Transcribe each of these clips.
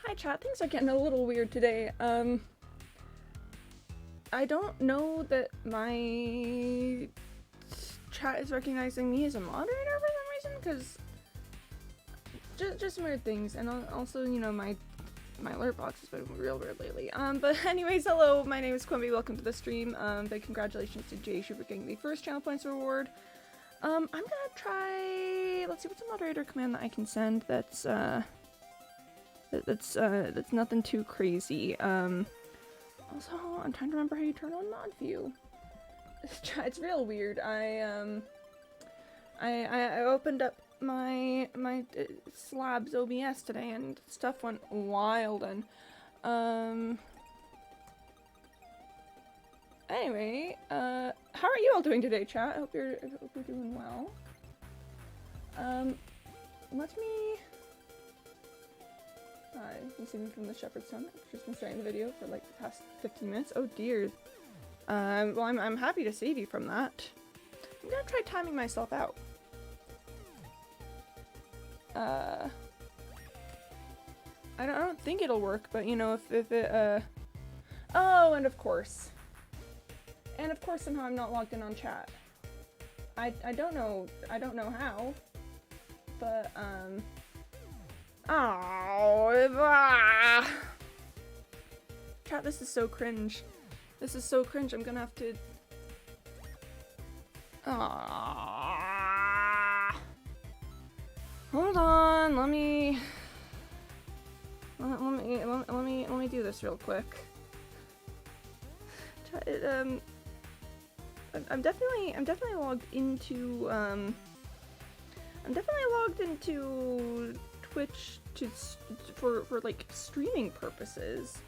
Hi chat, things are getting a little weird today. I don't know that my chat is recognizing me as a moderator for some reason, because just weird things, and also, you know, my alert box has been real weird lately. But anyways, hello, my name is Quimby, welcome to the stream. Big congratulations to Jay for getting the first channel points reward. I'm gonna try, let's see, what's a moderator command that I can send that's nothing too crazy. Also, I'm trying to remember how you turn on mod view. It's real weird. I opened up my Slabs OBS today and stuff went wild, and anyway, how are you all doing today, chat? I hope you're doing well. Let me. Hi, you see me from the Shepherd's Summit. I've just been starting the video for like the past 15 minutes. Oh dear. Well, I'm happy to save you from that. I'm gonna try timing myself out. I don't think it'll work, but you know, if it, oh, and of course somehow I'm not logged in on chat. I don't know how, but, oh, chat, this is so cringe. This is so cringe, I'm gonna have to, hold on, let me do this real quick. I'm definitely logged into Twitch for like streaming purposes.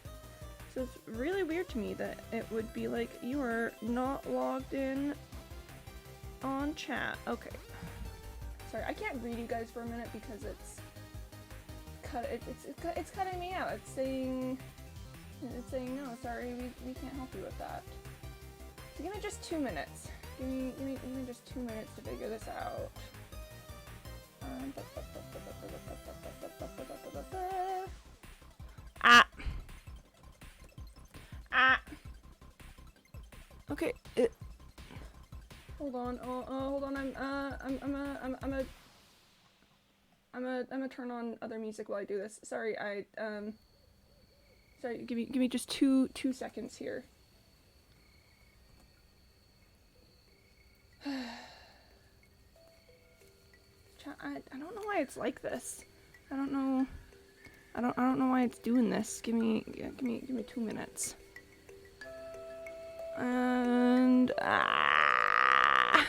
So it's really weird to me that it would be like you are not logged in on chat. Okay. Sorry, I can't read you guys for a minute because it's cutting me out. It's saying no, sorry, we can't help you with that. So give me just 2 minutes. Give me just 2 minutes to figure this out. Okay. Hold on. Hold on. I'm gonna turn on other music while I do this. Sorry, sorry. Give me just two seconds here. I don't know why it's like this. I don't know why it's doing this. Give me 2 minutes. And I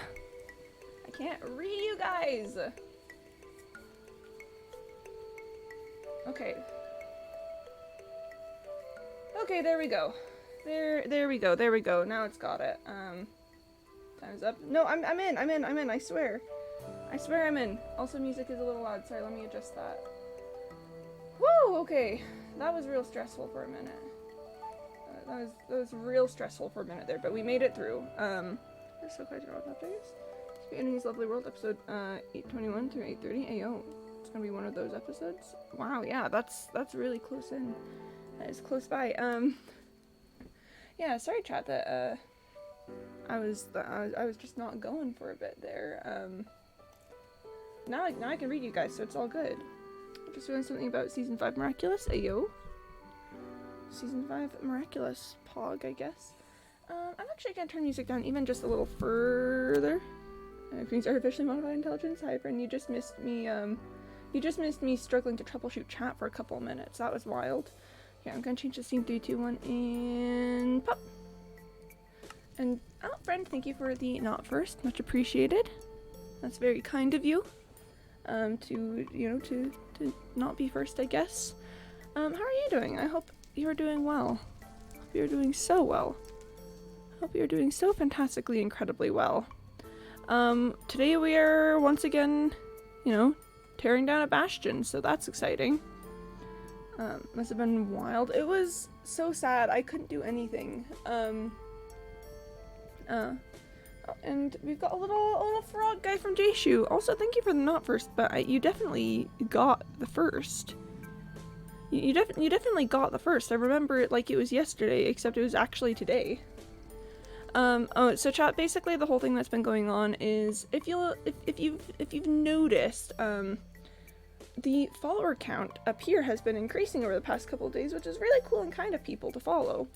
can't read you guys. Okay. Okay, there we go. There we go. Now it's got it. Time's up. No, I'm in, I swear. I swear I'm in. Also, music is a little loud. Sorry, let me adjust that. Woo! Okay. That was real stressful for a minute. That was real stressful for a minute there, but we made it through. We're so glad you're all updates. It's Enemies Lovely World, episode 821 through 830. Ayo. It's gonna be one of those episodes. Wow, yeah, that's really close in. That is close by. Yeah, sorry chat that I was just not going for a bit there. Now I can read you guys, so it's all good. I'm just doing something about season 5 Miraculous. Ayo. Season 5 Miraculous Pog, I guess. I'm actually gonna turn music down even just a little further. Queen's Artificially Modified Intelligence. Hi, friend. You just missed me struggling to troubleshoot chat for a couple of minutes. That was wild. Yeah, I'm gonna change the scene 3, 2, 1, and pop. And oh, friend, thank you for the not first. Much appreciated. That's very kind of you. To not be first, I guess. How are you doing? I hope you're doing well. Hope you're doing so well. Hope you're doing so fantastically, incredibly well. Today we are once again, tearing down a bastion, so that's exciting. Must have been wild. It was so sad. I couldn't do anything. And we've got a little frog guy from Jayshu. Also, thank you for the not first, but you definitely got the first. You definitely got the first. I remember it like it was yesterday, except it was actually today. Oh, so chat, basically the whole thing that's been going on is if you've noticed, the follower count up here has been increasing over the past couple of days, which is really cool and kind of people to follow.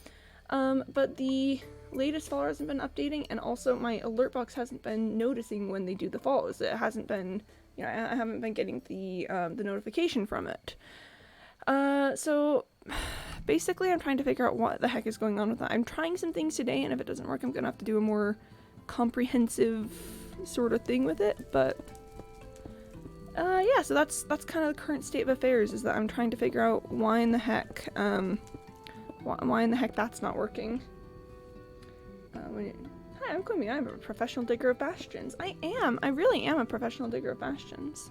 But the latest follower hasn't been updating, and also my alert box hasn't been noticing when they do the follows. It hasn't been, you know, I haven't been getting the notification from it. So basically I'm trying to figure out what the heck is going on with that. I'm trying some things today, and if it doesn't work, I'm gonna have to do a more comprehensive sort of thing with it, but yeah, so that's kind of the current state of affairs, is that I'm trying to figure out why in the heck that's not working. Hi, I'm Quimby. I'm a professional digger of bastions. I really am a professional digger of bastions.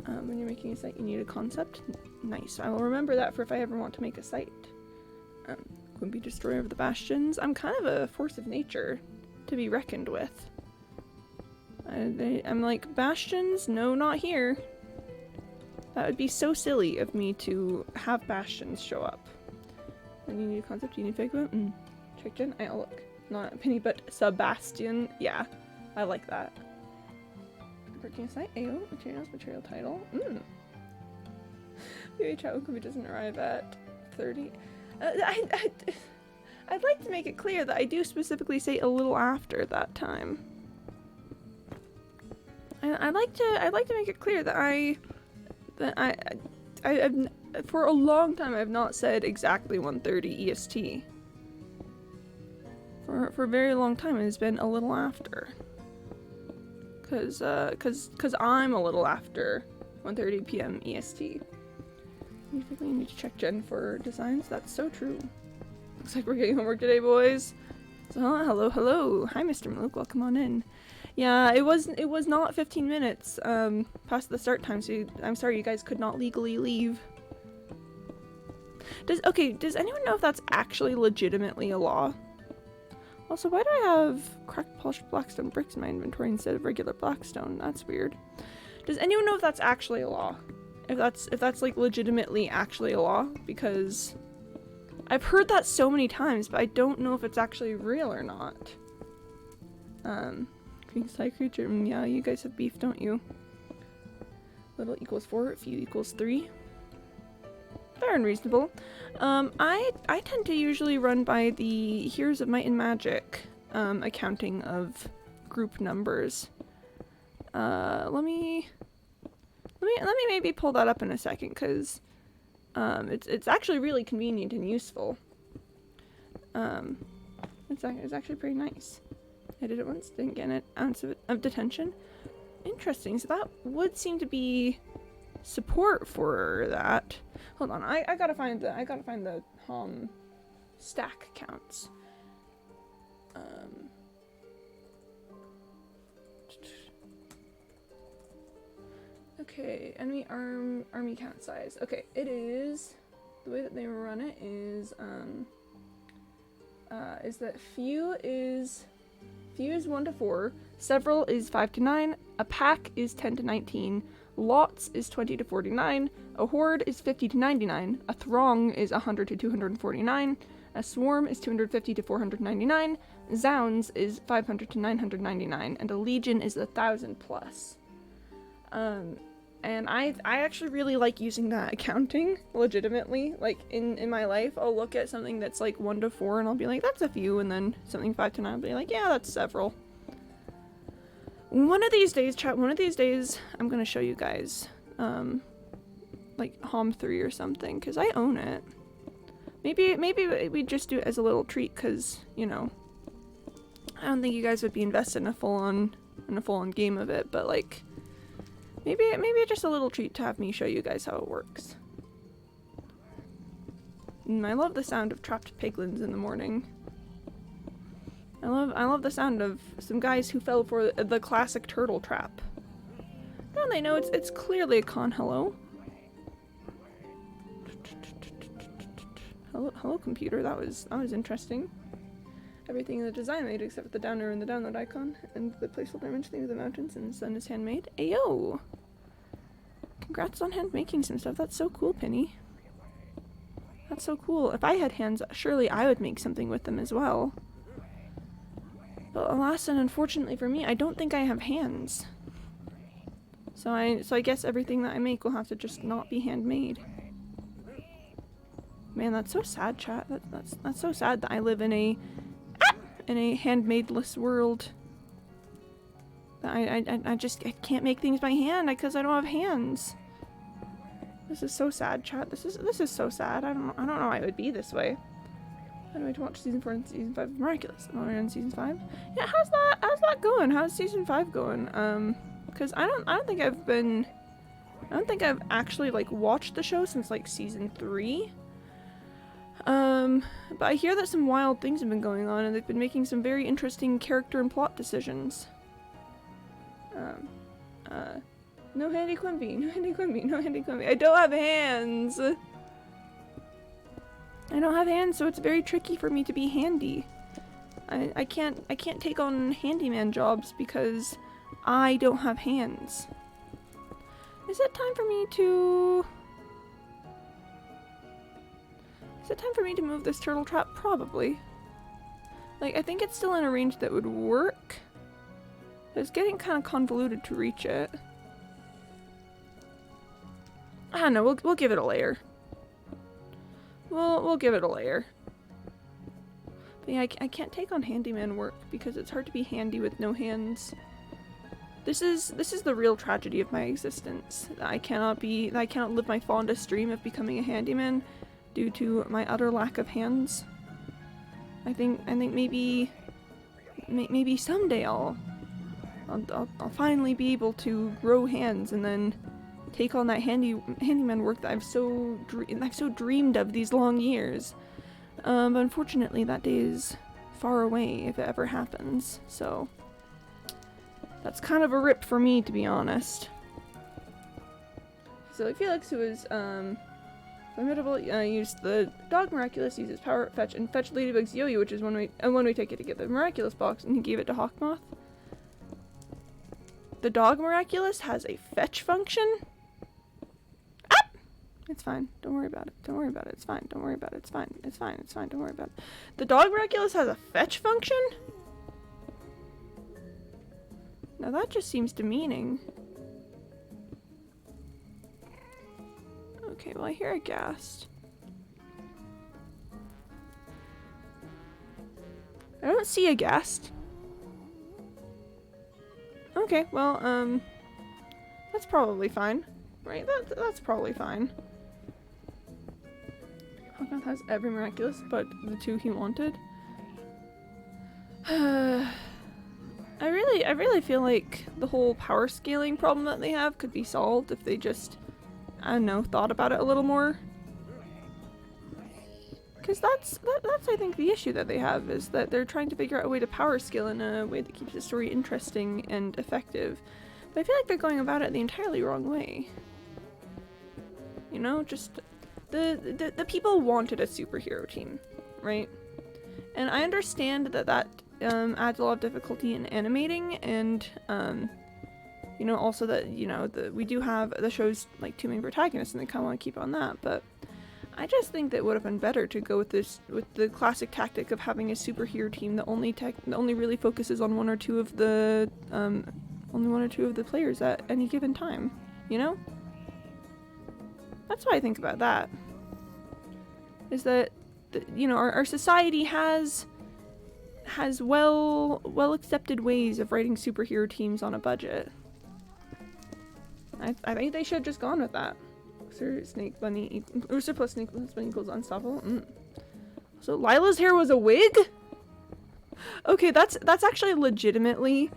When you're making a site, you need a concept. Nice. I will remember that for if I ever want to make a site. Quimby, destroyer of the bastions. I'm kind of a force of nature to be reckoned with. I'm like, bastions? No, not here. That would be so silly of me to have bastions show up. And you need a concept, you need Figma? Check gen? I'll look. Not a penny, but Sebastian. Yeah, I like that. Working a site? AO, materials, material title. Maybe chat Okumi doesn't arrive at 30. I'd like to make it clear that I do specifically say a little after that time. I'd like to make it clear that I've for a long time I've not said exactly 1:30 EST. For a very long time it has been a little after. Cause I'm a little after 1:30 PM EST. You think we need to check gen for designs? That's so true. Looks like we're getting homework today, boys. So hello. Hi, Mr. Malook, welcome on in. Yeah, it was not 15 minutes past the start time, so I'm sorry you guys could not legally leave. Does anyone know if that's actually legitimately a law? Also, why do I have cracked polished blackstone bricks in my inventory instead of regular blackstone? That's weird. Does anyone know if that's actually a law? If that's like legitimately actually a law? Because I've heard that so many times, but I don't know if it's actually real or not. King side creature. Yeah, you guys have beef, don't you? Little equals 4, few equals 3. Fair and reasonable. I tend to usually run by the Heroes of Might and Magic accounting of group numbers. Let me maybe pull that up in a second, because it's actually really convenient and useful. It's actually pretty nice. I did it once, didn't get an ounce of detention. Interesting, so that would seem to be support for that. Hold on, I gotta find the stack counts. Okay, enemy army count size. Okay, it is, the way that they run it is that few is 1 to 4, several is 5 to 9, a pack is 10 to 19, lots is 20 to 49, a horde is 50 to 99, a throng is 100 to 249, a swarm is 250 to 499, zounds is 500 to 999, and a legion is 1,000 plus. And I actually really like using that accounting, legitimately. Like, in my life, I'll look at something that's like 1 to 4 and I'll be like, that's a few, and then something 5 to 9, I'll be like, yeah, that's several. One of these days, chat, I'm gonna show you guys, like, Hom 3 or something, because I own it. Maybe we just do it as a little treat, because, you know, I don't think you guys would be invested in a full-on game of it, but, like, maybe just a little treat to have me show you guys how it works. I love the sound of trapped piglins in the morning. I love the sound of some guys who fell for the classic turtle trap. Now they know it's clearly a con. Hello, computer. That was interesting. Everything in the design made except for the downer and the download icon, and the placeholder image thing with the mountains and the sun is handmade. Ayo! Congrats on hand making some stuff. That's so cool, Penny. That's so cool. If I had hands, surely I would make something with them as well. But alas and unfortunately for me, I don't think I have hands. So I guess everything that I make will have to just not be handmade. Man, that's so sad, chat. That's so sad that I live in a handmade-less world. I just can't make things by hand because I don't have hands. This is so sad, chat. This is so sad. I don't know why it would be this way. I don't to watch season 4 and season 5 of Miraculous. I'm already on season 5. Yeah, how's that going? How's season 5 going? Because I don't think I've actually like watched the show since like season 3. But I hear that some wild things have been going on and they've been making some very interesting character and plot decisions. No handy Quimby, no handy Quimby, no handy Quimby. I don't have hands! I don't have hands, so it's very tricky for me to be handy. I can't take on handyman jobs because I don't have hands. Is it time for me to... Is it time for me to move this turtle trap? Probably. Like, I think it's still in a range that would work. It's getting kind of convoluted to reach it. I don't know, we'll give it a layer. We'll give it a layer. But yeah, I can't take on handyman work because it's hard to be handy with no hands. This is the real tragedy of my existence. I cannot live my fondest dream of becoming a handyman due to my utter lack of hands. I think maybe someday I'll finally be able to grow hands and then take on that handyman work that I've so dreamed of these long years. But unfortunately that day is far away if it ever happens, so that's kind of a rip for me, to be honest. So Felix, who is formidable, used the dog Miraculous, uses power fetch, and fetch Ladybug's Yo-Yo, which is one way take it to get the Miraculous box, and he gave it to Hawkmoth. The dog Miraculous has a fetch function? Ah! It's fine. Don't worry about it. Don't worry about it. It's fine. Don't worry about it. It's fine. It's fine. It's fine. Don't worry about it. The dog Miraculous has a fetch function? Now that just seems demeaning. Okay, well I hear a ghast. I don't see a ghast. Okay, well, that's probably fine. Right, that's probably fine. Hawkmoth has every Miraculous but the 2 he wanted. I really feel like the whole power scaling problem that they have could be solved if they just, I don't know, thought about it a little more. Because that's I think the issue that they have, is that they're trying to figure out a way to power scale in a way that keeps the story interesting and effective. But I feel like they're going about it the entirely wrong way. You know, just the people wanted a superhero team, right? And I understand that adds a lot of difficulty in animating, and you know, also that, you know, we do have the show's like 2 main protagonists and they kind of want to keep on that, but I just think that it would have been better to go with the classic tactic of having a superhero team that only really focuses on one or two of the players at any given time, you know? That's what I think about that. Is that, you know, our society has well accepted ways of writing superhero teams on a budget. I think they should have just gone with that. Sir Snake Bunny Rooster plus Snake plus Bunny equals unstoppable. So Lila's hair was a wig? Okay, that's actually legitimately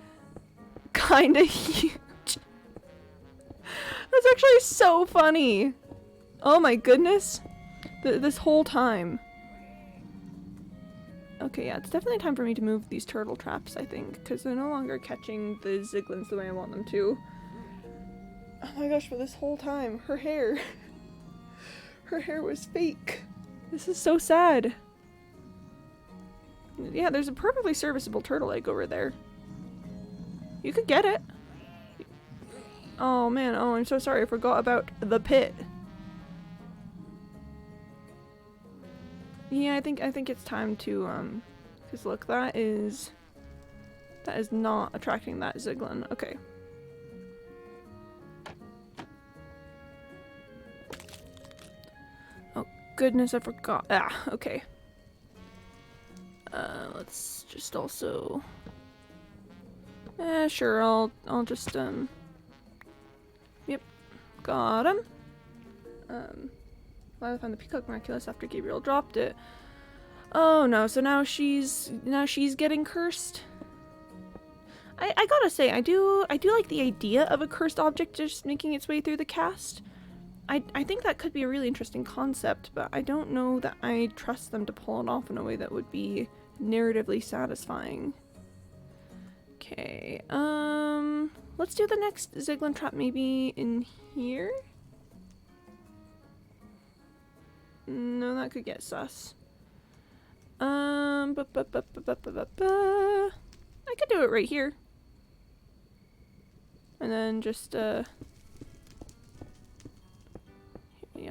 kinda huge. That's actually so funny. Oh my goodness. This whole time. Okay, yeah, it's definitely time for me to move these turtle traps, I think, because they're no longer catching the Ziglins the way I want them to. Oh my gosh, for this whole time, her hair was fake. This is so sad. Yeah, there's a perfectly serviceable turtle egg over there. You could get it. Oh man, oh, I'm so sorry, I forgot about the pit. Yeah, I think it's time to, because look, that is not attracting that Ziglin. Okay. Oh, goodness, I forgot. Ah, okay. Let's just also... sure, I'll just, Yep, got him. Lila found the Peacock Miraculous after Gabriel dropped it. Oh no, so now she's getting cursed. I gotta say, I do like the idea of a cursed object just making its way through the cast. I think that could be a really interesting concept, but I don't know that I trust them to pull it off in a way that would be narratively satisfying. Okay, let's do the next Ziglin trap maybe in here? No, that could get sus. I could do it right here. And then just, yeah,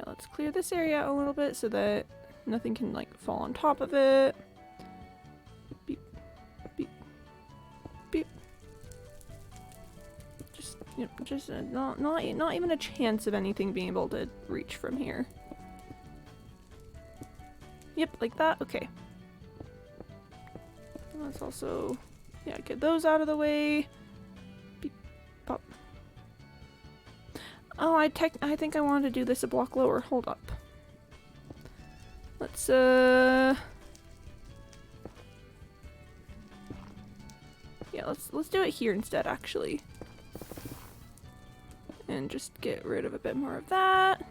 let's clear this area out a little bit so that nothing can, like, fall on top of it. Beep, beep, beep. Just, you know, just not even a chance of anything being able to reach from here. Yep, like that. Okay. Let's also, yeah, get those out of the way. Beep, pop. Oh, I think I wanted to do this a block lower. Hold up. Let's yeah, let's do it here instead, actually. And just get rid of a bit more of that.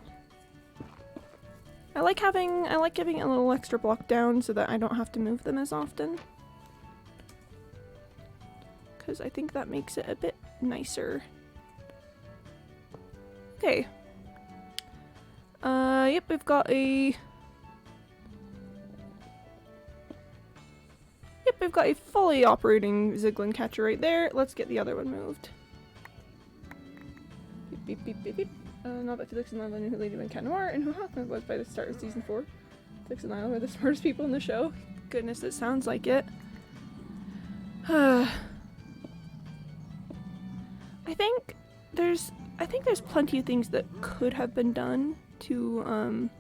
I like having a little extra block down so that I don't have to move them as often. Because I think that makes it a bit nicer. Okay. Yep, we've got a... Yep, we've got a fully operating Ziglin catcher right there. Let's get the other one moved. Beep, beep, beep, beep, beep. Not that Felix and Lila knew who Ladybug Cat Noir and who Hawkman was by the start of season 4. Felix and Lila were the smartest people in the show. Goodness, it sounds like it. I think there's plenty of things that could have been done to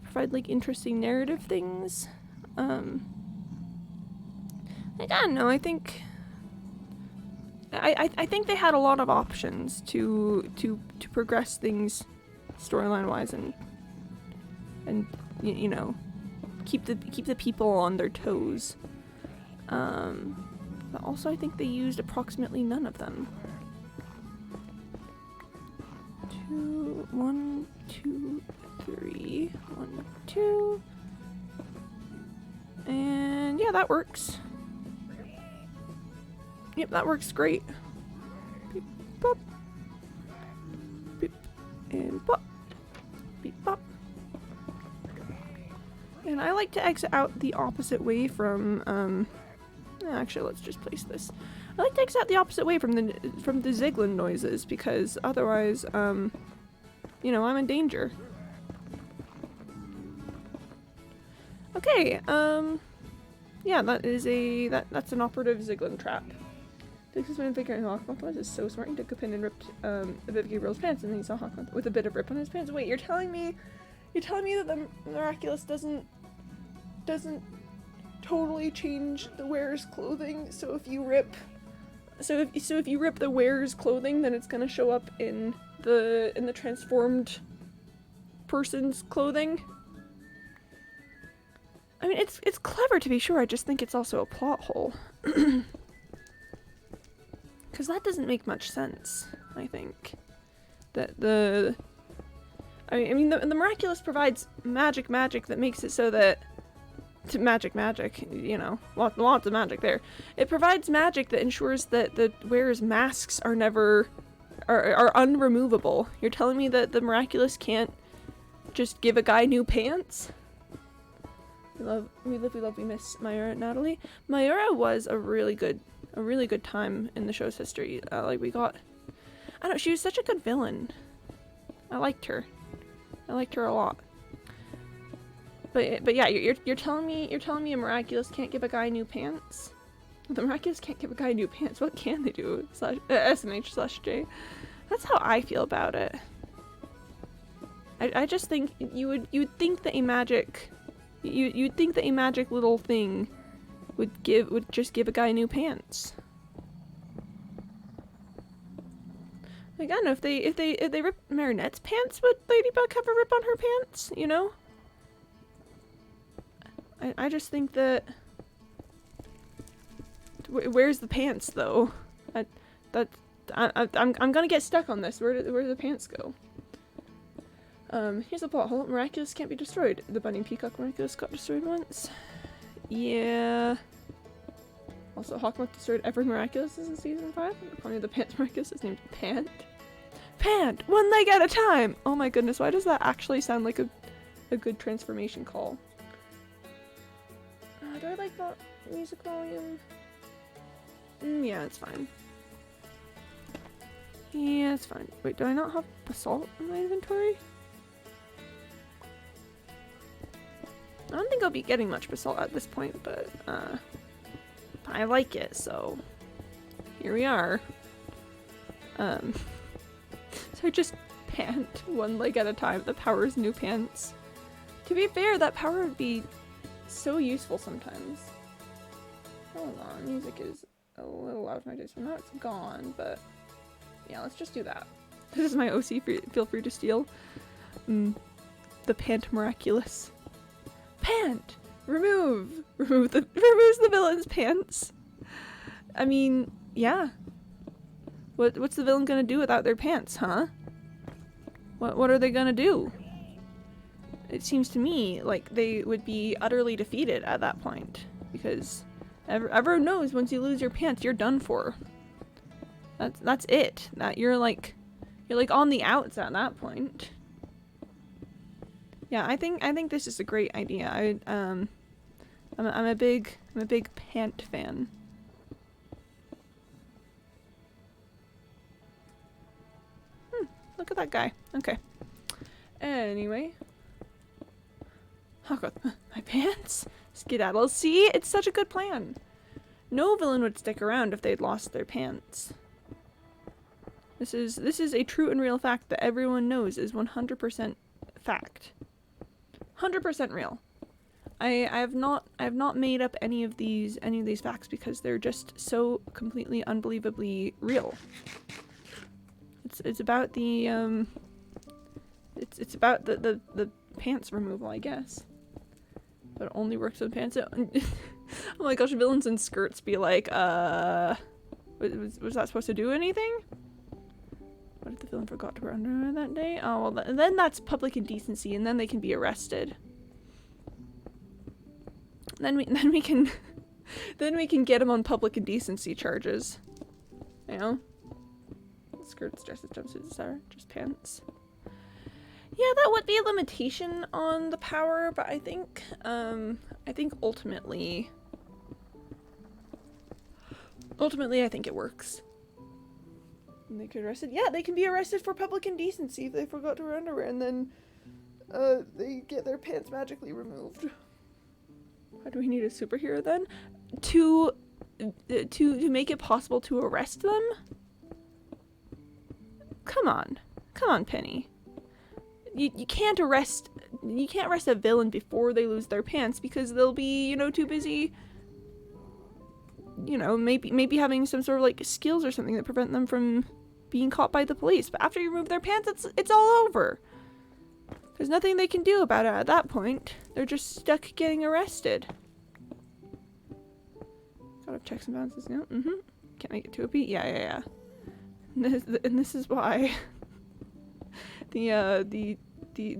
provide like interesting narrative things. Like, I don't know, I think they had a lot of options to progress things storyline wise and you know, keep the people on their toes. But also I think they used approximately none of them. 1, 2, 3, 1, 2. And yeah, that works. Yep, that works great. Beep, pop. Beep, and pop. Beep, pop. And I like to exit out the opposite way from, actually, let's just place this. I like to exit out the opposite way from the Ziglin noises, because otherwise, you know, I'm in danger. Okay, yeah, that's an operative Ziglin trap. Felix has been figuring out who Hawkmoth was. Is so smart. He took a pin and ripped a bit of Gabriel's pants, and then he saw Hawkmoth with a bit of rip on his pants. Wait, you're telling me that the Miraculous doesn't totally change the wearer's clothing? So if you rip the wearer's clothing, then it's gonna show up in the transformed person's clothing? I mean, it's clever to be sure. I just think it's also a plot hole. Because that doesn't make much sense, I think. That I mean, the Miraculous provides magic that makes it so that... Magic, you know, lots of magic there. It provides magic that ensures that the wearer's masks are never... are unremovable. You're telling me that the Miraculous can't just give a guy new pants? We love, we miss Mayura and Natalie. Mayura was a really good time in the show's history. Like, we got... I don't know, she was such a good villain. I liked her. I liked her a lot. But yeah, you're telling me a miraculous can't give a guy new pants? The miraculous can't give a guy new pants. What can they do? SMH/J. That's how I feel about it. I just think you'd think that a magic you'd think that a magic little thing would just give a guy new pants. Like, I don't know, if they rip Marinette's pants, would Ladybug have a rip on her pants? You know? I just think that. Where's the pants though? I'm gonna get stuck on this. Where do the pants go? Here's the plot hole. Miraculous can't be destroyed. The bunny and peacock miraculous got destroyed once. Yeah. Also, Hawkmoth destroyed every miraculous in season 5. According to the pants miraculous is named Pant. Pant! One leg at a time! Oh my goodness, why does that actually sound like a good transformation call? Do I like that music volume? Yeah, it's fine. Yeah, it's fine. Wait, do I not have basalt in my inventory? I don't think I'll be getting much basalt at this point, but I like it, so here we are. So just pant one leg at a time. The power is new pants. To be fair, that power would be so useful sometimes. Hold on, music is a little loud for my taste. Well, now it's gone, but yeah, let's just do that. This is my OC, feel free to steal. The pant miraculous. Pant! Removes the villain's pants. I mean, yeah. What's the villain gonna do without their pants, huh? What are they gonna do? It seems to me like they would be utterly defeated at that point, because everyone knows once you lose your pants, you're done for. That's it. That you're like on the outs at that point. Yeah, I think this is a great idea. I'm a big pant fan. Look at that guy. Okay. Anyway. Oh god, my pants? Skedaddle. See? It's such a good plan. No villain would stick around if they'd lost their pants. This is a true and real fact that everyone knows is 100% fact. 100% real. I have not made up any of these facts because they're just so completely unbelievably real. It's about the it's about the pants removal, I guess. But it only works with pants. Oh my gosh, villains in skirts be like, was that supposed to do anything? What if the villain forgot to wear underwear that day? Oh well, then that's public indecency, and then they can be arrested. Then we can get him on public indecency charges. You know? Skirts, dresses, jumpsuits, are just pants. Yeah, that would be a limitation on the power, but I think ultimately I think it works. And they could arrested. Yeah, they can be arrested for public indecency if they forgot to wear underwear, and then they get their pants magically removed. Why do we need a superhero then? To make it possible to arrest them? Come on, Penny. You can't arrest a villain before they lose their pants because they'll be, you know, too busy, you know, maybe having some sort of like skills or something that prevent them from being caught by the police. But after you remove their pants, it's all over. There's nothing they can do about it at that point. They're just stuck getting arrested. Gotta check some balances now. Can't make it to a beat. Yeah. And this is why the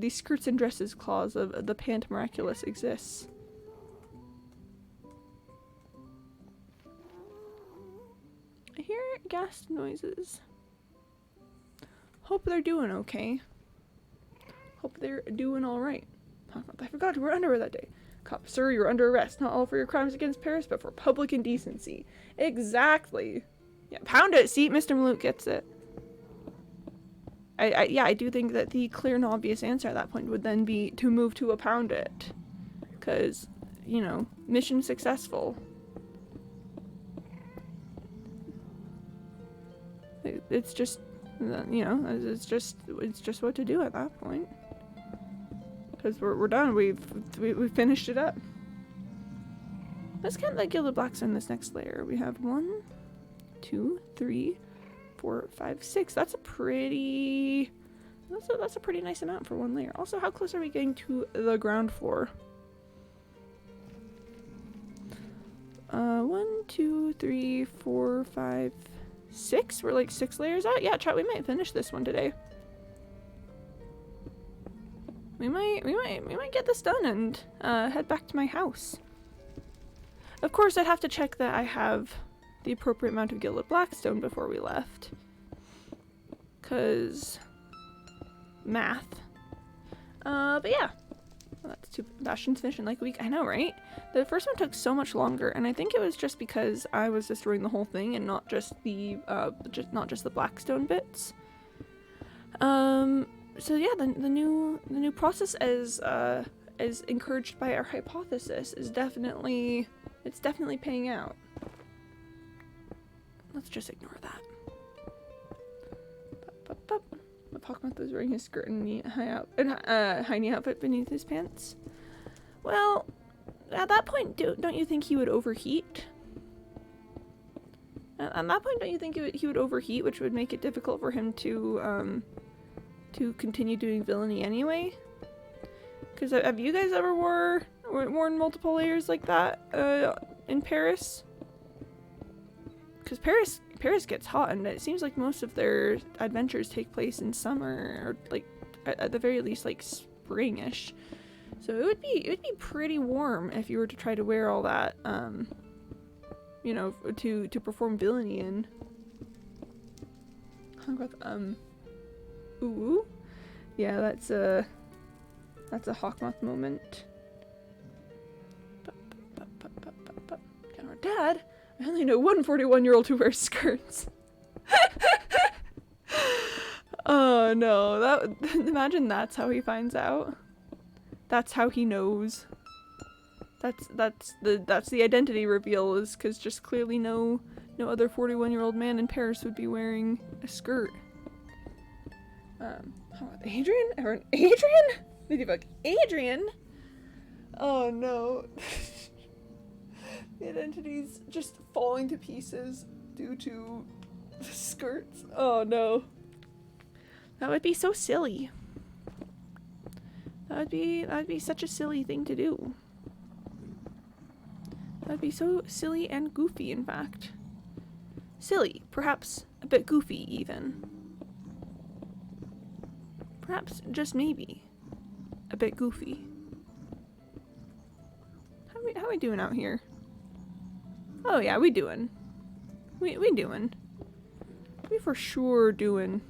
skirts and dresses clause of the pant miraculous exists. I hear gas noises. Hope they're doing okay. Hope they're doing alright. I forgot to wear underwear that day. Cop, sir, you're under arrest. Not all for your crimes against Paris, but for public indecency. Exactly. Yeah, pound it. See, Mr. Maloot gets it. I do think that the clear and obvious answer at that point would then be to move to a pound it. because, you know, mission successful. It's just, you know, it's just what to do at that point. Because we're done. We've finished it up. Let's count the Gilded Blackstone in this next layer. We have 1, 2, 3, 4, 5, 6. That's a pretty nice amount for one layer. Also, how close are we getting to the ground floor? 1, 2, 3, 4, 5, 6. We're like 6 layers out. Yeah, chat. We might finish this one today. We might get this done and head back to my house. Of course, I'd have to check that I have the appropriate amount of Gilded Blackstone before we left. 'Cause math. But yeah. Well, that's 2 bastions finished in like a week. I know, right? The first one took so much longer, and I think it was just because I was destroying the whole thing and not just the blackstone bits. So yeah, the new process as encouraged by our hypothesis is definitely paying out. Let's just ignore that. Hawkmoth was wearing his skirt and high knee outfit beneath his pants. Well, at that point, don't you think he would overheat? At that point, don't you think he would overheat, which would make it difficult for him to continue doing villainy anyway? Because have you guys ever worn multiple layers like that in Paris? Because Paris gets hot, and it seems like most of their adventures take place in summer, or like at the very least like springish. So it would be pretty warm if you were to try to wear all that, you know, to perform villainy in. Ooh, yeah, that's a Hawkmoth moment. Dad, I only know one 41-year-old who wears skirts. Oh no, imagine that's how he finds out. That's how he knows. That's the identity reveal, is because just clearly no other 41-year-old man in Paris would be wearing a skirt. Adrian? Adrian? Ladybug. Adrian? Oh no. The identity's just falling to pieces due to the skirts. Oh no. That would be so silly. That'd be such a silly thing to do. That'd be so silly and goofy, in fact. Silly, perhaps a bit goofy even. Perhaps, just maybe, a bit goofy. How we doing out here? Oh yeah, we doing. We doing. We for sure doing.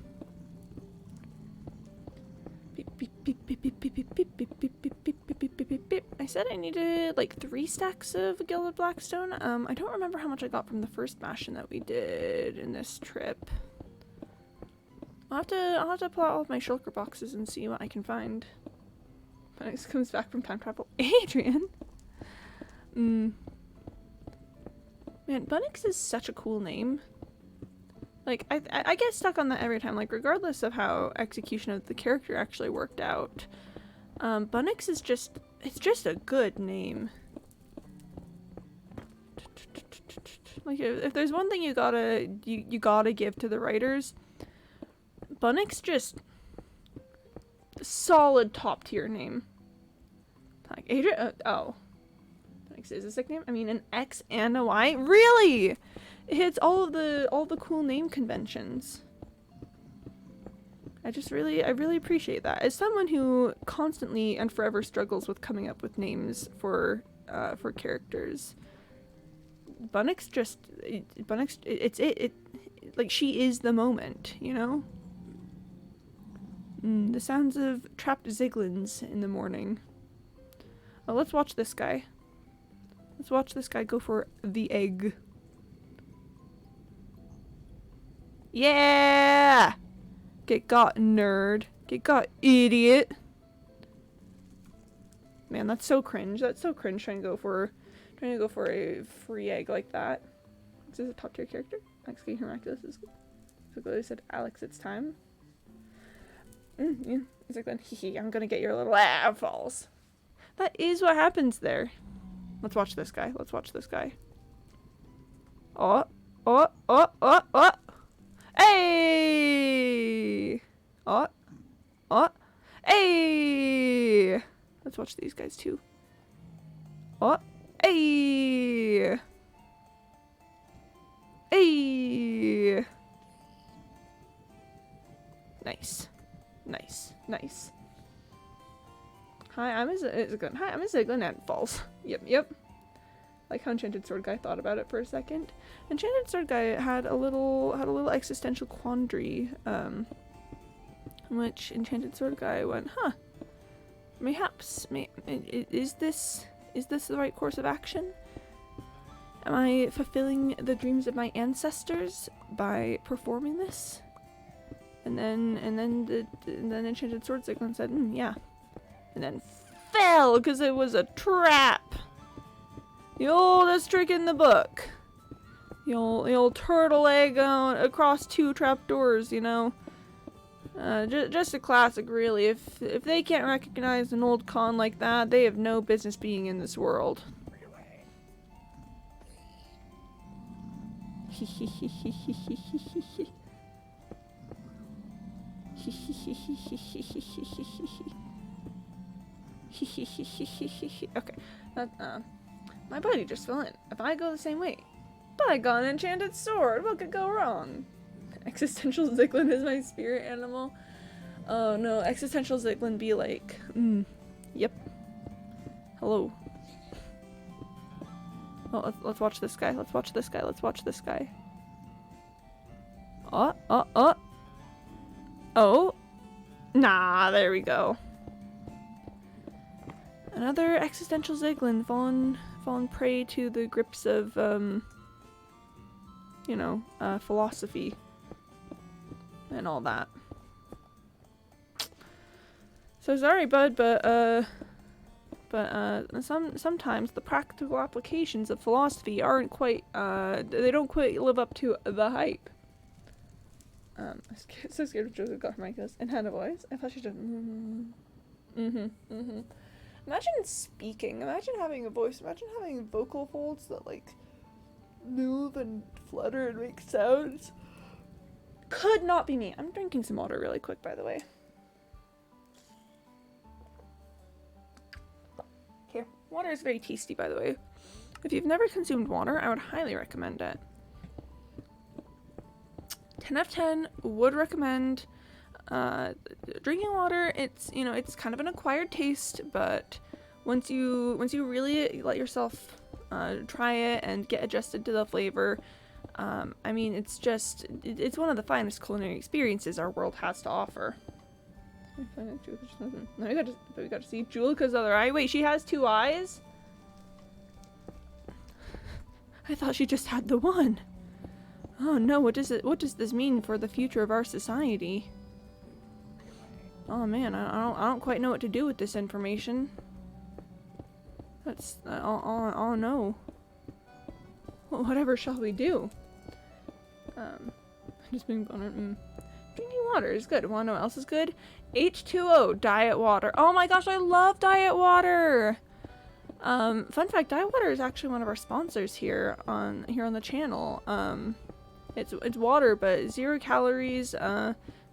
I said I needed like 3 stacks of Gilded Blackstone. I don't remember how much I got from the first bastion that we did in this trip. I'll have to pull out all of my shulker boxes and see what I can find. Bunnix comes back from time travel. Adrian! Man, Bunnix is such a cool name. Like, I get stuck on that every time, like, regardless of how execution of the character actually worked out. Bunnix is it's just a good name. Like, if there's one thing you gotta give to the writers, Bunnix just solid top tier name. Like, Adrian, oh. Bunnix is a sick name? I mean, an X and a Y? Really? It hits all the cool name conventions. I really appreciate that. As someone who constantly and forever struggles with coming up with names for characters, Bunnix like, she is the moment, you know? The sounds of trapped Ziglins in the morning. Oh, let's watch this guy. Let's watch this guy go for the egg. Yeah! Get got, nerd. Get got, idiot. Man, that's so cringe. That's so cringe trying to go for a free egg like that. Is this a top tier character? Alex getting miraculous is good. So Glody said, Alex, it's time. Yeah. He's like, then, hee, I'm gonna get your little falls. That is what happens there. Let's watch this guy. Let's watch this guy. Oh. Hey! Oh. Hey! Let's watch these guys too. Oh. Hey! Hey! Nice. Hi, I'm a Ziglin and falls. Yep. Like how Enchanted Sword Guy thought about it for a second. Enchanted Sword Guy had a little existential quandary, in which Enchanted Sword Guy went, huh, mayhaps, is this the right course of action? Am I fulfilling the dreams of my ancestors by performing this? And then Enchanted Sword Ziglin said, yeah. And then fell because it was a trap. The oldest trick in the book. The old turtle egg across two trapdoors, you know. Just a classic, really. If they can't recognize an old con like that, they have no business being in this world. Okay. My buddy just fell in. If I go the same way. But I got an enchanted sword. What could go wrong? Existential Ziglin is my spirit animal. Oh no, Existential Ziglin be like, yep. Hello. Oh, let's watch this guy. Let's watch this guy. Oh. Nah, there we go. Another Existential Ziglin fallen prey to the grips of, philosophy and all that. So sorry, bud, but sometimes the practical applications of philosophy aren't quite, they don't quite live up to the hype. I'm so scared of Joseph got Micah's and had a voice. I thought she did. Imagine speaking. Imagine having a voice. Imagine having vocal folds that like move and flutter and make sounds. Could not be me. I'm drinking some water really quick, by the way. Here, water is very tasty, by the way. If you've never consumed water, I would highly recommend it. 10 out of 10 would recommend. Drinking water, it's kind of an acquired taste, but once you really let yourself try it and get adjusted to the flavor, I mean, it's one of the finest culinary experiences our world has to offer. We got to see Julika's other eye. Wait, she has two eyes? I thought she just had the one. Oh no, what does this mean for the future of our society? Oh man, I don't quite know what to do with this information. That's oh no. Well, whatever shall we do? Just being drinking water is good. Wanna know what else is good? H2O diet water. Oh my gosh, I love diet water. Fun fact, diet water is actually one of our sponsors here on the channel. It's water, but 0 calories.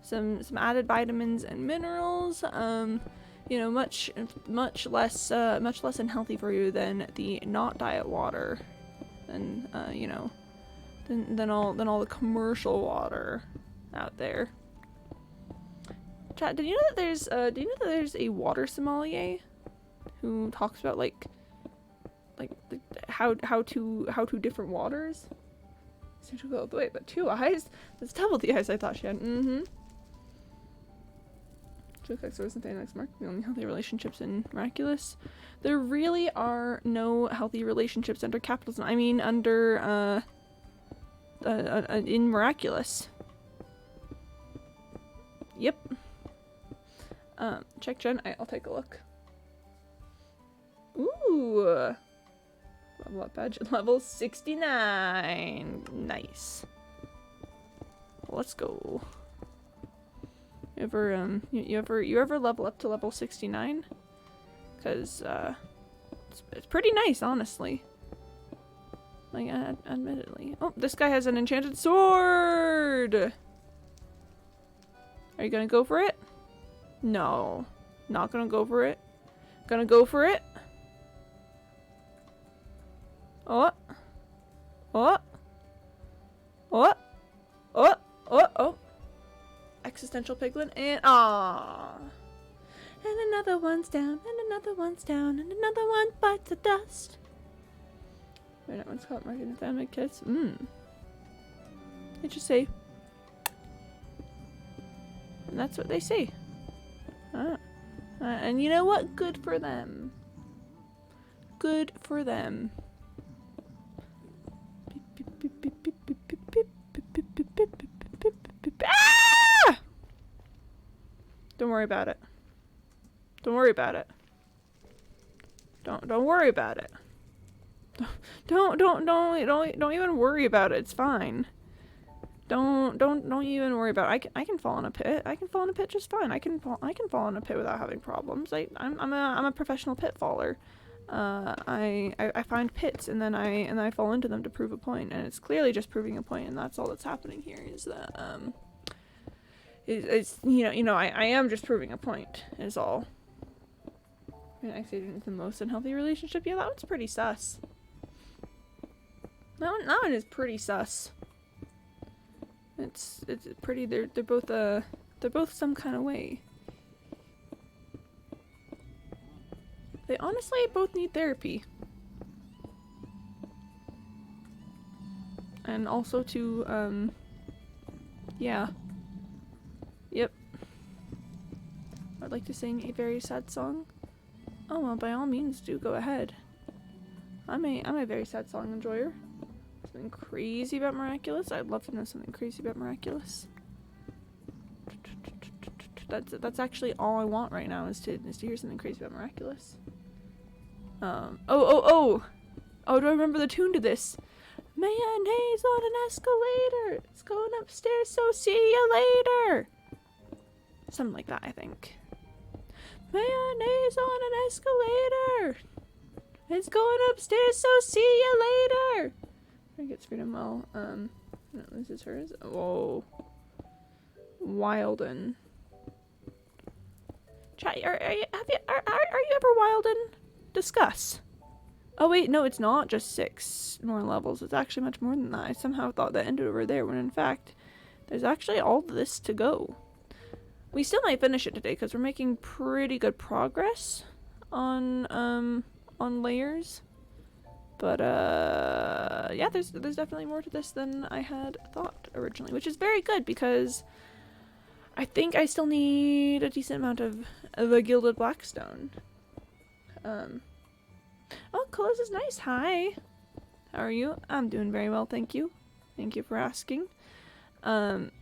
Some added vitamins and minerals. Much less unhealthy for you than the not diet water, and than all the commercial water out there. Chat, did you know that there's a water sommelier who talks about like how to different waters? So she'll go, wait, but 2 eyes? That's double the eyes I thought she had. Jokex and Thanax Mark, the only healthy relationships in Miraculous. There really are no healthy relationships under capitalism. I mean, under, in Miraculous. Yep. Check Jen. I'll take a look. Ooh. Level up badge. Level 69. Nice. Let's go. You ever level up to level 69? Because, it's pretty nice, honestly. Like, admittedly. Oh, this guy has an enchanted sword! Are you gonna go for it? No. Not gonna go for it. Gonna go for it. Oh. Oh. Oh. Oh. Oh. Oh. Existential piglin and ah. And another one's down, and another one's down, and another one bites the dust. Wait, that one's called market and family kits. They just say. And that's what they say. And you know what? Good for them. Good for them. Ah! Don't worry about it. Don't worry about it. Don't worry about it. Don't even worry about it. It's fine. Don't even worry about it. I can fall in a pit. I can fall in a pit just fine. I can fall in a pit without having problems. I'm a professional pit faller. I find pits and then I fall into them to prove a point, and it's clearly just proving a point, and that's all that's happening here is that it's I am just proving a point is all. And exiting into the most unhealthy relationship. Yeah, that one's pretty sus. That one is pretty sus. It's pretty. They're both some kind of way. They honestly both need therapy. And also to yeah. Yep. I'd like to sing a very sad song. Oh well, by all means do go ahead. I'm a very sad song enjoyer. Something crazy about Miraculous? I'd love to know something crazy about Miraculous. That's actually all I want right now is to hear something crazy about Miraculous. Oh, do I remember the tune to this? Mayonnaise on an escalator. It's going upstairs, so see you later. Something like that, I think. Mayonnaise on an escalator. It's going upstairs, so see you later. I gets freedom well. This is hers. Whoa. Wilden. Chat, are you ever Wilden? Discuss. Oh wait, no, it's not just 6 more levels. It's actually much more than that. I somehow thought that ended over there, when in fact, there's actually all this to go. We still might finish it today because we're making pretty good progress on layers. But yeah, there's definitely more to this than I had thought originally, which is very good because I think I still need a decent amount of the Gilded Blackstone. Oh, Colas is nice. Hi. How are you? I'm doing very well, thank you. Thank you for asking. I'm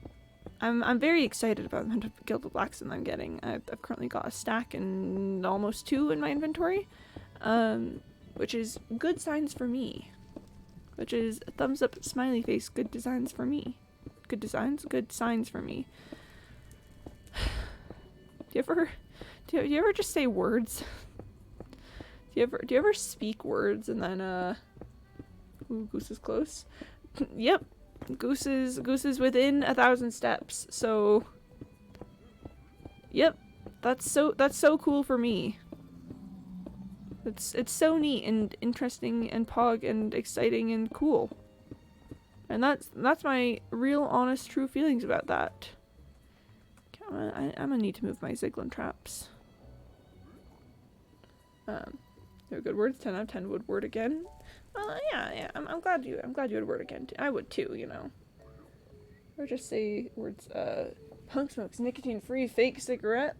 very excited about the amount of Gilded Blackstone I'm getting. I've currently got a stack and almost 2 in my inventory. Which is good signs for me. Which is a thumbs up, smiley face, good designs for me. Good designs, good signs for me. Do you ever just say words? Do you ever speak words and then ooh, Goose is close. Yep. Goose is within 1,000 steps. So yep. That's so cool for me. It's so neat and interesting and pog and exciting and cool. And that's my real honest true feelings about that. Okay, I'm gonna need to move my Ziglin traps. They're good words. 10 out of 10 would word again. Well, yeah. I'm glad you would word again. I would too, you know. Or just say words. Punk smokes nicotine-free fake cigarette.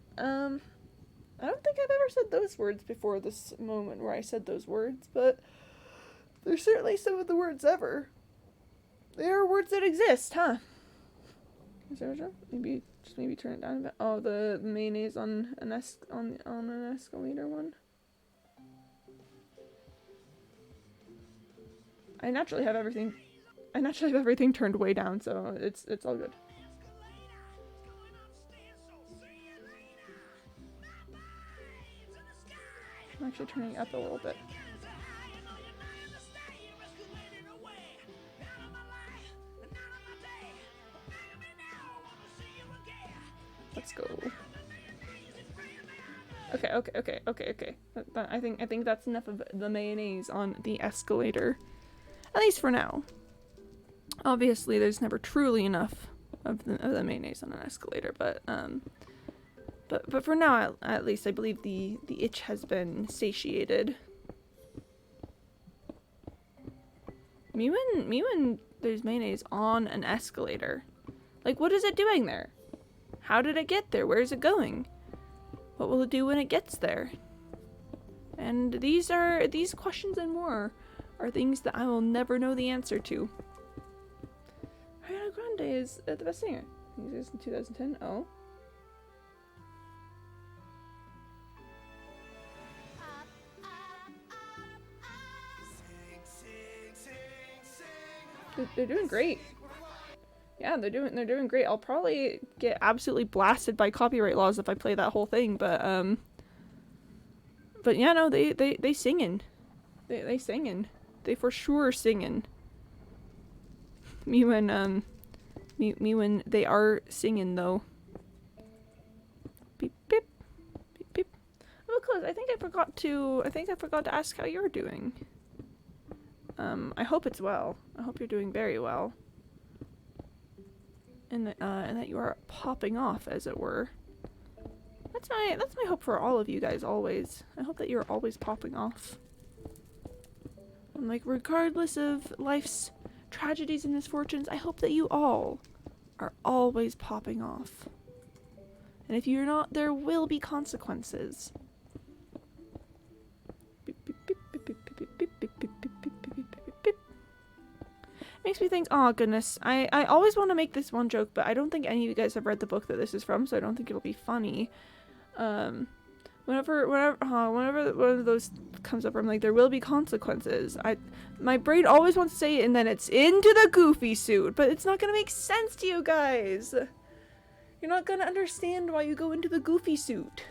I don't think I've ever said those words before this moment where I said those words, but they're certainly some of the words ever. They are words that exist, huh? Is there a jump? Maybe turn it down a bit. Oh, the mayonnaise on an escalator one. I naturally have everything turned way down, so it's all good. I'm actually turning it up a little bit. Let's go. Okay. I think that's enough of the mayonnaise on the escalator. At least for now. Obviously, there's never truly enough of the mayonnaise on an escalator, but for now, at least, I believe the itch has been satiated. Me when there's mayonnaise on an escalator. Like, what is it doing there? How did it get there? Where is it going? What will it do when it gets there? And these questions and more are things that I will never know the answer to. Ariana Grande is the best singer. He was in 2010. Oh. They're doing great. Yeah, they're doing great. I'll probably get absolutely blasted by copyright laws if I play that whole thing, but yeah, no, they singing. They singing. They for sure singing. Me when they are singing though. Beep beep beep beep. Oh, close. I think I forgot to ask how you're doing. I hope it's well. I hope you're doing very well. And that you are popping off, as it were. That's my hope for all of you guys always. I hope that you're always popping off. And like, regardless of life's tragedies and misfortunes, I hope that you all are always popping off. And if you're not, there will be consequences. Makes me think, oh goodness, I always want to make this one joke, but I don't think any of you guys have read the book that this is from, so I don't think it'll be funny. Whenever one of those comes up, I'm like, there will be consequences. My brain always wants to say it, and then it's into the Goofy suit, but it's not gonna make sense to you guys. You're not gonna understand why you go into the Goofy suit.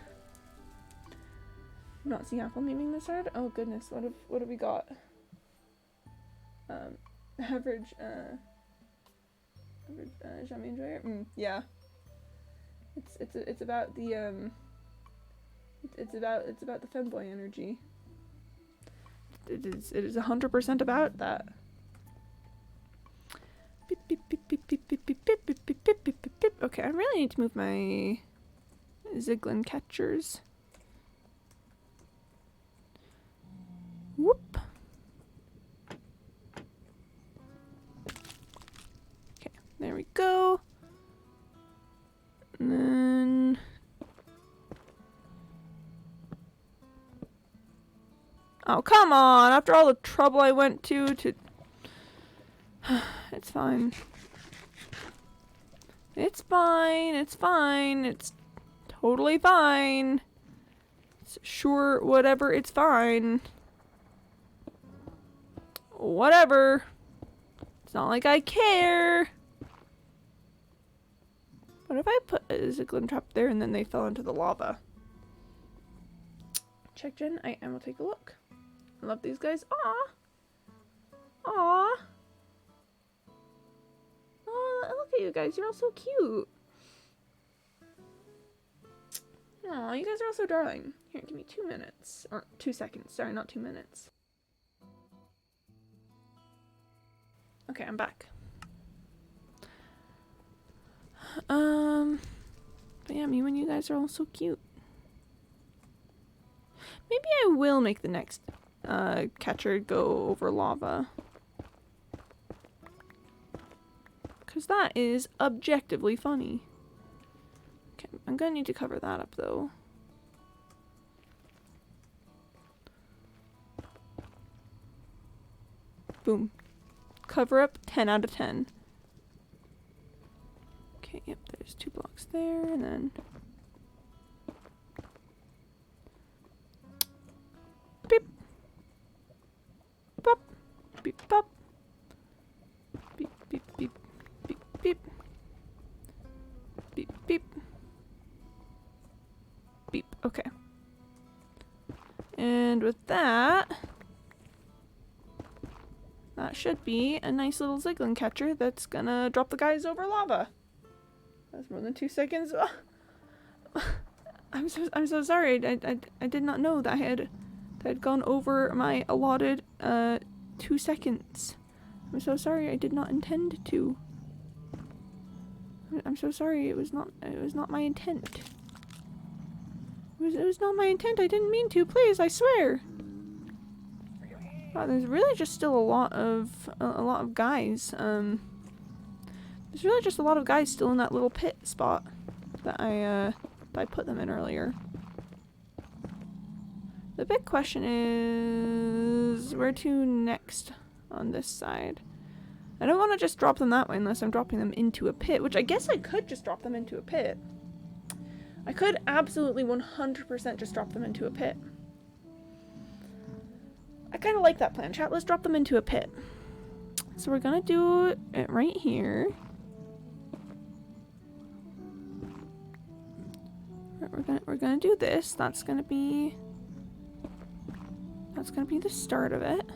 I'm not seeing Apple naming this hard. Oh goodness, what have we got? Average Jamie enjoyer. Yeah. It's about the it's about the femboy energy. It is 100% about that. Beep, beep, beep, beep, beep, beep, beep, beep, beep, beep, beep, beep, beep, beep. Okay, I really need to move my Ziglin catchers. Whoop. There we go. And then... Oh, come on! After all the trouble I went to... It's fine. It's fine. It's fine. It's totally fine. It's sure, whatever, it's fine. Whatever. It's not like I care. What if I put a Ziglin trap there and then they fell into the lava? Check gen, I will take a look. I love these guys. Aww. Aww. Oh, look at you guys. You're all so cute. Aw, you guys are all so darling. Here, give me 2 minutes. Or 2 seconds. Sorry, not 2 minutes. Okay, I'm back. But yeah, me and you guys are all so cute. Maybe I will make the next catcher go over lava. Because that is objectively funny. Okay, I'm gonna need to cover that up though. Boom. Cover up, 10 out of 10. Okay, yep, there's 2 blocks there, and then... Beep. Pop. Beep, pop. with that, that should be a nice little Ziglin catcher that's gonna drop the guys over lava. That's more than 2 seconds. I'm so sorry. I did not know that I had gone over my allotted 2 seconds. I'm so sorry. I did not intend to. I'm so sorry. It was not my intent. It was not my intent. I didn't mean to. Please, I swear. Wow, there's really just still a lot of guys. There's really just a lot of guys still in that little pit spot that I put them in earlier. The big question is where to next on this side. I don't want to just drop them that way unless I'm dropping them into a pit, which I guess I could just drop them into a pit. I could absolutely 100% just drop them into a pit. I kind of like that plan. Chat, let's drop them into a pit. So we're gonna do it right here. We're gonna do this. That's gonna be the start of it.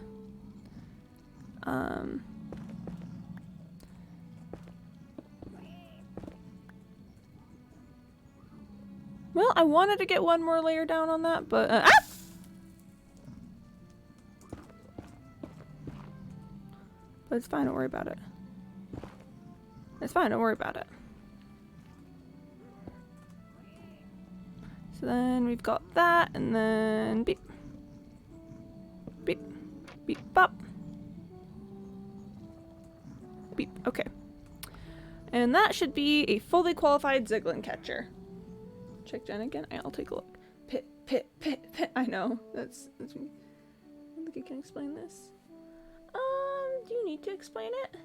Well, I wanted to get one more layer down on that, but but it's fine, don't worry about it. It's fine, don't worry about it. So then we've got that, and then beep. Beep. Beep, bop. Beep, okay. And that should be a fully qualified Ziglin catcher. Check Jen again. I'll take a look. Pit, pit, pit, pit. I know. That's me. I don't think I can explain this. Do you need to explain it?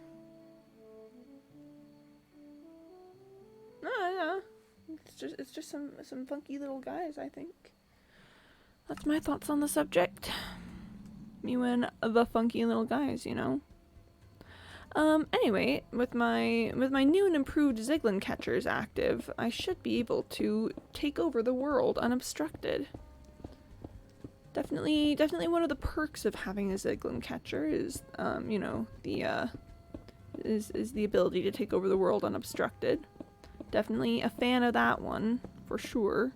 No. It's just some funky little guys, I think. That's my thoughts on the subject. Me and the funky little guys, you know. Anyway, with my new and improved Ziglin catchers active, I should be able to take over the world unobstructed. Definitely one of the perks of having a Ziglin catcher is, you know, is the ability to take over the world unobstructed. Definitely a fan of that one, for sure.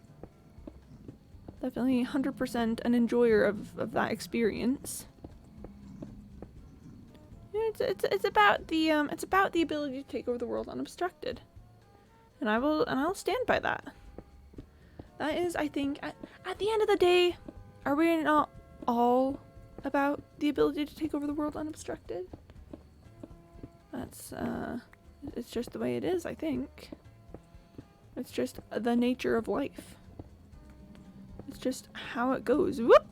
Definitely 100% an enjoyer of that experience. It's about the ability to take over the world unobstructed, and I'll stand by that. That is, I think, at the end of the day, are we not all about the ability to take over the world unobstructed? That's it's just the way it is, I think. It's just the nature of life. It's just how it goes. Whoop!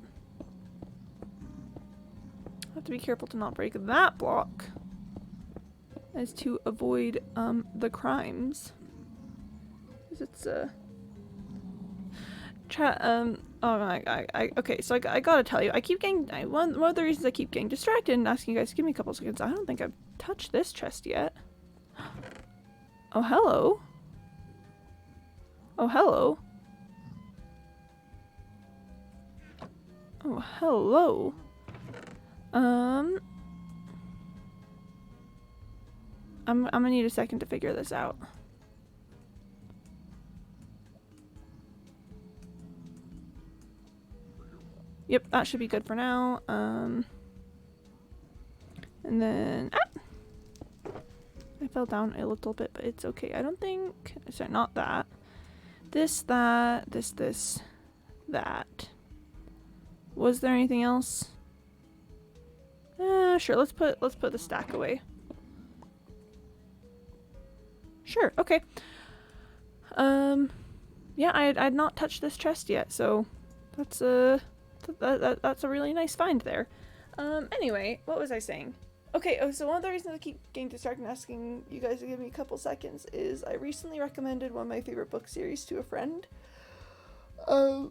Have to be careful to not break that block, as to avoid the crimes. Because it's okay, so I gotta tell you, I keep getting one of the reasons I keep getting distracted and asking you guys to give me a couple seconds. I don't think I've touched this chest yet. Oh, hello. Oh, hello. Oh, hello. I'm gonna need a second to figure this out. Yep, that should be good for now. And then I fell down a little bit, but it's okay. I don't think, sorry, not that. This, that, this, that. Was there anything else? Sure, let's put the stack away. Sure, okay. Yeah, I'd not touched this chest yet, so that's that's a really nice find there. Anyway, what was I saying? Okay, so one of the reasons I keep getting distracted and asking you guys to give me a couple seconds is I recently recommended one of my favorite book series to a friend. I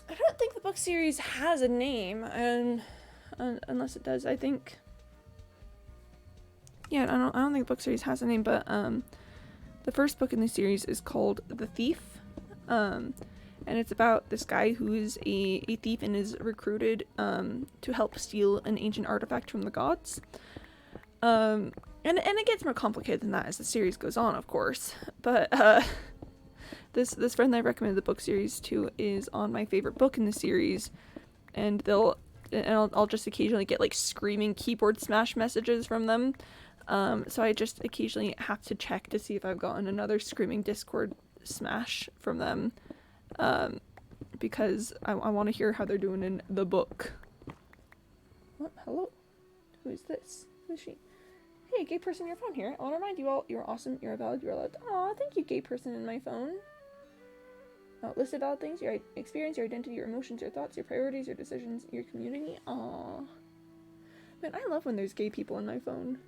don't think the book series has a name, and unless it does, I think. Yeah, I don't think the book series has a name, but the first book in the series is called The Thief, and it's about this guy who is a thief and is recruited to help steal an ancient artifact from the gods. And it gets more complicated than that as the series goes on, of course. But this friend that I recommended the book series to is on my favorite book in the series, and I'll just occasionally get like screaming keyboard smash messages from them. So I just occasionally have to check to see if I've gotten another screaming Discord smash from them, because I want to hear how they're doing in the book. What? Hello? Who is this? Who is she? Hey, gay person, your phone here. I want to remind you all, you're awesome, you're valid, you're loved. Aw, thank you, gay person in my phone. Oh, list of valid things, your experience, your identity, your emotions, your thoughts, your priorities, your decisions, your community. Aw. Man, I love when there's gay people in my phone.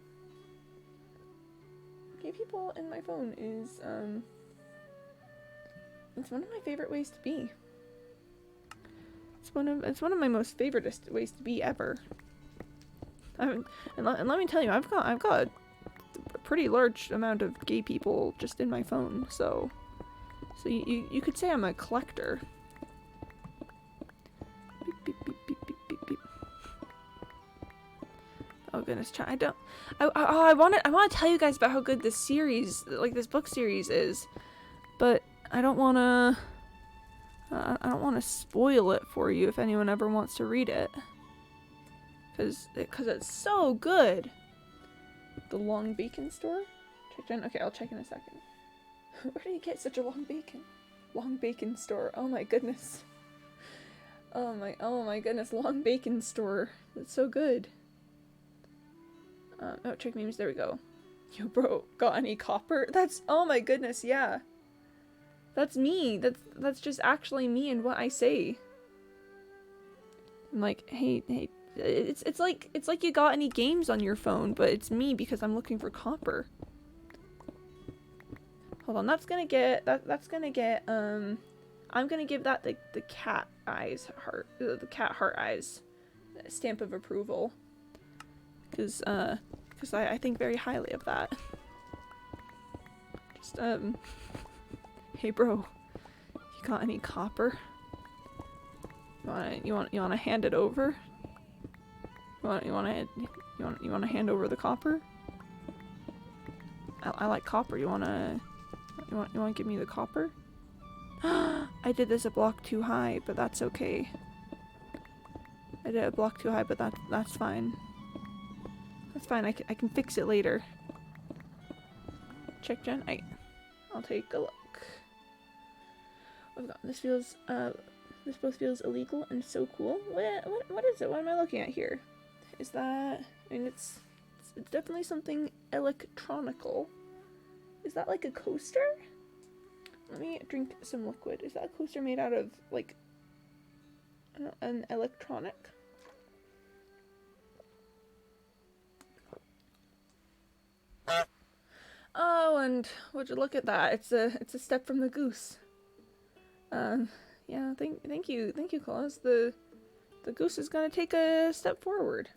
Gay people in my phone is, it's one of my favorite ways to be. It's one of my most favoritist ways to be ever. And let me tell you, I've got a pretty large amount of gay people just in my phone, so you could say I'm a collector. Beep, beep, beep, beep, beep, beep, beep. Oh goodness, I want to tell you guys about how good this series, like this book series is, but I don't want to spoil it for you if anyone ever wants to read it. Cause it's so good. The long bacon store? Check in. Okay, I'll check in a second. Where do you get such a long bacon? Long bacon store. Oh my goodness. Oh my goodness. Long bacon store. That's so good. Oh, check memes. There we go. Yo, bro, got any copper? Oh my goodness. Yeah. That's me. That's just actually me and what I say. I'm like, hey. It's like you got any games on your phone, but it's me because I'm looking for copper. Hold on, that's gonna get I'm gonna give that the cat eyes heart, the cat heart eyes stamp of approval, because I think very highly of that. Just hey bro, you got any copper? You wanna hand it over? You wanna hand over the copper? I like copper. You wanna give me the copper? I did this a block too high, but that's okay. I did a block too high, but that's fine. That's fine. I can fix it later. Check Gen. I'll take a look. Oh god, this both feels illegal and so cool. What is it? What am I looking at here? Is that, I mean, it's definitely something electronical. Is that like a coaster? Let me drink some liquid. Is that a coaster made out of like an electronic? Oh, and would you look at that? It's a step from the goose. Yeah, thank you, Claus. The goose is gonna take a step forward.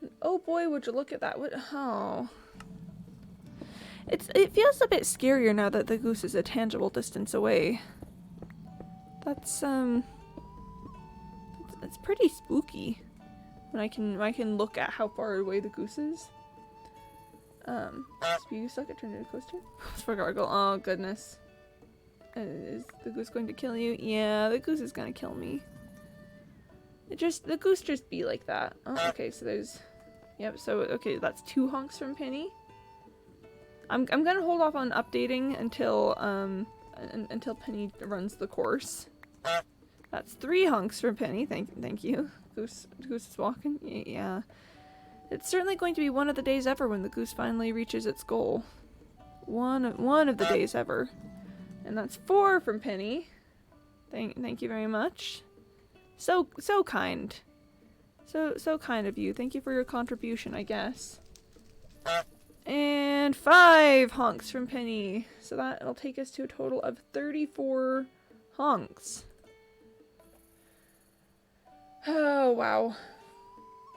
And oh boy, would you look at that? Oh. It feels a bit scarier now that the goose is a tangible distance away. That's pretty spooky. When I can look at how far away the goose is. You suck at turning into a coaster? For gargle. Oh goodness. Is the goose going to kill you? Yeah, the goose is gonna kill me. The goose just be like that. Oh, okay, so there's... Yep, so, okay, that's 2 honks from Penny. I'm gonna hold off on updating until Penny runs the course. That's 3 honks from Penny, thank you. Goose is walking, yeah. It's certainly going to be one of the days ever when the goose finally reaches its goal. One of the days ever. And that's 4 from Penny. Thank you very much. So kind. So kind of you. Thank you for your contribution, I guess. And 5 honks from Penny. So that'll take us to a total of 34 honks. Oh, wow.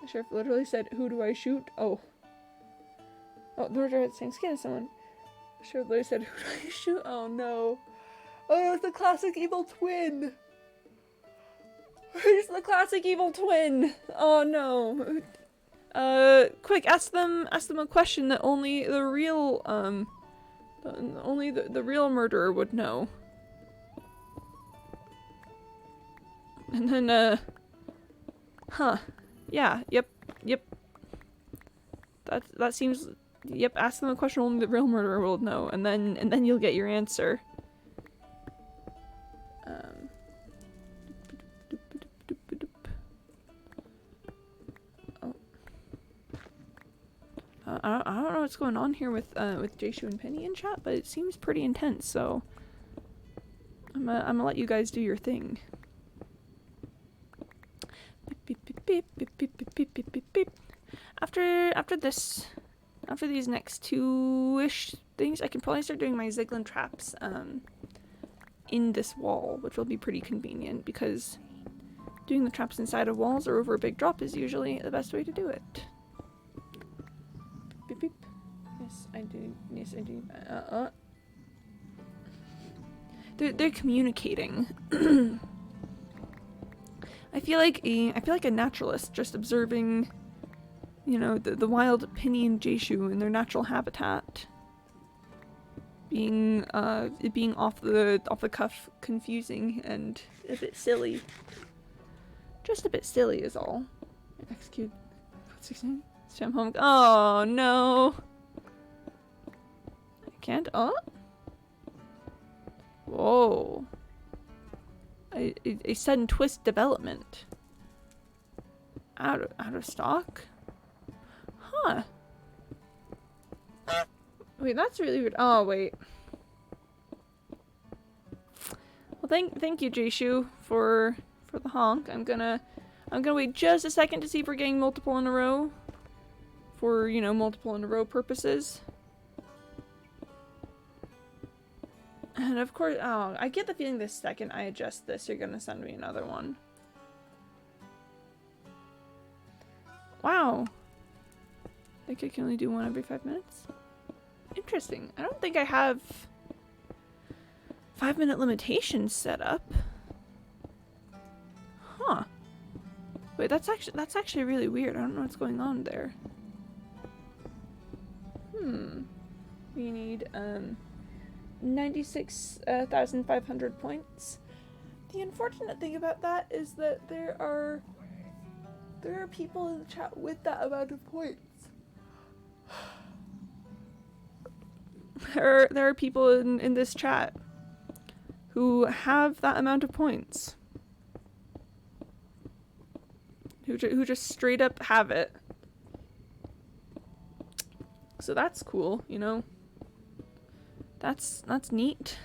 The sheriff literally said, "Who do I shoot?" Oh. Oh, the murderer had the same skin as someone. The sheriff literally said, "Who do I shoot?" Oh, no. Oh, it's the classic evil twin! Who's the classic evil twin? Oh no. Quick, ask them a question that only the real, only the real murderer would know. And then, huh. Yeah, yep. That seems, yep, ask them a question only the real murderer will know, and then you'll get your answer. I don't know what's going on here with Jayshu and Penny in chat, but it seems pretty intense, so I'm gonna let you guys do your thing. Beep, beep, beep, beep, beep, beep, beep, beep, beep, beep. After these next two-ish things, I can probably start doing my Ziglin traps in this wall, which will be pretty convenient because doing the traps inside of walls or over a big drop is usually the best way to do it. Beep, beep. Yes, I do. Yes, I do. They're communicating. I feel like a naturalist just observing, you know, the wild Penny and Jayshu in their natural habitat. Being off the cuff, confusing and a bit silly. Just a bit silly is all. Execute. 16. Jump home. Oh no! I can't. Oh. Whoa. A sudden twist development. Out of stock? Huh. Wait, that's really weird. Oh wait. Well, thank you, Jayshu, for the honk. I'm gonna wait just a second to see if we're getting multiple in a row. For, you know, multiple in a row purposes. And of course, oh, I get the feeling the second I adjust this, you're gonna send me another one. Wow. I think I can only do one every 5 minutes? Interesting. I don't think I have 5-minute limitations set up. Huh. Wait, that's actually really weird. I don't know what's going on there. We need 96,500 points. The unfortunate thing about that is that there are people in the chat with that amount of points. There are people in this chat who have that amount of points. Who just straight up have it. So that's cool, you know. That's neat.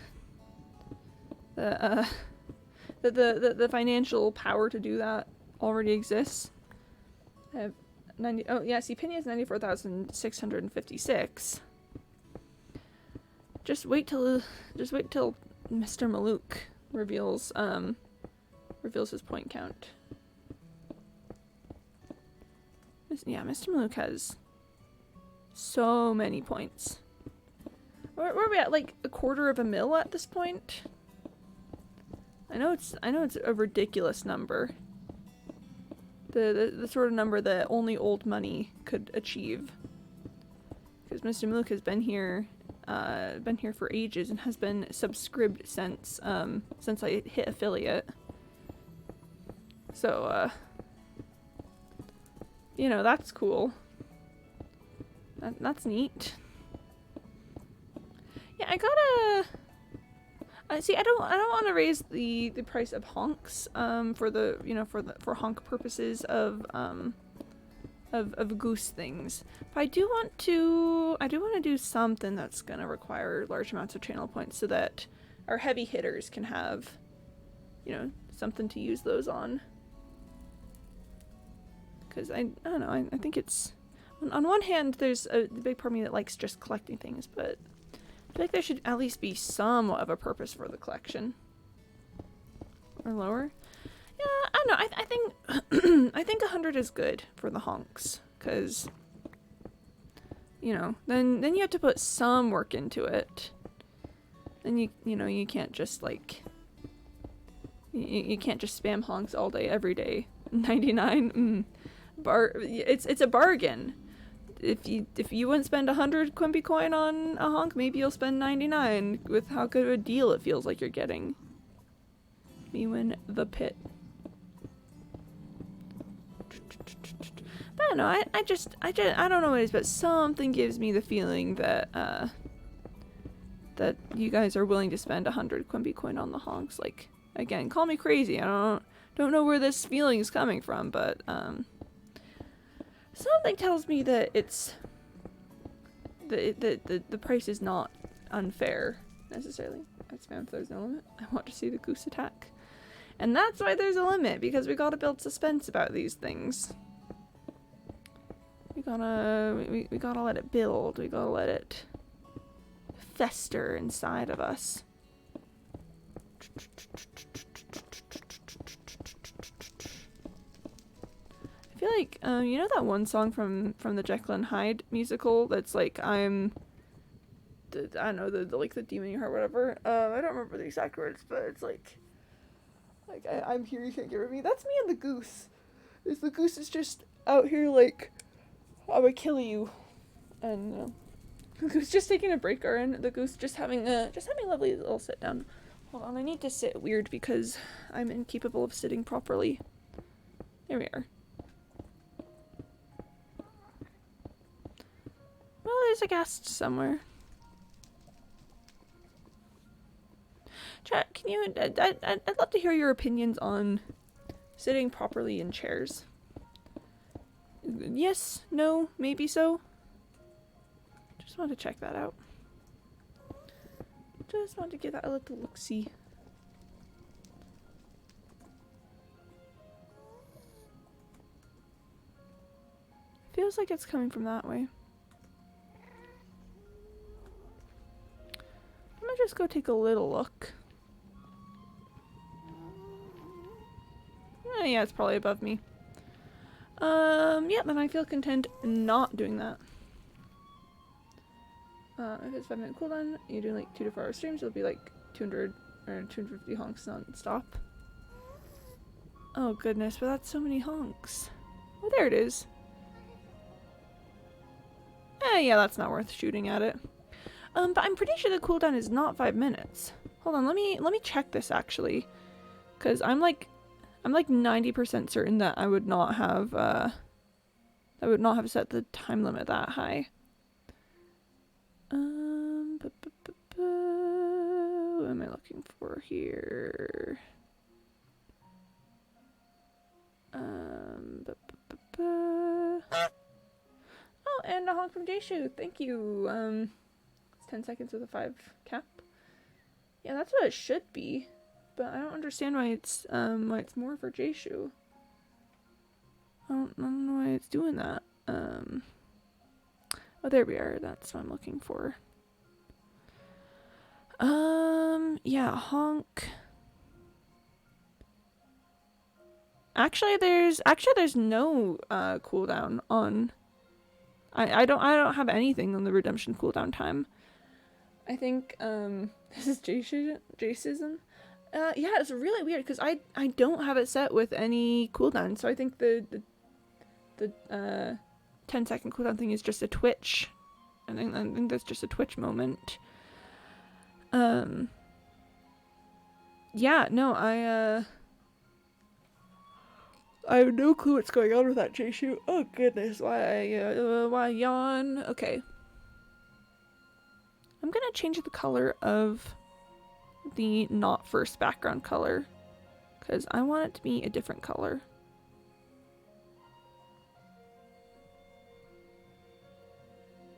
The financial power to do that already exists. I have 90. Oh yeah, see, Penny has 94,656. Just wait till Mr. Maluk reveals his point count. Yeah, Mr. Maluk has so many points. Where are we at? Like a quarter of a mil at this point? I know it's a ridiculous number. The sort of number that only old money could achieve. Because Mr. Maluk has been here for ages and has been subscribed since I hit affiliate. So you know, that's cool. That's neat. Yeah, I gotta see. I don't want to raise the price of honks for honk purposes of goose things. But I do want to do something that's gonna require large amounts of channel points so that our heavy hitters can have, you know, something to use those on. Because I don't know, I think it's on one hand there's a big part of me that likes just collecting things, but I feel like there should at least be somewhat of a purpose for the collection. Or lower. Yeah, I don't know. I think I think 100 is good for the honks, because you know, then you have to put some work into it. And you know, you can't just like you can't just spam honks all day every day. 99 it's a bargain. If you wouldn't spend 100 Quimpy coin on a honk, maybe you'll spend 99 with how good of a deal it feels like you're getting. You in the pit. But I don't know, I don't know what it is, but something gives me the feeling that that you guys are willing to spend 100 Quimpy coin on the honks. Like, again, call me crazy. I don't know where this feeling is coming from, but something tells me that it's the price is not unfair necessarily. That's man, if there's no limit. I want to see the goose attack. And that's why there's a limit, because we gotta build suspense about these things. We gotta let it build. We gotta let it fester inside of us. I feel like you know that one song from the Jekyll and Hyde musical that's like I don't know, the like the demon in your heart, whatever. I don't remember the exact words, but it's like I'm here, you can't get rid of me. That's me and the goose. The goose is just out here like, I would kill you, and the goose just taking a break, or the goose just having a lovely little sit down. Hold on, I need to sit weird because I'm incapable of sitting properly. There we are. Well, there's a guest somewhere. Chat, can you? I'd love to hear your opinions on sitting properly in chairs. Yes, no, maybe so. Just want to check that out. Just want to give that a little look-see. Feels like it's coming from that way. I'm gonna just go take a little look. Yeah, it's probably above me. Yeah, then I feel content not doing that. If it's 5-minute cooldown, you're doing like 2 to 4 hour streams, it'll be like 200 or 250 honks non-stop. Oh goodness, but that's so many honks. Oh, there it is. Yeah, that's not worth shooting at it. But I'm pretty sure the cooldown is not 5 minutes. Hold on, let me check this actually, because I'm like 90% certain that I would not have set the time limit that high. What am I looking for here? Oh, and a honk from Jayshu. Thank you. It's 10 seconds with a 5 cap. Yeah, that's what it should be. But I don't understand why it's more for Jayshu. I don't know why it's doing that. Oh, there we are. That's what I'm looking for. Yeah, honk. Actually, there's no cooldown on. I don't have anything on the redemption cooldown time. I think this is Jaysism. Yeah, it's really weird because I don't have it set with any cooldown, so I think the 10-second cooldown thing is just a twitch. I think that's just a twitch moment. Yeah, no, I have no clue what's going on with that Jayshu. Oh goodness, why yawn? Okay. I'm gonna change the color of the not first background color because I want it to be a different color.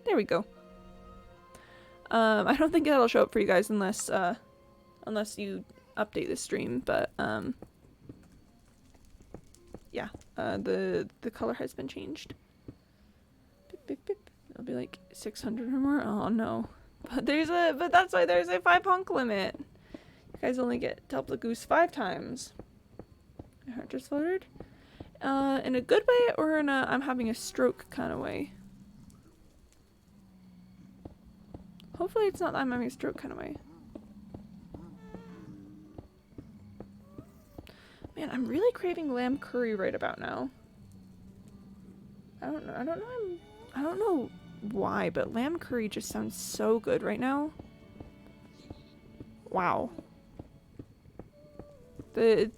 There we go. I don't think that'll show up for you guys unless you update the stream, but yeah, the color has been changed. Beep, beep, beep. It'll be like 600 or more. Oh no. But that's why there's a 5 honk limit. You guys only get to help the goose 5 times. My heart just fluttered. In a good way or in a I'm having a stroke kind of way? Hopefully it's not that I'm having a stroke kind of way. Man, I'm really craving lamb curry right about now. I don't know why, but lamb curry just sounds so good right now. Wow. The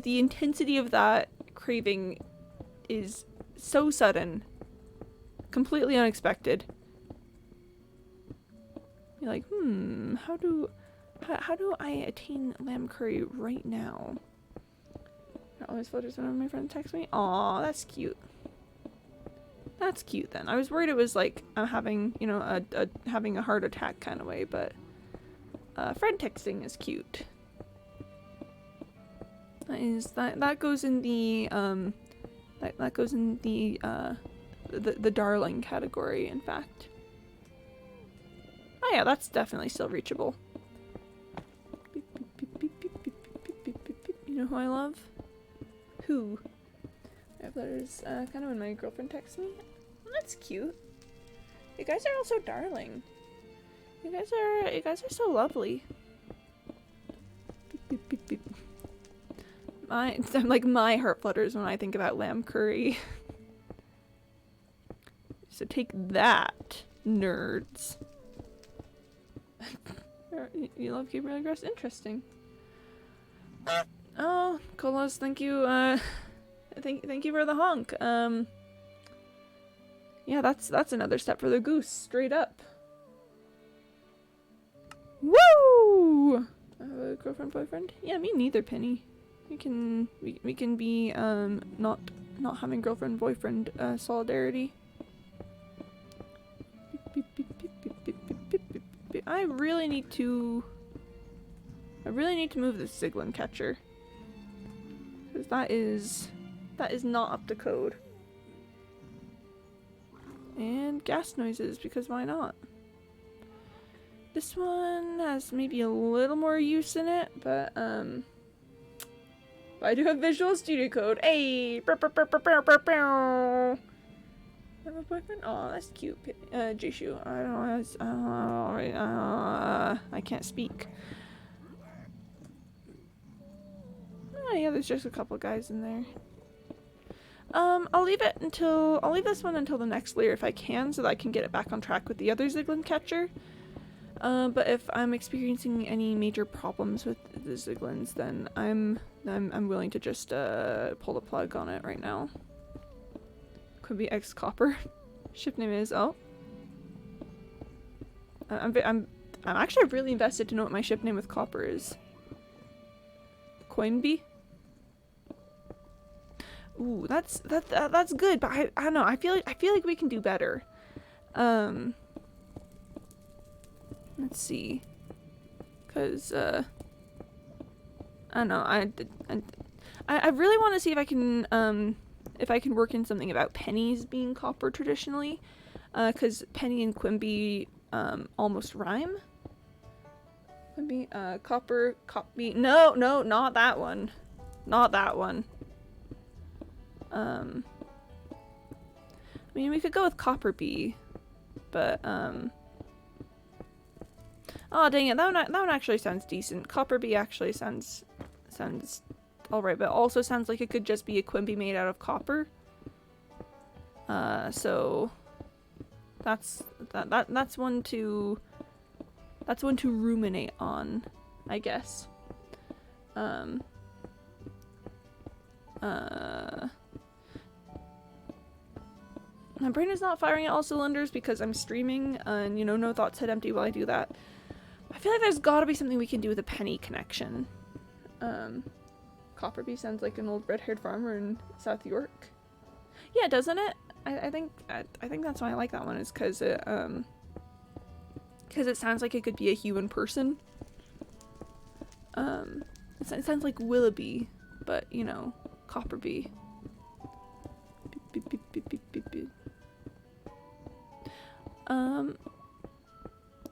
intensity of that craving is so sudden. Completely unexpected. You're like, how do I attain lamb curry right now? I always photos when my friend texts me. Aw, that's cute. That's cute then. I was worried it was like I'm having, you know, having a heart attack kind of way, but friend texting is cute. That goes in the that goes in the darling category, in fact. Oh yeah, that's definitely still reachable. You know who I love? Who? That is kind of when my girlfriend texts me. Oh, that's cute. You guys are all so darling. You guys are so lovely. Beep, beep, beep, beep. I'm like, my heart flutters when I think about lamb curry. So take that, nerds. You love Gabriel Grass? Interesting. Oh, Colas, thank you. Thank you for the honk. Yeah, that's another step for the goose, straight up. Woo! I have a girlfriend, boyfriend? Yeah, me neither, Penny. We can be not having girlfriend, boyfriend solidarity. I really need to move this Ziglin catcher. Because that is not up to code. And gas noises, because why not? This one has maybe a little more use in it, but I do have Visual Studio Code. Hey! I have a boyfriend? Oh, that's cute. Jishu. I can't speak. Oh yeah, there's just a couple guys in there. I'll leave this one until the next layer if I can, so that I can get it back on track with the other Ziglin catcher. But if I'm experiencing any major problems with the Ziglins, then I'm willing to just pull the plug on it right now. Could be X Copper. Ship name is I'm actually really invested to know what my ship name with Copper is. Coinbee. Ooh, that's good, but I don't know. I feel like we can do better. Let's see. Cause I don't know. I really want to see if I can work in something about pennies being copper traditionally, cause penny and Quimby almost rhyme. Quimby, copper, copy. No, not that one. Not that one. I mean, we could go with copper bee, but oh dang it, that one actually sounds decent. Copper bee actually sounds alright, but also sounds like it could just be a Quimby made out of copper. So that's one to ruminate on, I guess. My brain is not firing at all cylinders because I'm streaming, and you know, no thoughts head empty while I do that. I feel like there's gotta be something we can do with a penny connection. Copperbee sounds like an old red-haired farmer in South York. Yeah, doesn't it? I think that's why I like that one, is because it sounds like it could be a human person. It sounds like Willoughby, but you know, Copperbee. Beep, beep, beep, beep, beep, beep.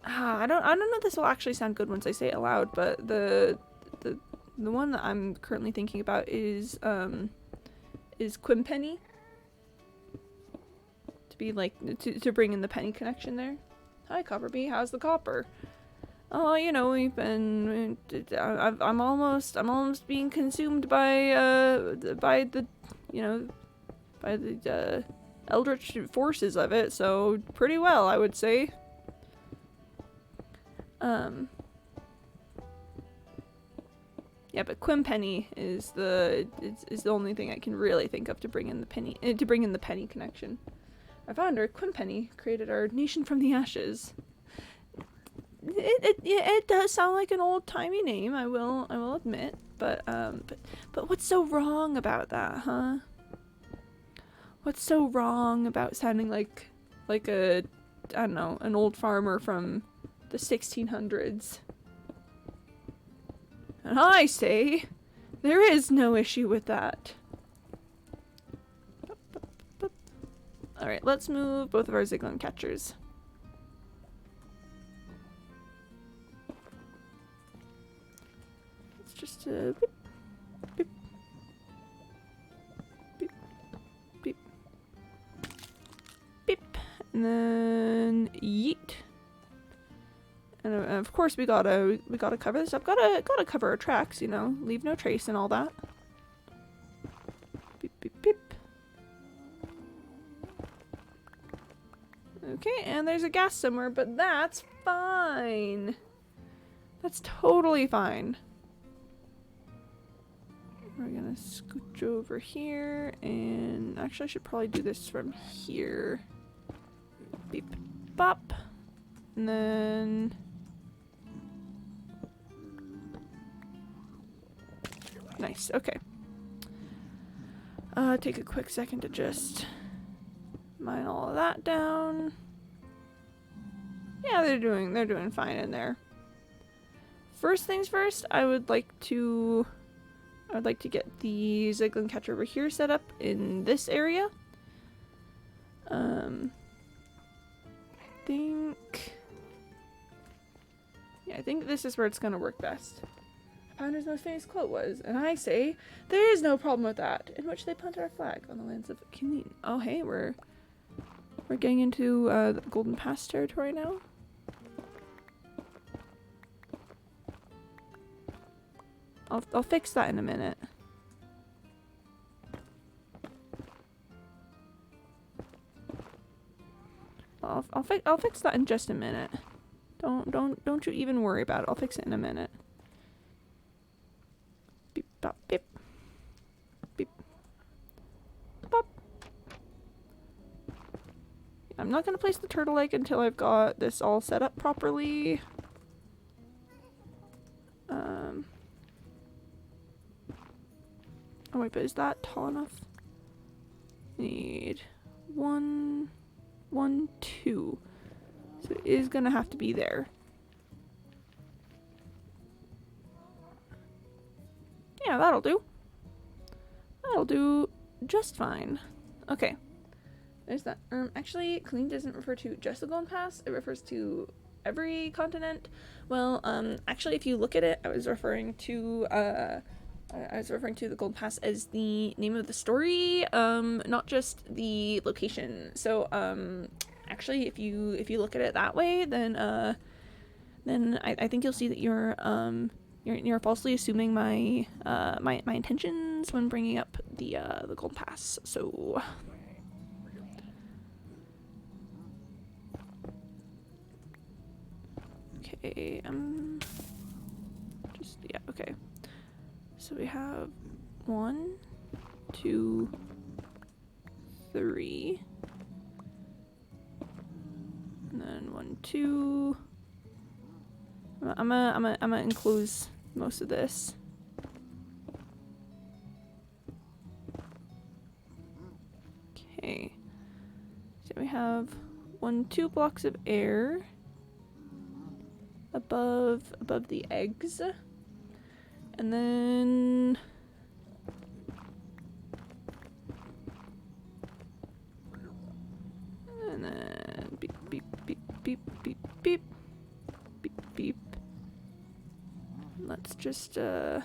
I don't know if this will actually sound good once I say it aloud, but the one that I'm currently thinking about is Quimpenny. To be like to bring in the penny connection there. Hi Copperbee, how's the copper? Oh, you know, I'm almost being consumed by the, you know, by the eldritch forces of it. So pretty well, I would say. Yeah, but Quimpenny is the only thing I can really think of to bring in the penny connection. Our founder, Quimpenny, created our nation from the ashes. It does sound like an old-timey name, I will admit, but what's so wrong about that, huh? What's so wrong about sounding like a, I don't know, an old farmer from the 1600s? And I say, there is no issue with that. Alright, let's move both of our Ziglin catchers. Let's just beep, beep, beep, beep, beep, and then yeet. And of course we gotta cover this up. Gotta cover our tracks, you know, leave no trace and all that. Beep beep beep. Okay, and there's a gas somewhere, but that's fine. That's totally fine. We're gonna scooch over here, and actually I should probably do this from here. Beep bop. And then nice, okay. Take a quick second to just mine all of that down. Yeah, they're doing fine in there. First things first, I would like to get the Ziglin catcher over here set up in this area. I think this is where it's gonna work best. Founder's most famous quote was, and I say, there is no problem with that, in which they planted our flag on the lands of Kinin. Oh hey, we're getting into the Golden Pass territory now. I'll fix that in a minute. I'll fix that in just a minute. Don't you even worry about it. I'll fix it in a minute. Beep bop beep. Beep. Bop. I'm not gonna place the turtle egg until I've got this all set up properly. Oh wait, but is that tall enough? Need 1, 1, 2. So it is gonna have to be there. Yeah, that'll do. That'll do just fine. Okay. There's that. Actually, Clean doesn't refer to just the Golden Pass. It refers to every continent. Well, actually, if you look at it, I was referring to the Golden Pass as the name of the story, not just the location. So, actually, if you look at it that way, then I think you'll see that you're falsely assuming my my intentions when bringing up the Golden Pass. So. Okay, okay. So we have 1, 2, 3, and then 1, 2. I'm gonna enclose most of this. Okay. So we have 1, 2 blocks of air above the eggs, and then beep beep beep beep beep beep beep beep. Let's just yeah,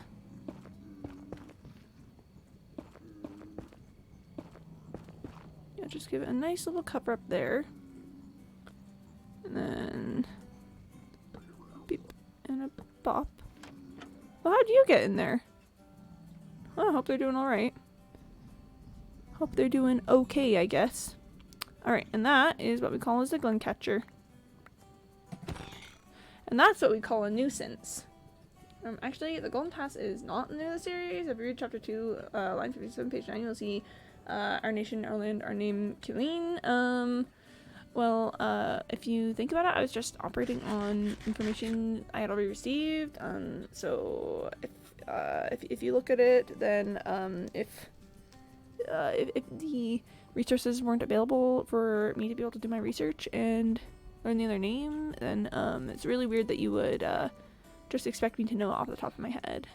just give it a nice little cover up there, and then beep how'd you get in there? Well, I hope they're doing alright. Hope they're doing okay, I guess. Alright, and that is what we call a Ziglin catcher. And that's what we call a nuisance. Actually, the Golden Pass is not new to the series. If you read chapter 2, line 57, page 9, you'll see our nation, our land, our name, Killeen. Well, if you think about it, I was just operating on information I had already received. So if you look at it, then if the resources weren't available for me to be able to do my research and learn the other name, then it's really weird that you would just expect me to know off the top of my head.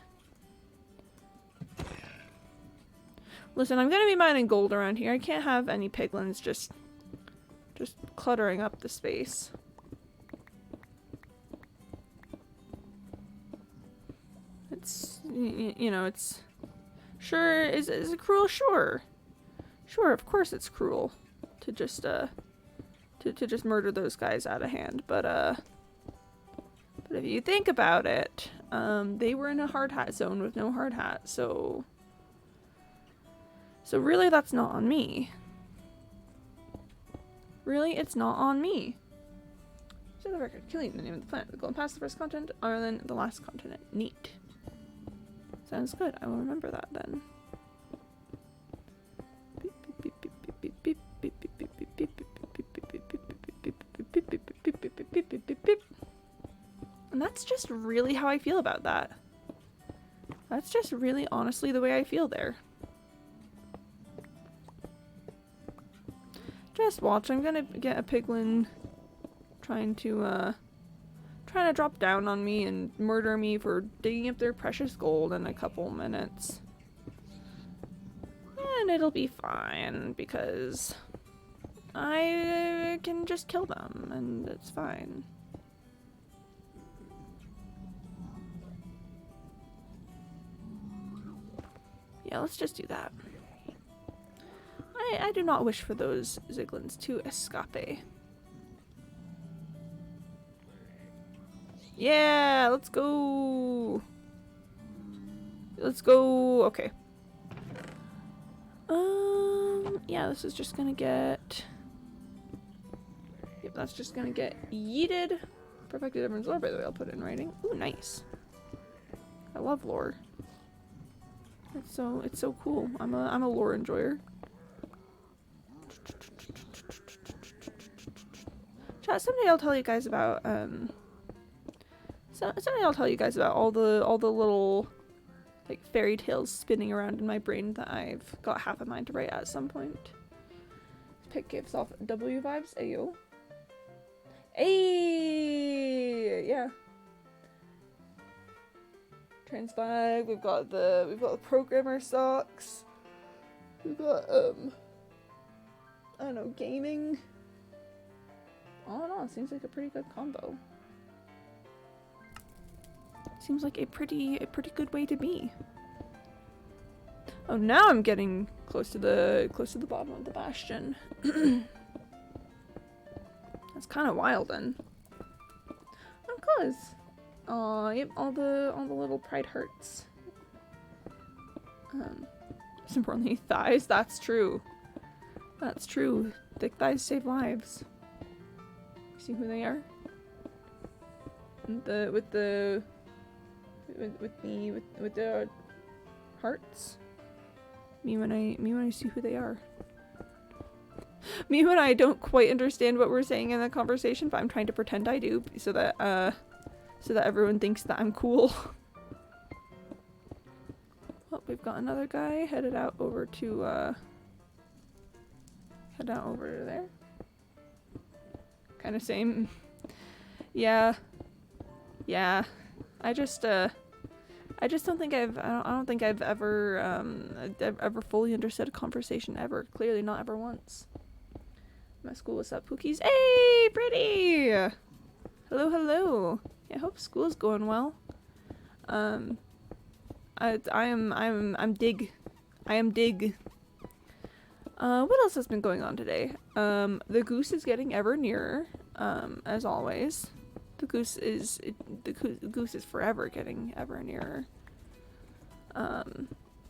Listen, I'm gonna be mining gold around here. I can't have any piglins just cluttering up the space. It's, you know, it's... Sure, is it cruel? Sure. Sure, of course it's cruel to just, to just murder those guys out of hand, but if you think about it, they were in a hard hat zone with no hard hat, so really that's not on me. Really, it's not on me. So the record, Killing, the name of the planet, the Golden Pass, the first continent, Ireland, the last continent. Neat. Sounds good. I will remember that then. And that's just really how I feel about that. That's just really honestly the way I feel there. Just watch. I'm gonna get a piglin trying to drop down on me and murder me for digging up their precious gold in a couple minutes. And it'll be fine because I can just kill them and it's fine. Yeah, let's just do that. I do not wish for those Ziglins to escape. Yeah, let's go. Let's go. Okay. Yeah, this is just gonna get... Yep, that's just gonna get yeeted. Perfected everyone's lore, by the way, I'll put it in writing. Ooh, nice. I love lore. It's so cool. I'm a lore enjoyer. Chat, someday I'll tell you guys about someday I'll tell you guys about all the little like fairy tales spinning around in my brain that I've got half a mind to write at some point. This pic gives off W vibes. Ayo. Hey, yeah. Trans flag. We've got the programmer socks. We've got I don't know, gaming. All in all, it seems like a pretty good combo. Seems like a pretty good way to be. Oh, now I'm getting close to the bottom of the bastion. That's kind of wild, then. Of course. Aw, yep, all the little pride hearts. Most importantly, thighs. That's true. That's true. Thick thighs save lives. See who they are? With the hearts. Me when I see who they are. Me when I don't quite understand what we're saying in the conversation, but I'm trying to pretend I do, so that everyone thinks that I'm cool. Oh, we've got another guy headed out over to there. Kind of same. Yeah. I don't think I've ever fully understood a conversation ever. Clearly not ever once. My school, what's up, Pookies? Hey, pretty! Hello. Yeah, I hope school's going well. I'm Dig. I am Dig. What else has been going on today? The goose is getting ever nearer, as always. The goose is forever getting ever nearer.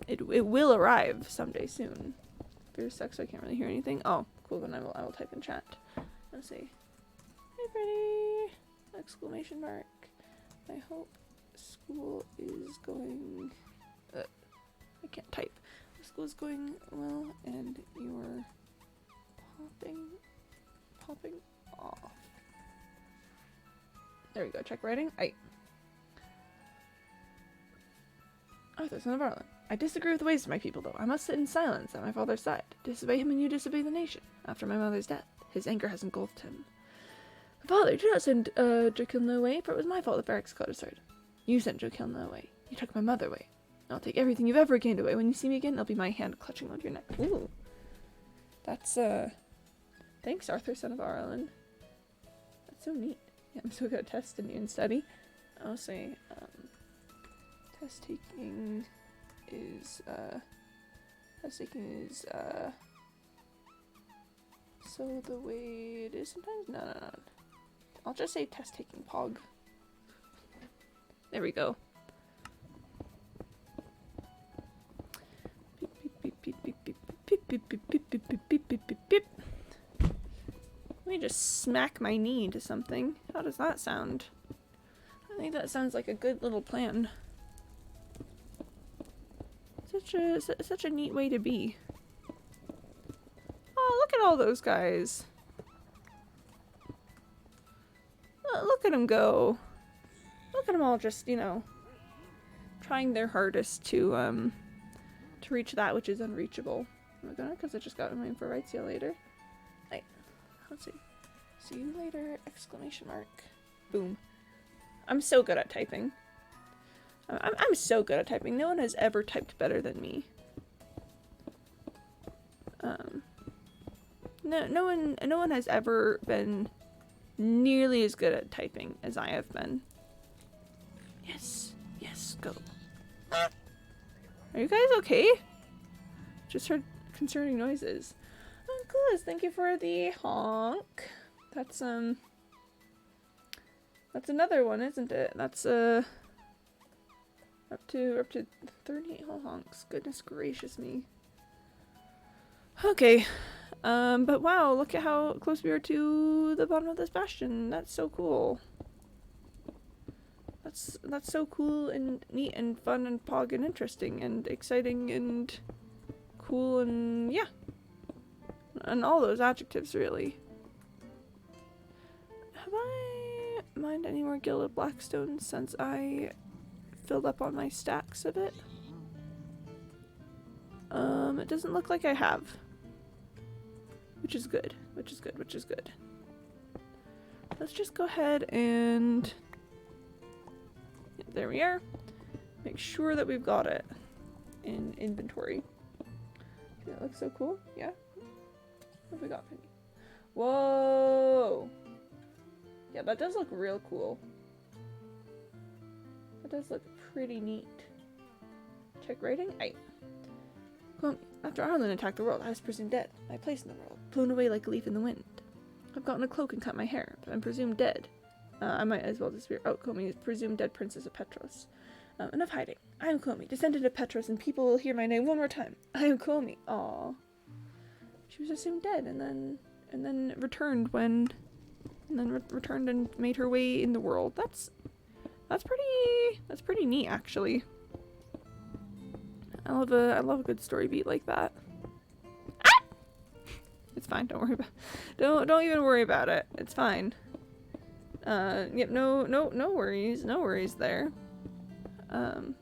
It will arrive someday soon. Fear sucks, so I can't really hear anything. Oh, cool, then I will type in chat. Let's see. Hey, Freddy! Exclamation mark. I hope school is going... I can't type. School's going well, and you're popping off. There we go, check writing. Aye. Arthur, son of Arlen. I disagree with the ways of my people, though. I must sit in silence at my father's side. Disobey him and you disobey the nation. After my mother's death, his anger has engulfed him. Father, do not send Jokilna away, for it was my fault that Barracks caught us started. You sent Jokilna away. You took my mother away. I'll take everything you've ever gained away. When you see me again, it'll be my hand clutching around your neck. Ooh. That's, thanks, Arthur, son of Arlen. That's so neat. Yeah, I'm so good at testing you and study. I'll say, test taking is, so the way it is sometimes? No. I'll just say test taking pog. There we go. Let me just smack my knee into something. How does that sound? I think that sounds like a good little plan. Such a neat way to be. Oh, look at all those guys. Look at them go. Look at them all just, you know, trying their hardest to reach that which is unreachable. Am I gonna? Because I just got my info right. See you later. Right. Let's see. See you later! Exclamation mark. Boom. I'm so good at typing. I'm so good at typing. No one has ever typed better than me. No one has ever been nearly as good at typing as I have been. Yes, go. Are you guys okay? Just heard concerning noises. Oh, Gliz, thank you for the honk. That's another one, isn't it? That's up to 38 whole honks. Goodness gracious me. Okay. But wow, look at how close we are to the bottom of this bastion. That's so cool. That's so cool and neat and fun and pog and interesting and exciting and cool and yeah. And all those adjectives, really. Have I mined any more Gilded blackstone since I filled up on my stacks of it? It doesn't look like I have. Which is good. Let's just go ahead and... yeah, there we are. Make sure that we've got it in inventory. That looks so cool. Yeah. What have we got, Penny? Whoa! Yeah, that does look real cool. That does look pretty neat. Check rating? Aye. Well, after Arlen attacked the world, I was presumed dead. My place in the world, blown away like a leaf in the wind. I've gotten a cloak and cut my hair, but I'm presumed dead. I might as well disappear. Oh, Komi is presumed dead princess of Petros. Enough hiding. I am Komi, descendant of Petros, and people will hear my name one more time. I am Komi. Aww. She was assumed dead, and then returned returned and made her way in the world. That's pretty neat, actually. I love a good story beat like that. Ah! It's fine. Don't worry about. Don't even worry about it. It's fine. Yep. No worries. No worries there. But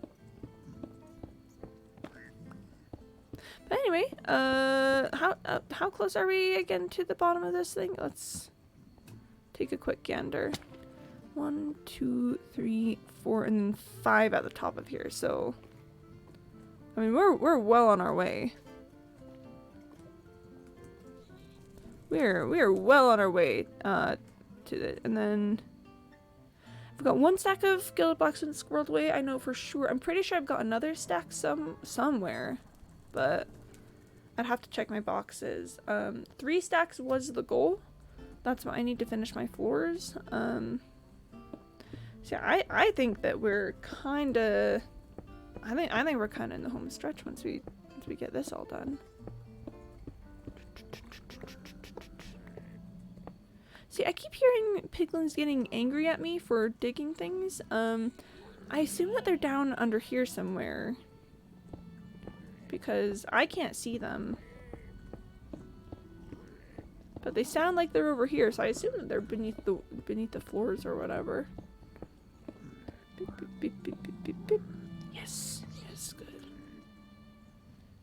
anyway, how close are we again to the bottom of this thing? Let's take a quick gander. 1, 2, 3, 4, and then 5 at the top of here. So, I mean, we're well on our way. We're well on our way to it. And then I've got 1 stack of Gilded blackstone squirreled away. I know for sure. I'm pretty sure I've got another stack somewhere, but I'd have to check my boxes. 3 stacks was the goal. That's what I need to finish my floors. So I think that we're kinda I think we're kind of in the home stretch once we get this all done. See, I keep hearing piglins getting angry at me for digging things. I assume that they're down under here somewhere because I can't see them. But they sound like they're over here, so I assume that they're beneath the floors or whatever. Beep, beep, beep, beep, beep, beep, beep. Yes, yes, good.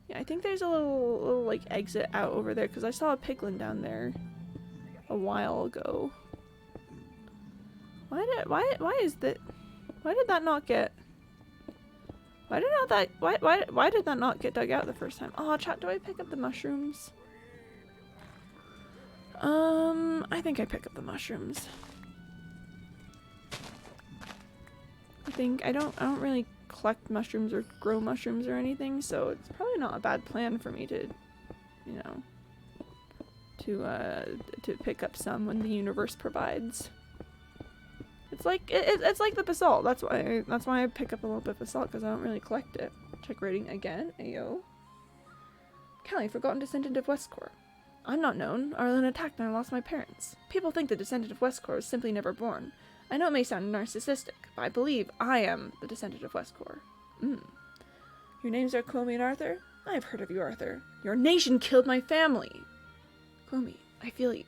Yeah, I think there's a little like exit out over there because I saw a piglin down there a while ago. Why did that not get? Why did that not get dug out the first time? Oh, chat, do I pick up the mushrooms? I think I pick up the mushrooms. I don't really collect mushrooms or grow mushrooms or anything, so it's probably not a bad plan for me to, you know, to pick up some when the universe provides. It's like it's like the basalt. That's why I pick up a little bit of basalt, because I don't really collect it. Check rating again. Ayo. Callie, forgotten descendant of Westcore. I'm not known. Arlen attacked and I lost my parents. People think the descendant of Westcore was simply never born. I know it may sound narcissistic, but I believe I am the descendant of Westcore. Your names are Clomie and Arthur? I have heard of you, Arthur. Your nation killed my family. Clomie, I feel you.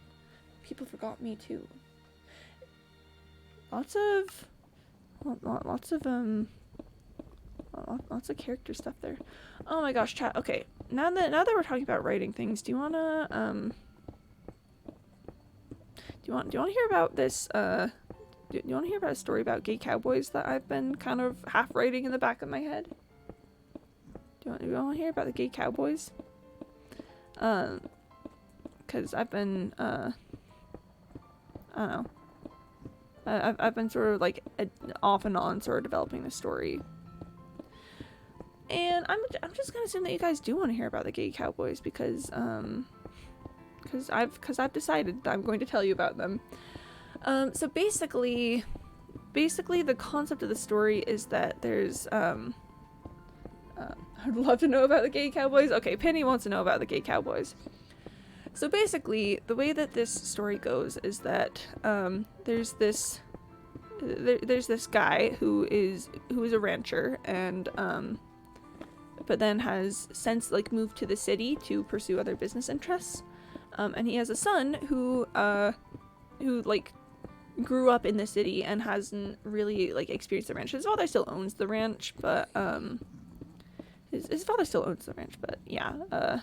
People forgot me too. Lots of character stuff there. Oh my gosh, chat. Okay, now that we're talking about writing things, do you wanna do you want to hear about this? Do you want to hear about a story about gay cowboys that I've been kind of half writing in the back of my head? Do you want to hear about the gay cowboys? Because I've been I don't know. I've been sort of like off and on sort of developing the story. And I'm just gonna assume that you guys do want to hear about the gay cowboys because I've decided that I'm going to tell you about them. So basically the concept of the story is that there's I'd love to know about the gay cowboys. Okay, Penny wants to know about the gay cowboys. So basically, the way that this story goes is that there's this guy who is a rancher and but then has since like moved to the city to pursue other business interests. And he has a son who like grew up in the city and hasn't really like experienced the ranch. His father still owns the ranch, but his father still owns the ranch, but yeah,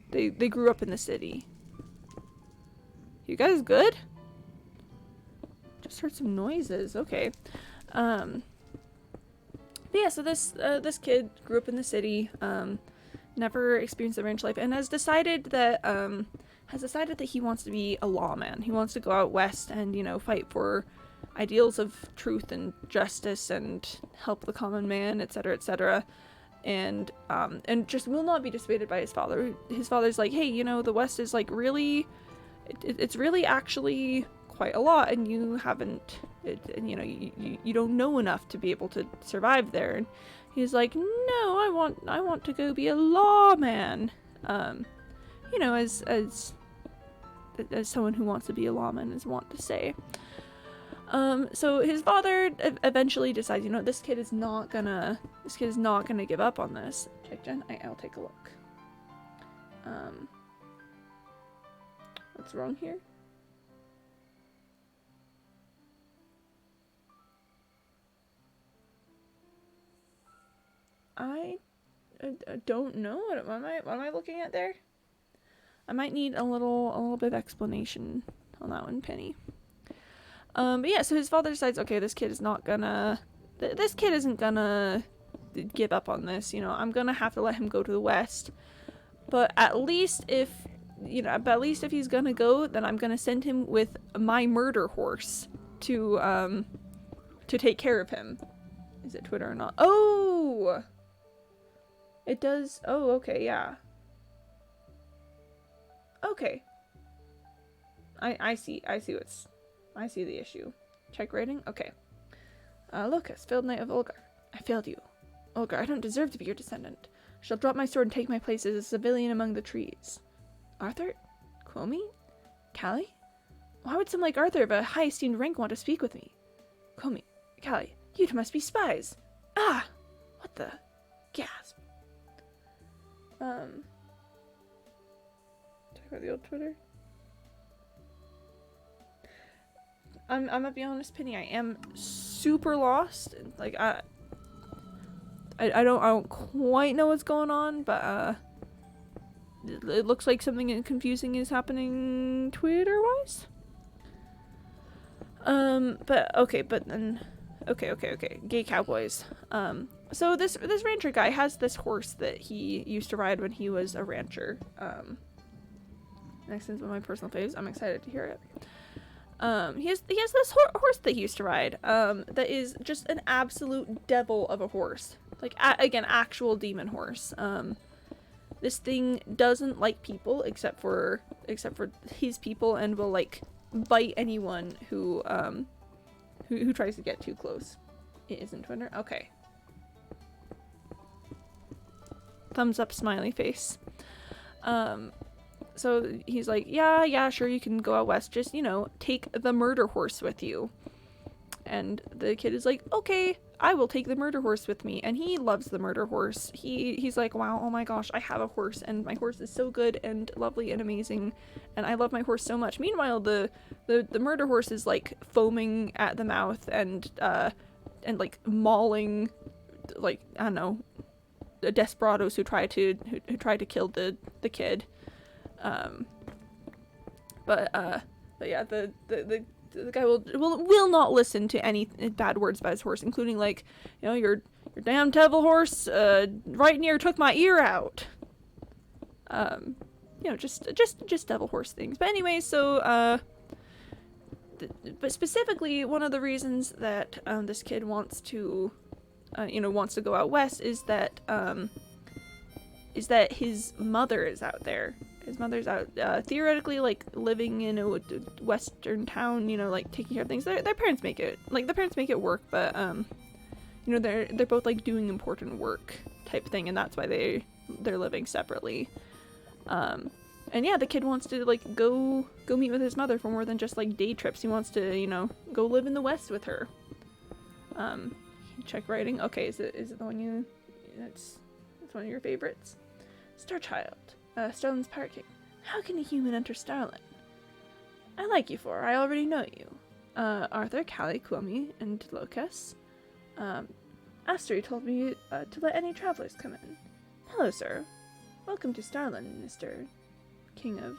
they grew up in the city. You guys good? Just heard some noises. Okay. But yeah, so this kid grew up in the city, never experienced the ranch life, and has decided that he wants to be a lawman. He wants to go out west and, you know, fight for ideals of truth and justice and help the common man, etc., etc. And just will not be dissuaded by his father. His father's like, hey, you know, the West is like really, it's really actually quite a lot, and you haven't, you know, you don't know enough to be able to survive there. And he's like, no, I want to go be a lawman. You know, as someone who wants to be a lawman is wont to say. So his father eventually decides, you know, this kid is not gonna give up on this. Check, Jen. I'll take a look. What's wrong here? I don't know. What am I looking at there? I might need a little bit of explanation on that one, Penny. But yeah, so his father decides, okay, this kid isn't gonna give up on this, you know, I'm gonna have to let him go to the West. But at least if he's gonna go, then I'm gonna send him with my murder horse to take care of him. Is it Twitter or not? Oh! It does. Oh, okay, yeah. Okay. I see the issue. Check rating? Okay. Lucas, failed Knight of Olgar. I failed you. Olga, I don't deserve to be your descendant. I shall drop my sword and take my place as a civilian among the trees. Arthur? Quomi? Callie? Why would someone like Arthur of a high esteemed rank want to speak with me? Quomi, Callie, you two must be spies. Ah! What the? Gasp. Talk about the old Twitter. I'm gonna be honest, Penny, I am super lost. Like, I don't quite know what's going on, but it looks like something confusing is happening Twitter-wise. Okay. Gay cowboys. So this rancher guy has this horse that he used to ride when he was a rancher. Next is one of my personal faves. I'm excited to hear it. He has this horse that he used to ride. That is just an absolute devil of a horse. Like, again, actual demon horse. This thing doesn't like people except for his people, and will like bite anyone who tries to get too close. It isn't Twitter. Okay. Thumbs up, smiley face. So he's like, yeah, sure, you can go out west. Just, take the murder horse with you. And the kid is like, okay, I will take the murder horse with me. And he loves the murder horse. He's like, wow, oh my gosh, I have a horse, and my horse is so good and lovely and amazing, and I love my horse so much. Meanwhile, the murder horse is like foaming at the mouth and like mauling, like, I don't know, the desperados who try to kill the kid. But yeah, the guy will not listen to any bad words about his horse, including like, your damn devil horse right near took my ear out. Just devil horse things. But anyway, so but specifically, one of the reasons that this kid wants to go out west is that his mother is out there. His mother's out, theoretically, like, living in a western town, like, taking care of things. Their parents make it, work, but, they're both, like, doing important work type thing, and that's why they're living separately. And yeah, the kid wants to, like, go meet with his mother for more than just, like, day trips. He wants to, go live in the west with her. Check writing. Okay, is it the one that's one of your favorites? Starchild. Starlin's Pirate King. How can a human enter Starlin? I like you four. I already know you. Arthur, Callie, Quomi, and Locus. Astery told me to let any travelers come in. Hello, sir. Welcome to Starlin, Mr. King of...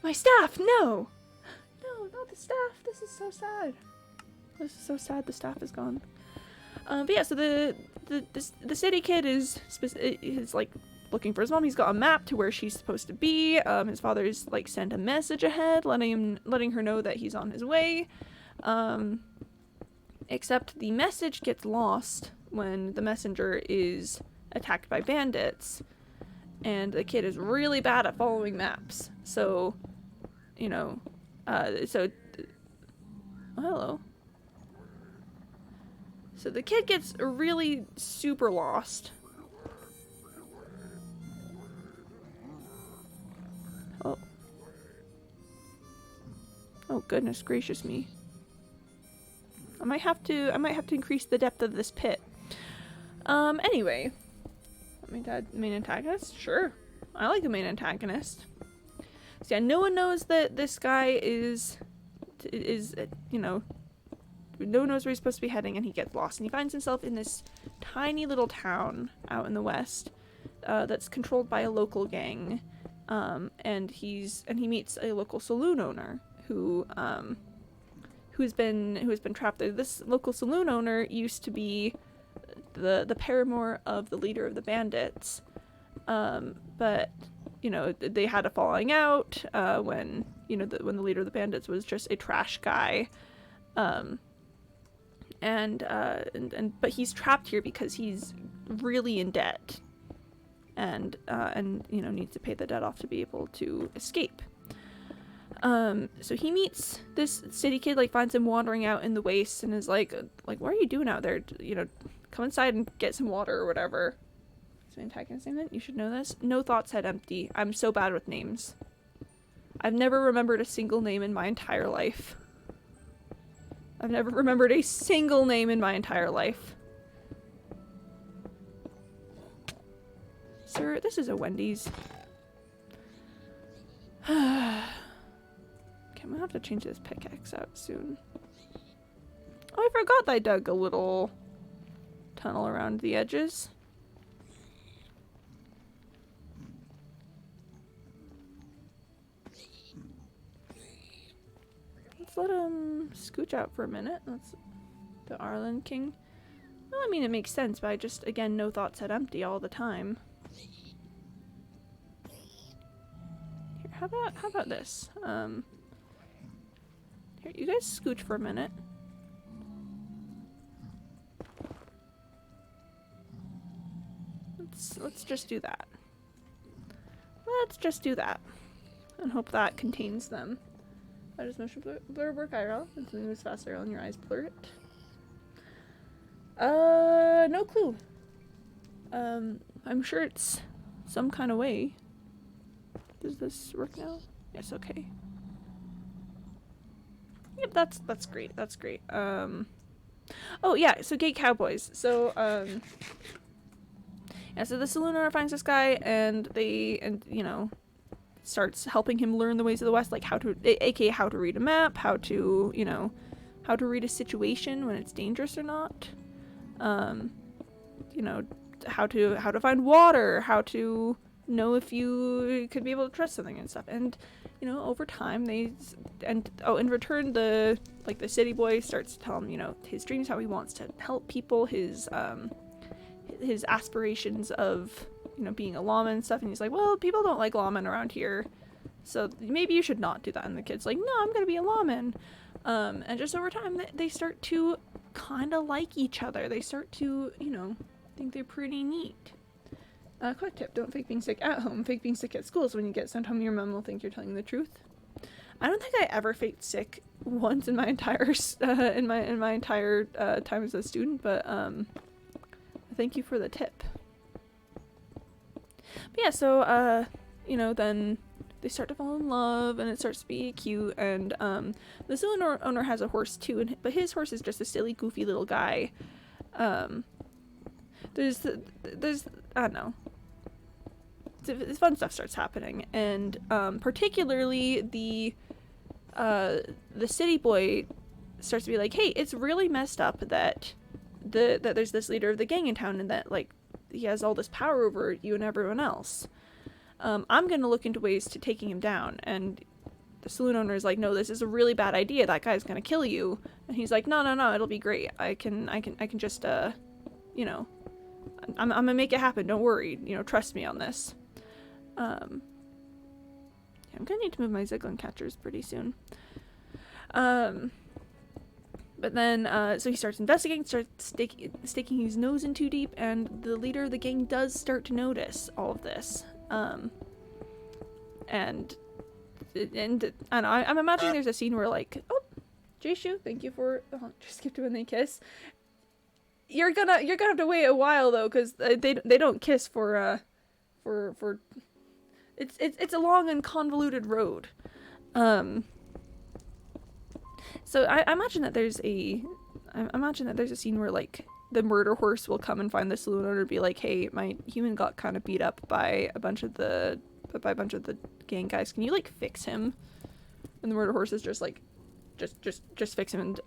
my staff! No! No, not the staff. This is so sad. This is so sad the staff is gone. But yeah, so the city kid is like looking for his mom. He's got a map to where she's supposed to be. His father's like sent a message ahead, letting her know that he's on his way. Except the message gets lost when the messenger is attacked by bandits, and the kid is really bad at following maps. So, hello. So the kid gets really super lost. Oh goodness gracious me. I might have to increase the depth of this pit. Anyway. Main antagonist? Sure. I like a main antagonist. So yeah, no one knows that this guy no one knows where he's supposed to be heading, and he gets lost, and he finds himself in this tiny little town out in the west that's controlled by a local gang, and he meets a local saloon owner who's been trapped there. This local saloon owner used to be the paramour of the leader of the bandits, but they had a falling out when the leader of the bandits was just a trash guy. But he's trapped here because he's really in debt, and needs to pay the debt off to be able to escape. So he meets this city kid, like finds him wandering out in the waste and is like, what are you doing out there? You know, come inside and get some water or whatever. Is my antagonist name that? You should know this. No thoughts head empty. I'm so bad with names. I've never remembered a single name in my entire life. I've never remembered a single name in my entire life. Sir, this is a Wendy's. Okay, I'm gonna have to change this pickaxe out soon. Oh, I forgot that I dug a little tunnel around the edges. Let's let him scooch out for a minute. That's the Arlen King. Well, I mean, it makes sense, but I just, again, no thoughts head empty all the time. Here, how about this? Here, you guys scooch for a minute. Let's just do that. Let's just do that. And hope that contains them. I just motion blur work IRL. And something moves faster on your eyes blur it. No clue. I'm sure it's some kind of way. Does this work now? Yes, okay. Yep, that's great. That's great. Oh yeah, so gay cowboys. So yeah, so the saloon owner finds this guy and you know, starts helping him learn the ways of the West, like how to, aka how to read a map, how to, you know, how to read a situation when it's dangerous or not. You know, how to find water, how to know if you could be able to trust something and stuff. And you know, over time in return the city boy starts to tell him, you know, his dreams, how he wants to help people, his aspirations of, you know, being a lawman and stuff. And he's like, well, people don't like lawmen around here, so maybe you should not do that. And the kid's like, no, I'm gonna be a lawman. And just over time they start to kind of like each other. They start to, you know, think they're pretty neat. Quick tip, don't fake being sick at home. Fake being sick at school, so when you get sent home your mom will think you're telling the truth. I don't think I ever faked sick once in my entire time as a student, but thank you for the tip. But yeah, so you know, then they start to fall in love and it starts to be cute. And the saloon owner has a horse too, but his horse is just a silly, goofy little guy. There's I don't know. This fun stuff starts happening, and particularly the city boy starts to be like, hey, it's really messed up that that there's this leader of the gang in town and that like he has all this power over you and everyone else. I'm gonna look into ways to taking him down. And the saloon owner is like, no, this is a really bad idea. That guy's gonna kill you. And he's like, no, it'll be great. I can just you know, I'm gonna make it happen. Don't worry. You know, trust me on this. I'm gonna need to move my Ziglin catchers pretty soon. But then, so he starts investigating, starts sticking his nose in too deep, and the leader of the gang does start to notice all of this. And I don't know, I'm imagining there's a scene where like, oh, Jayshu, thank you for the honk, just skip to when they kiss. You're gonna have to wait a while though, because they don't kiss for it's a long and convoluted road. So I imagine that there's a scene where like the murder horse will come and find the saloon owner and be like, hey, my human got kind of beat up by a bunch of the gang guys. Can you like fix him? And the murder horse is just like, just fix him. And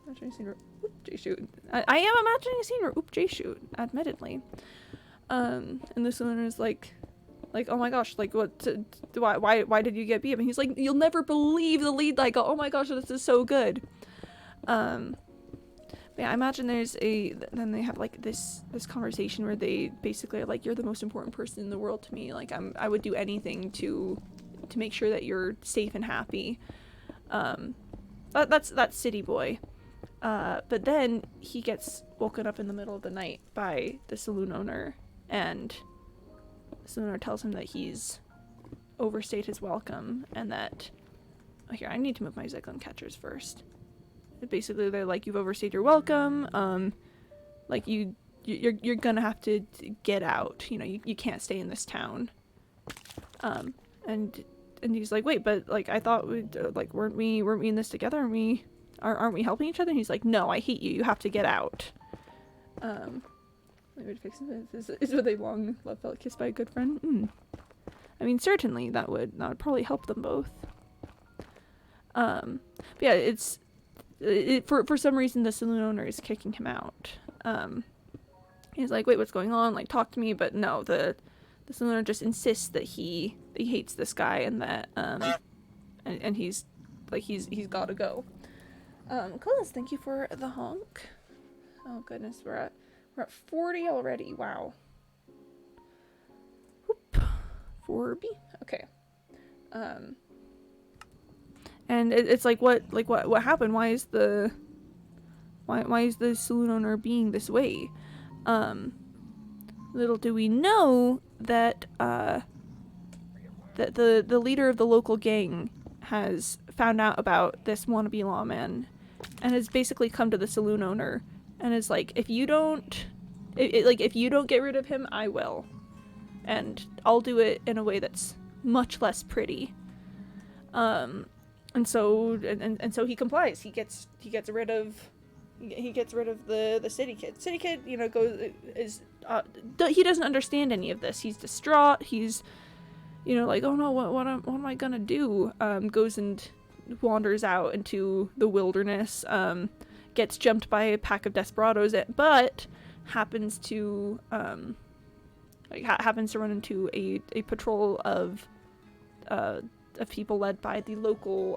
imagining a scene where Jayshu. I am imagining a scene where Jayshu, admittedly. And the saloon owner is like, oh my gosh, like what? Why did you get beat up? And he's like, you'll never believe the lead I got. Oh my gosh, this is so good. But yeah, I imagine then they have like this conversation where they basically are like, you're the most important person in the world to me. Like I would do anything to make sure that you're safe and happy. That's City Boy. But then he gets woken up in the middle of the night by the saloon owner, and the saloon owner tells him that he's overstayed his welcome, and that... Oh, here, I need to move my Zyklon catchers first. Basically, they're like, you've overstayed your welcome, like, you're gonna have to get out, you know, you can't stay in this town. And he's like, wait, but, like, I thought we'd, like, weren't we in this together? Aren't we helping each other? And he's like, no, I hate you you have to get out. Maybe to fix him is with a long love felt kiss by a good friend. I mean, certainly that would probably help them both. But yeah, for some reason the saloon owner is kicking him out. He's like, wait, what's going on? Like, talk to me. But no, the saloon owner just insists that he hates this guy, and that and he's gotta go. Close, thank you for the honk. Oh goodness, we're at 40 already. Wow. Whoop. 4B. Okay. And it's like, what happened? Why is the saloon owner being this way? Little do we know that that the leader of the local gang has found out about this wannabe lawman, and has basically come to the saloon owner and is like, if you don't get rid of him, I will, and I'll do it in a way that's much less pretty. And so he complies. He gets rid of the city kid. City kid, you know, he doesn't understand any of this. He's distraught. He's, you know, like, oh no, what am I gonna do? Goes and wanders out into the wilderness. Gets jumped by a pack of desperados, but happens to run into a patrol of people led by the local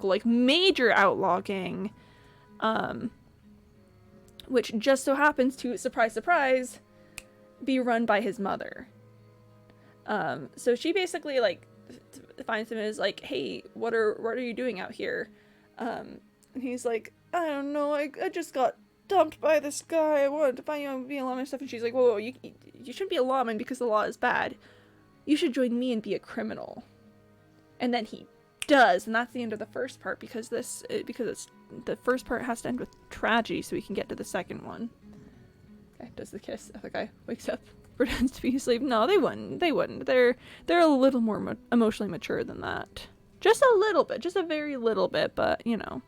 like major outlaw gang, which just so happens to, surprise surprise, be run by his mother. So she basically like finds him and is like, hey, what are you doing out here? And he's like, I don't know, I just got dumped by this guy. I wanted to find you and be a lawman and stuff. And she's like, whoa, you shouldn't be a lawman because the law is bad. You should join me and be a criminal. And then he does, and that's the end of the first part, because the first part has to end with tragedy so we can get to the second one. Okay, does the kiss. The guy wakes up, pretends to be asleep. No, they wouldn't. They're a little more emotionally mature than that. Just a little bit, just a very little bit, but you know.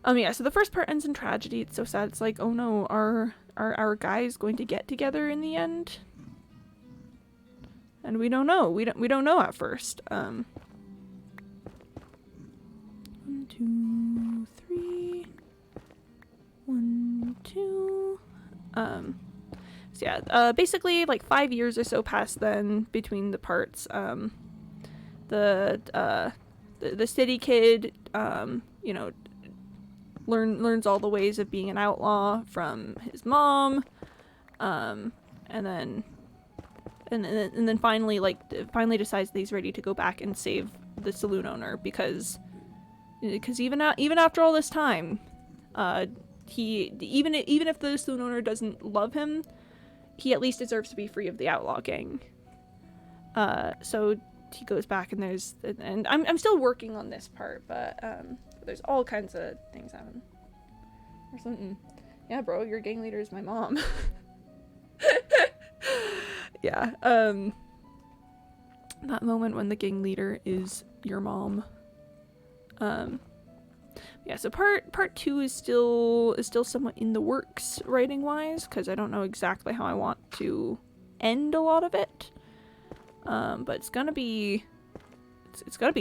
Yeah, so the first part ends in tragedy. It's so sad. It's like, oh no, are our guys going to get together in the end? And we don't know. We don't know at first. 1, 2, 3. 1, 2. So yeah, basically like 5 years or so passed then between the parts. The city kid, you know, learns all the ways of being an outlaw from his mom, and then finally decides that he's ready to go back and save the saloon owner, because even after all this time, even if the saloon owner doesn't love him, he at least deserves to be free of the outlaw gang. So he goes back, and I'm still working on this part, but there's all kinds of things happen. Or something. Yeah, bro, your gang leader is my mom. Yeah. That moment when the gang leader is your mom. Yeah, so part 2 is still somewhat in the works writing wise, because I don't know exactly how I want to end a lot of it. But it's gonna be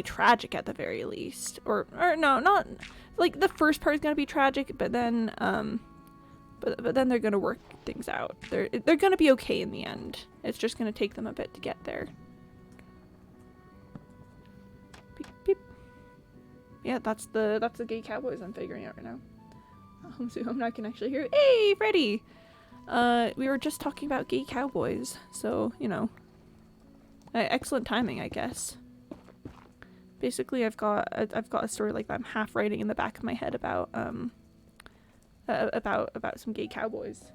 tragic at the very least. Or no, not like the first part is gonna be tragic, but then but then they're gonna work things out. They're gonna be okay in the end. It's just gonna take them a bit to get there. Beep, beep. Yeah, that's the gay cowboys I'm figuring out right now. So I can actually hear. Hey, Freddy! We were just talking about gay cowboys, so you know, excellent timing, I guess. Basically, I've got a story like that I'm half writing in the back of my head about some gay cowboys.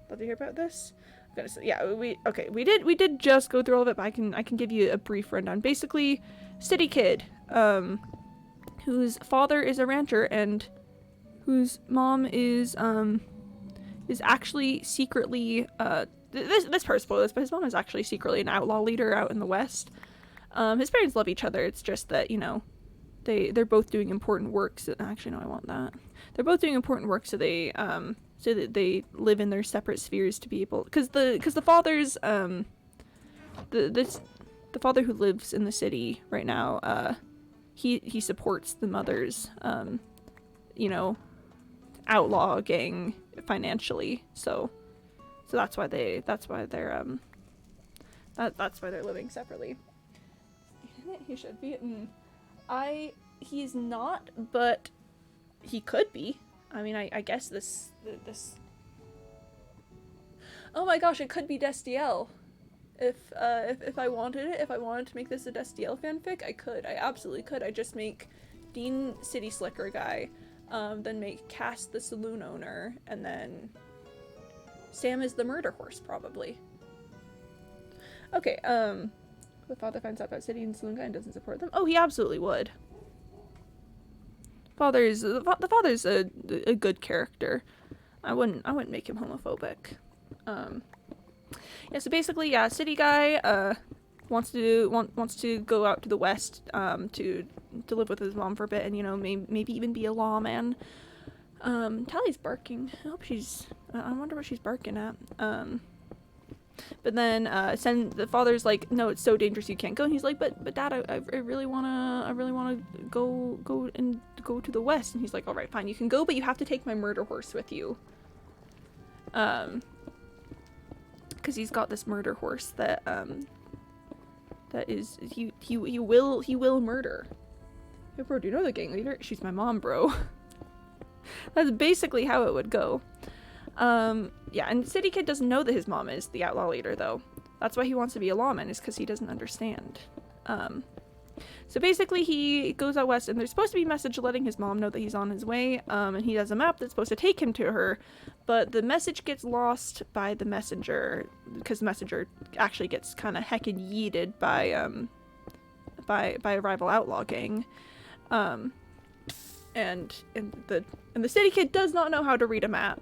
Did you hear about this? gonna say, yeah, we did just go through all of it, but I can give you a brief rundown. Basically, city kid, whose father is a rancher and whose mom is actually secretly, this part spoilers, but his mom is actually secretly an outlaw leader out in the West. His parents love each other. It's just that, you know, they're both doing important work. So, actually, no, I want that. They're both doing important work, so so that they live in their separate spheres to be able, because the father's the father who lives in the city right now, he supports the mother's you know, outlaw gang financially, so that's why they're living separately. He should be. He's not, but he could be. I mean, I guess this. Oh my gosh, it could be Destiel. If I wanted it, if I wanted to make this a Destiel fanfic, I could. I absolutely could. I just make Dean City Slicker guy, then make Cass the saloon owner, and then Sam is the murder horse, probably. Okay, the father finds out about City and saloon guy and doesn't support them. Oh, he absolutely would. The father's a good character. I wouldn't make him homophobic. Yeah, so basically, yeah, city guy wants to go out to the West to live with his mom for a bit, and, you know, maybe even be a lawman. Tally's barking. I wonder what she's barking at. But then the father's like, no, it's so dangerous you can't go. And he's like, but Dad, I really wanna go to the West. And he's like, all right, fine, you can go, but you have to take my murder horse with you. Because he's got this murder horse that is he will murder. Hey bro, do you know the gang leader? She's my mom, bro. That's basically how it would go. Yeah, and City Kid doesn't know that his mom is the outlaw leader, though. That's why he wants to be a lawman, is because he doesn't understand. So basically he goes out west, and there's supposed to be a message letting his mom know that he's on his way, and he has a map that's supposed to take him to her, but the message gets lost by the messenger, because the messenger actually gets kind of heckin' yeeted by a rival outlaw gang. And the City Kid does not know how to read a map.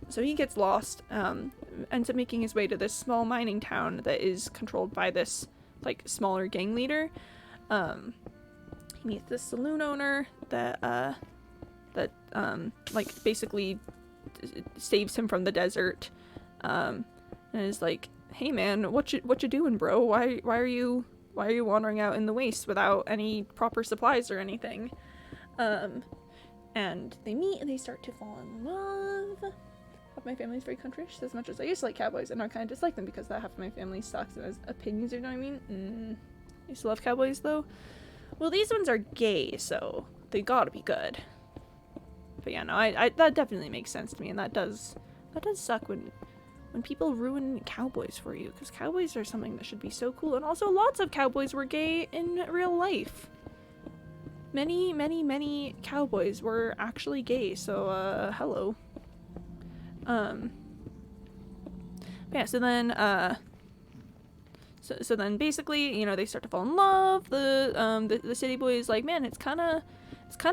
So he gets lost, ends up making his way to this small mining town that is controlled by this, like, smaller gang leader. He meets this saloon owner that like, basically saves him from the desert, and is like, hey man, what you doing, bro? Why are you wandering out in the waste without any proper supplies or anything? And they meet and they start to fall in love. Half my family's very countryish. As much as I used to like cowboys, and I kind of dislike them because that half of my family sucks and has opinions, you know what I mean? I used to love cowboys though. Well, these ones are gay, so they gotta be good. But yeah, no, I that definitely makes sense to me, and that does suck when people ruin cowboys for you, because cowboys are something that should be so cool, and also lots of cowboys were gay in real life. Many cowboys were actually gay, so hello. Yeah, so then so then basically, you know, they start to fall in love. The city boy is like, man, it's kind of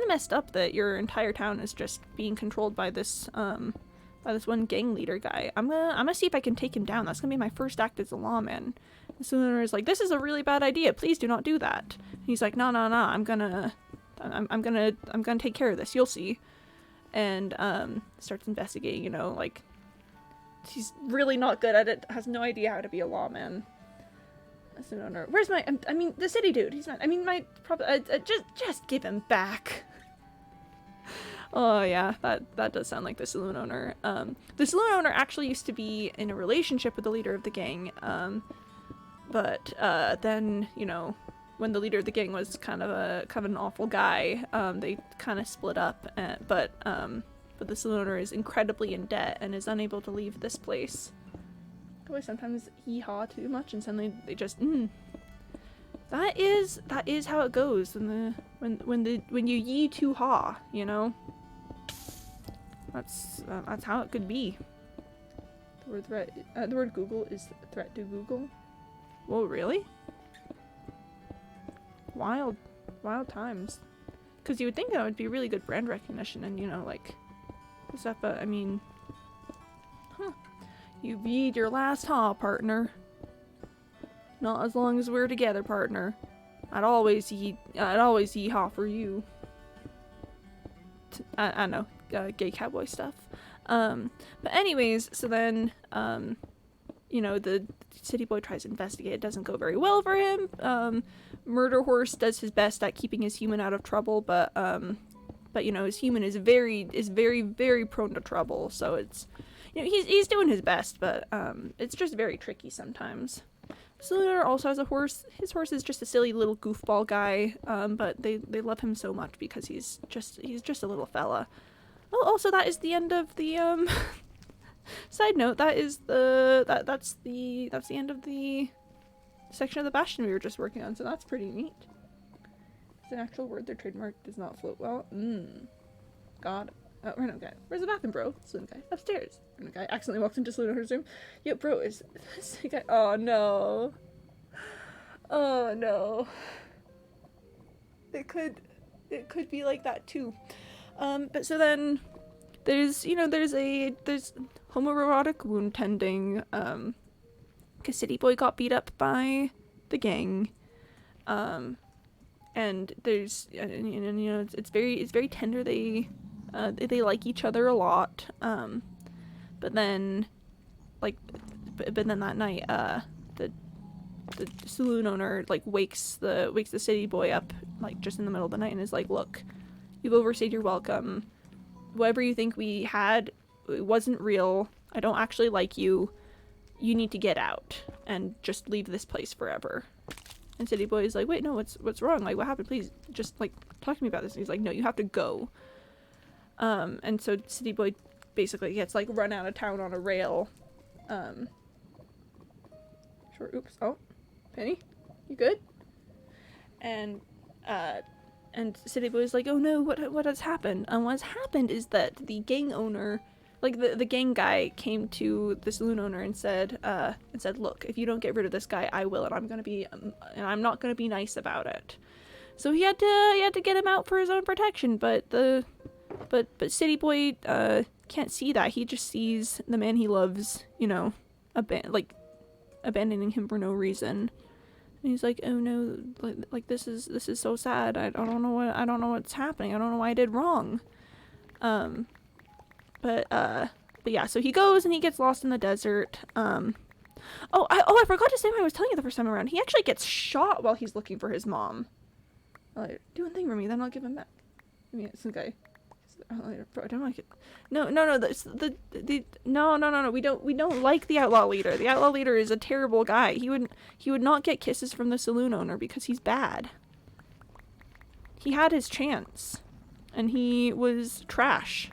messed up that your entire town is just being controlled by this one gang leader guy. I'm gonna see if I can take him down. That's gonna be my first act as a lawman. The saloon is like, this is a really bad idea. Please do not do that. And he's like, no, I'm gonna take care of this. You'll see. And starts investigating, you know, like, he's really not good at it, has no idea how to be a lawman. So no. Where's my, I mean, the city dude, he's not, I mean, my, probably, just give him back. Oh yeah, that does sound like the saloon owner. The saloon owner actually used to be in a relationship with the leader of the gang, but then, you know, when the leader of the gang was kind of an awful guy, they kind of split up, but the saloon owner is incredibly in debt and is unable to leave this place. Boys sometimes hee-haw too much, and suddenly they just that is how it goes when you yee too haw, you know. That's how it could be. The word Google is threat to Google. Whoa, really? Wild times. Because you would think that would be really good brand recognition and, you know, like, stuff, but, I mean, you beat your last haw, partner. Not as long as we're together, partner. I'd always yee-haw for you. I know, gay cowboy stuff. But anyways, so then, you know, the city boy tries to investigate. It doesn't go very well for him. Murder Horse does his best at keeping his human out of trouble, but you know, his human is very prone to trouble. So it's, you know, he's doing his best, but it's just very tricky sometimes. Saloon also has a horse. His horse is just a silly little goofball guy, but they love him so much because he's just a little fella. Oh, also that is the end of the side note, that's the end of the section of the bastion we were just working on, so that's pretty neat. It's an actual word. Their trademark does not float well. God. Oh, random guy. Where's the bathroom, bro? Saloon guy. Upstairs. Random guy accidentally walked into Saloon's room. Yo, bro, is this guy? Oh no. Oh no. It could be like that too. But so then there's homoerotic wound tending, cause City Boy got beat up by the gang, and there's, and you know, it's very tender. They like each other a lot, but then that night, the saloon owner like wakes the city boy up like just in the middle of the night and is like, look, you've overstayed your welcome. Whatever you think we had, it wasn't real. I don't actually like you. You need to get out and just leave this place forever. And City Boy is like, wait, no, what's wrong? Like, what happened? Please, just like talk to me about this. And he's like, no, you have to go. And so City Boy basically gets like run out of town on a rail. Oops. Oh, Penny, you good? And City Boy is like, oh no, what has happened? And what's happened is that the gang owner, like the gang guy, came to the saloon owner and said, look, if you don't get rid of this guy, I will, and I'm not gonna be nice about it. So he had to get him out for his own protection, but City Boy can't see that. He just sees the man he loves, you know, abandoning him for no reason. And he's like, oh no, like this is so sad. I don't know what's happening. I don't know why I did wrong. But yeah, so he goes and he gets lost in the desert. I forgot to say when I was telling you the first time around. He actually gets shot while he's looking for his mom. Like, do one thing for me, then I'll give him back. I mean, some guy. I don't like it. No. No. We don't like the outlaw leader. The outlaw leader is a terrible guy. He would not get kisses from the saloon owner because he's bad. He had his chance, and he was trash.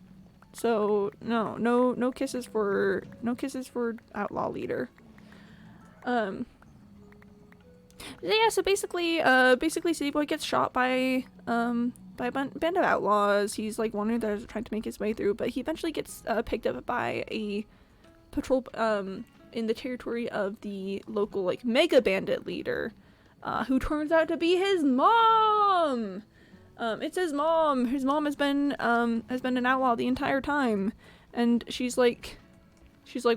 So no kisses for outlaw leader. Yeah. So basically, City Boy gets shot by a band of outlaws. He's like wandering there trying to make his way through, but he eventually gets picked up by a patrol in the territory of the local like mega bandit leader, who turns out to be his mom. It's his mom. His mom has been an outlaw the entire time, and she's like,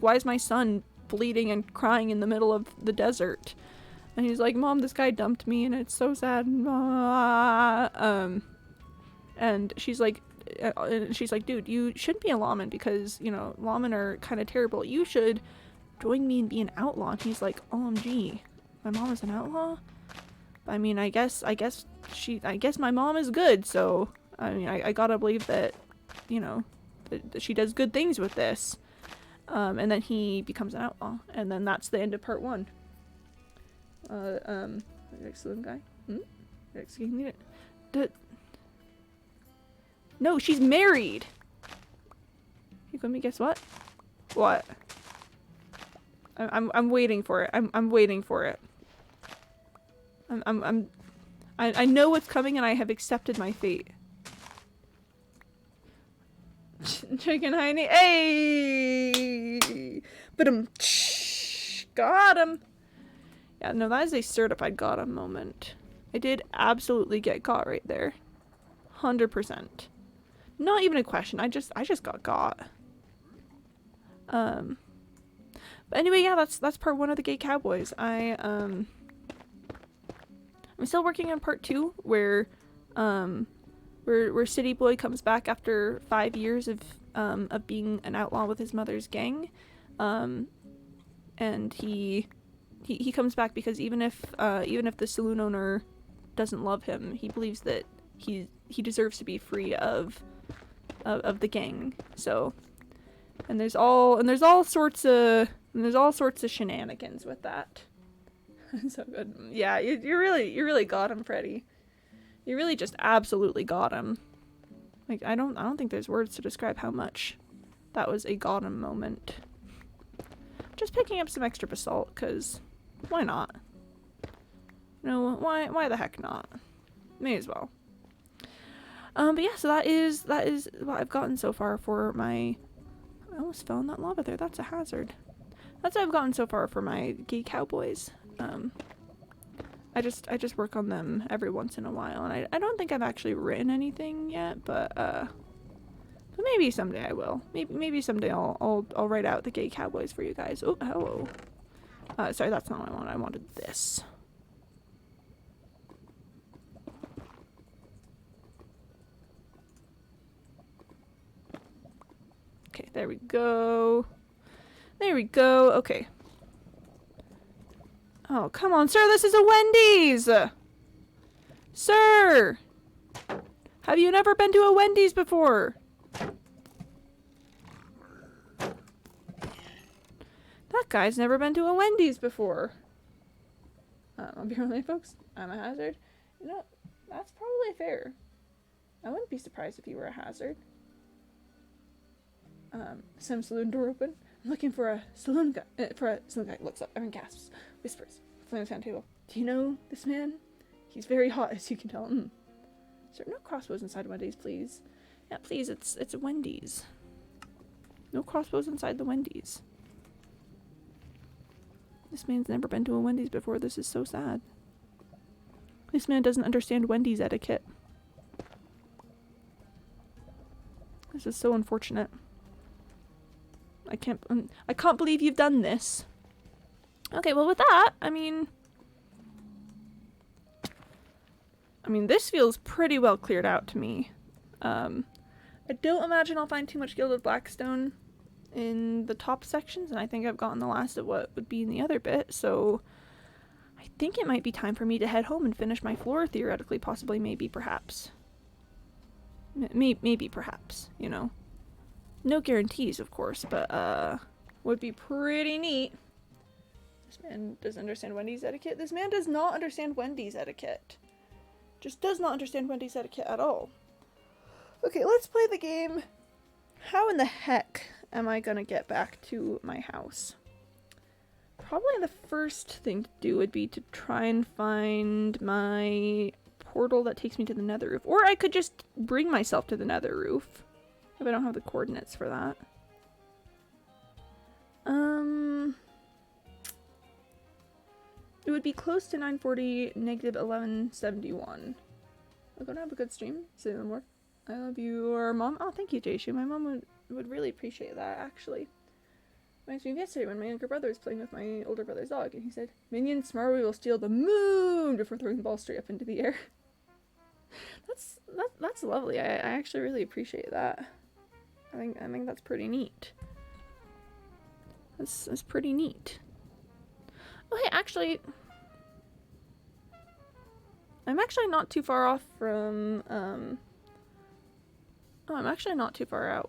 why is my son bleeding and crying in the middle of the desert? And he's like, Mom, this guy dumped me and it's so sad. And she's like, dude, you shouldn't be a lawman because, you know, lawmen are kind of terrible. You should join me and be an outlaw. And he's like, OMG, my mom is an outlaw? I mean, I guess my mom is good. So, I mean, I gotta believe that, you know, that she does good things with this. And then he becomes an outlaw. And then that's the end of part 1. Excellent guy. No, she's married. You let me guess what? What? I'm waiting for it. I'm waiting for it. I know what's coming and I have accepted my fate. Chicken Heine. Hey! But got him. Yeah, no, that is a certified got him moment. I did absolutely get got right there. 100%. Not even a question. I just got. But anyway, yeah, that's part 1 of the Gay Cowboys. I'm still working on part 2 where City Boy comes back after 5 years of being an outlaw with his mother's gang. And he comes back because even if the saloon owner doesn't love him, he believes that he deserves to be free of the gang. So, and there's all sorts of shenanigans with that. So good. Yeah, you really got him, Freddy. You really just absolutely got him. Like, I don't think there's words to describe how much that was a got him moment. Just picking up some extra basalt, cause why not? No, why the heck not? May as well. But yeah, so that is what I've gotten so far for my. I almost fell in that lava there. That's a hazard. That's what I've gotten so far for my Gay Cowboys. I just work on them every once in a while, and I don't think I've actually written anything yet, but maybe someday I will. Maybe someday I'll write out the Gay Cowboys for you guys. Oh, hello. Sorry, that's not what I wanted. I wanted this. Okay, there we go. There we go. Okay. Oh, come on, sir, this is a Wendy's! Sir! Have you never been to a Wendy's before? That guy's never been to a Wendy's before. I'll be honest, folks, I'm a hazard. You know, that's probably fair. I wouldn't be surprised if you were a hazard. Some saloon door open. I'm looking for a saloon guy. Looks up. Everyone gasps. Whispers. Flings on table. Do you know this man? He's very hot, as you can tell. Sir, no crossbows inside Wendy's, please. Yeah, please. It's a Wendy's. No crossbows inside the Wendy's. This man's never been to a Wendy's before. This is so sad. This man doesn't understand Wendy's etiquette. This is so unfortunate. I can't believe you've done this. Okay, well with that, I mean, this feels pretty well cleared out to me. I don't imagine I'll find too much Gilded Blackstone in the top sections, and I think I've gotten the last of what would be in the other bit, so I think it might be time for me to head home and finish my floor, theoretically, possibly, maybe, perhaps. Maybe, perhaps, you know. No guarantees, of course, but, would be pretty neat. This man doesn't understand Wendy's etiquette. This man does not understand Wendy's etiquette. Just does not understand Wendy's etiquette at all. Okay, let's play the game. How in the heck am I gonna get back to my house? Probably the first thing to do would be to try and find my portal that takes me to the nether roof. Or I could just bring myself to the nether roof. If I don't have the coordinates for that. It would be close to 940, negative 1171. We're gonna have a good stream. Say no more. I love your mom. Oh, thank you, Jayshu. My mom would really appreciate that, actually. Reminds me of yesterday when my younger brother was playing with my older brother's dog, and he said, "Minion, tomorrow we will steal the moon," before throwing the ball straight up into the air. That's lovely. I actually really appreciate that. I think that's pretty neat. That's pretty neat. Oh, hey, actually, I'm actually not too far off from, oh, I'm actually not too far out.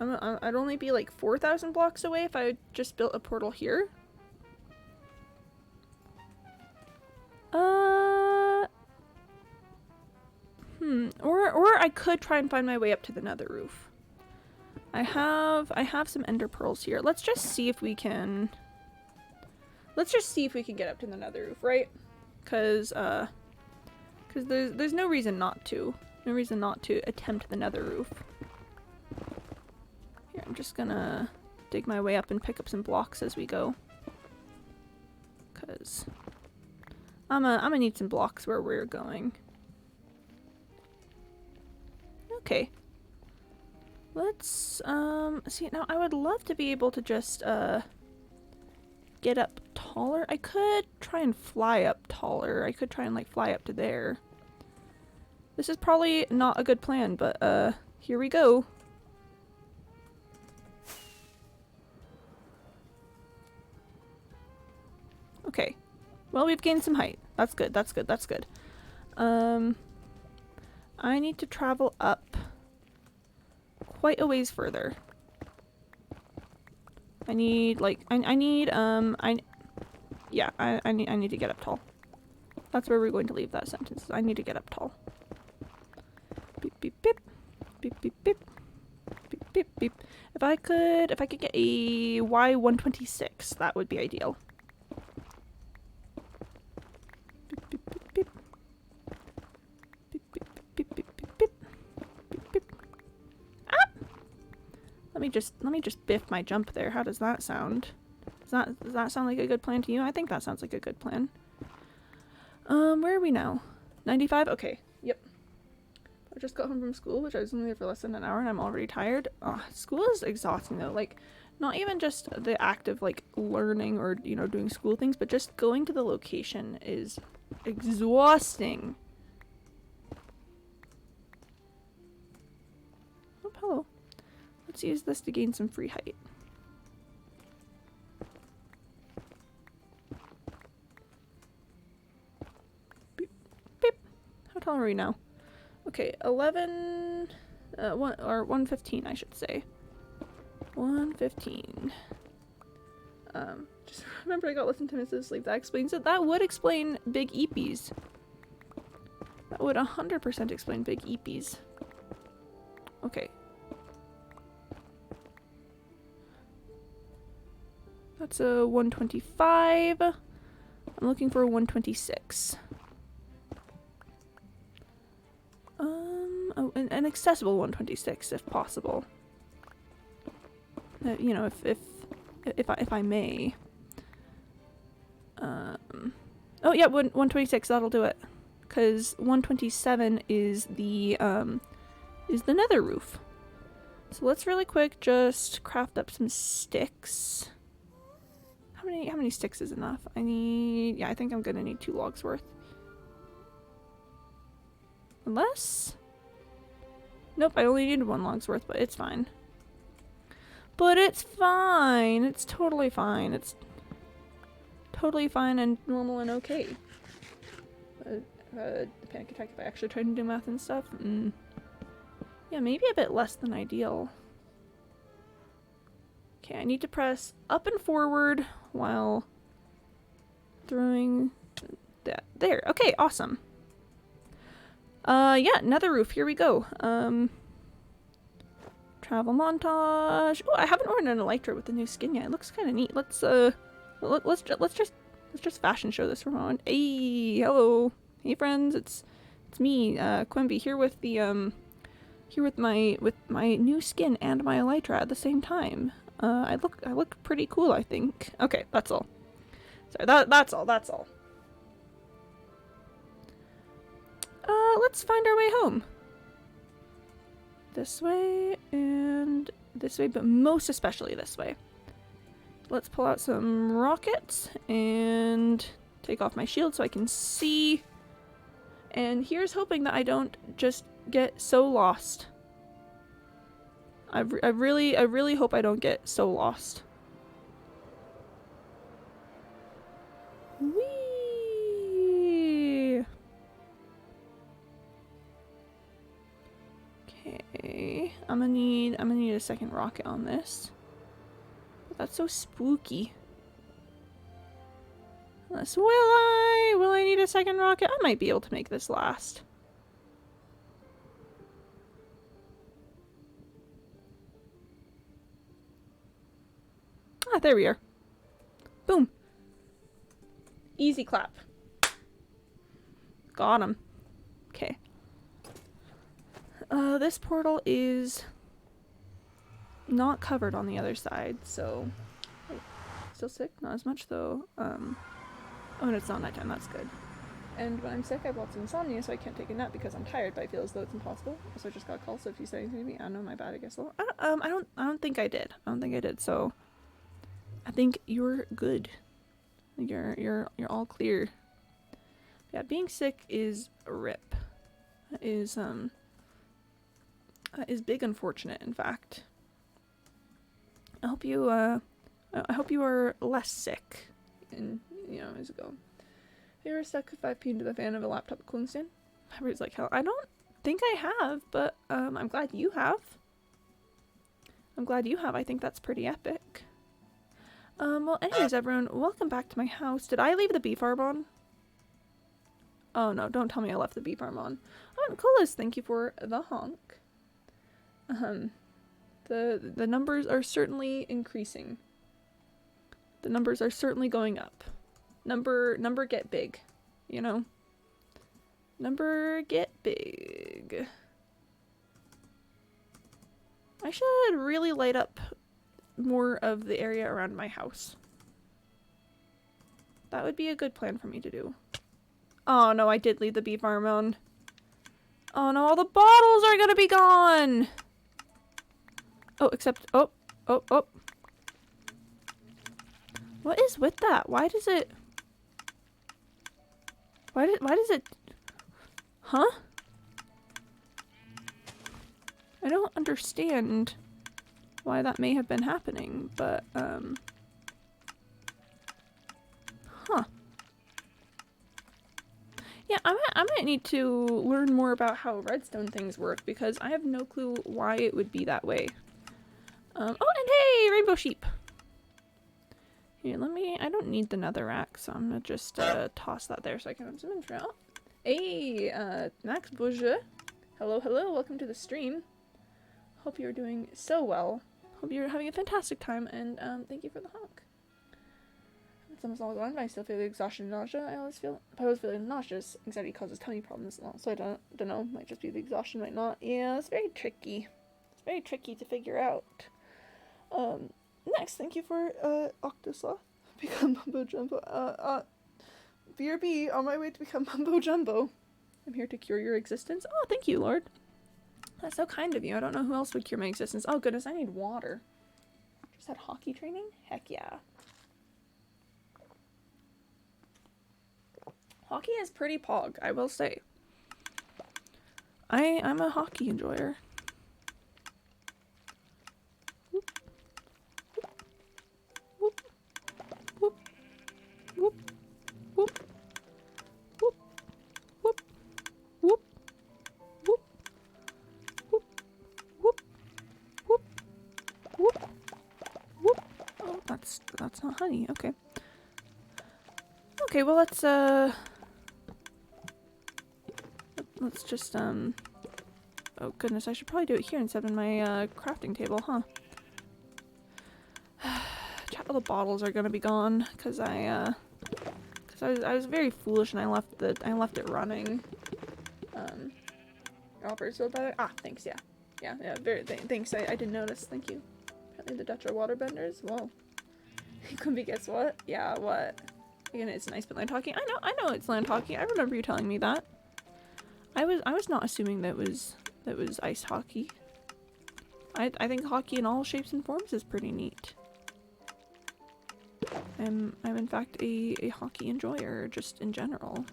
I'd only be like 4,000 blocks away if I just built a portal here. Or I could try and find my way up to the nether roof. I have some ender pearls here. Let's just see if we can get up to the nether roof, right? Cause there's no reason not to. No reason not to attempt the nether roof. Here, I'm just gonna dig my way up and pick up some blocks as we go. Cause I'm gonna need some blocks where we're going. Okay. Let's see, now I would love to be able to just get up taller. I could try and fly up taller. I could try and like fly up to there. This is probably not a good plan, but here we go. Okay. Well, we've gained some height. That's good. That's good. That's good. I need to travel up quite a ways further. I need like I need to get up tall. That's where we're going to leave that sentence. I need to get up tall. Beep beep beep. Beep beep beep. Beep beep beep. If I could get a Y126, that would be ideal. Beep beep beep beep. Beep beep beep beep beep beep. Beep beep. Ah! Let me just biff my jump there. How does that sound? Does that sound like a good plan to you? I think that sounds like a good plan. Where are we now? 95? Okay. Yep. I just got home from school, which I was only there for less than an hour, and I'm already tired. School is exhausting though. Like, not even just the act of like learning or, you know, doing school things, but just going to the location is exhausting. Oh, hello. Let's use this to gain some free height. Beep, beep. How tall are we now? Okay, 115, I should say. 115. Just remember I got listen to Mrs. Sleep. That explains it. That would explain big eepies. That would 100% explain big eepies. Okay. That's a 125. I'm looking for a 126. Oh, an accessible 126 if possible. You know, if I may. Oh yeah, 126. That'll do it. Because 127 is the nether roof. So let's really quick just craft up some sticks. How many sticks is enough? I think I'm gonna need 2 logs worth. Unless? Nope, I only need 1 log's worth, but it's fine. But it's fine. It's totally fine. It's totally fine and normal and okay. Panic attack if I actually tried to do math and stuff. Yeah, maybe a bit less than ideal. Okay, I need to press up and forward while throwing that. There. Okay, awesome. Yeah, nether roof. Here we go. Travel montage. Oh, I haven't ordered an elytra with the new skin yet. It looks kind of neat. Let's just fashion show this for a moment. Hey, hello. Hey friends, it's me, Quimby, here with the here with my new skin and my elytra at the same time. I look pretty cool, I think. Okay, that's all. Sorry, that's all. Let's find our way home. This way and this way, but most especially this way. Let's pull out some rockets and take off my shield so I can see. And here's hoping that I don't just get so lost. I really hope I don't get so lost. Whee! Okay, I'm gonna need a second rocket on this. But that's so spooky. Unless, will I need a second rocket? I might be able to make this last. Ah, there we are. Boom. Easy clap. Got him. Okay. This portal is not covered on the other side, so... Oh, still sick? Not as much, though. Oh, and it's not nighttime. That's good. And when I'm sick, I have lots of insomnia, so I can't take a nap because I'm tired, but I feel as though it's impossible. Also, I just got a call, so if you said anything to me, I don't know, my bad, I guess. I don't think I did. I don't think I did, so... I think you're good. You're all clear. Yeah, being sick is a rip. Is big unfortunate, in fact. I hope you are less sick in, as you go. Have you ever stuck a 5 pin to the fan of a laptop cooling stand? Everybody's like, hell, I don't think I have, but I'm glad you have. I think that's pretty epic. Well, anyways, everyone, welcome back to my house. Did I leave the bee farm on? Oh no, don't tell me I left the bee farm on. Oh, Nicholas, thank you for the honk. The numbers are certainly increasing. The numbers are certainly going up. Number get big, you know? Number get big. I should really light up more of the area around my house. That would be a good plan for me to do. Oh no, I did leave the bee farm on. Oh no, all the bottles are gonna be gone! Oh, except, oh. What is with that? Why does it... Why does it... Huh? I don't understand why that may have been happening, but, huh. Yeah, I might need to learn more about how redstone things work, because I have no clue why it would be that way. Oh, and hey, rainbow sheep! Here, I don't need the netherrack, so I'm gonna just, toss that there so I can have some info. Oh, hey, Max Bonjour. Hello, welcome to the stream. Hope you're doing so well. Hope you're having a fantastic time, and, thank you for the honk. It's almost all gone, but I still feel the exhaustion and nausea. I always feeling nauseous. Anxiety causes tummy problems, so I don't know. Might just be the exhaustion, might not. Yeah, it's very tricky. It's very tricky to figure out. Next, thank you for, Octosloth. Become Mumbo Jumbo. BRB, on my way to become Mumbo Jumbo. I'm here to cure your existence. Oh, thank you, Lord. That's so kind of you. I don't know who else would cure my existence. Oh, goodness, I need water. Just had hockey training? Heck yeah. Hockey is pretty pog, I will say. I'm a hockey enjoyer. Whoop. Whoop. Whoop. Whoop. Whoop. Whoop. Whoop. Whoop. Whoop. Whoop. Whoop. Whoop. Whoop. Whoop. Oh, that's not honey. Okay. Okay, well, let's just, oh goodness, I should probably do it here instead of in my, crafting table, huh? All the bottles are gonna be gone, cause I was very foolish and I left it running. Offers so better. Ah, thanks, yeah. Yeah, thanks, I didn't notice, thank you. Apparently the Dutch are waterbenders, whoa. Quimby, guess what? Yeah, what? Again, it's nice, but land hockey. I know it's land hockey. I remember you telling me that. I was not assuming that was ice hockey. I think hockey in all shapes and forms is pretty neat. I'm in fact a hockey enjoyer, just in general.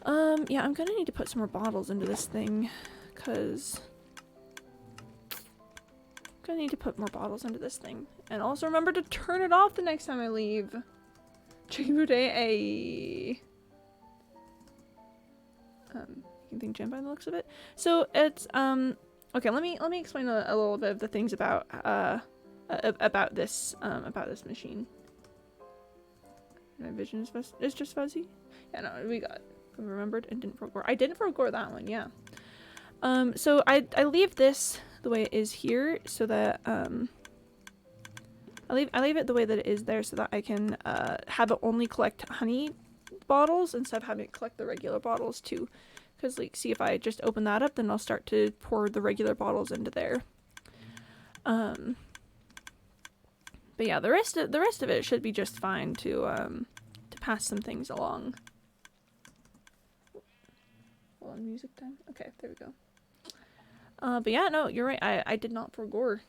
Yeah, I'm gonna need to put some more bottles into this thing, cause I'm gonna need to put more bottles into this thing. And also remember to turn it off the next time I leave. Chicken boudet, you can think jam by the looks of it. So it's okay, let me explain a little bit of the things about this machine. My vision is just fuzzy. Yeah, no, we remembered and didn't forego. I didn't forego that one, yeah. So I leave this the way it is here so that I leave it the way that it is there so that I can have it only collect honey bottles instead of having it collect the regular bottles too. Because, like, see, if I just open that up, then I'll start to pour the regular bottles into there. But yeah, the rest of it should be just fine to pass some things along. Hold on, music time. Okay, there we go. But yeah, no, you're right. I did not forgore.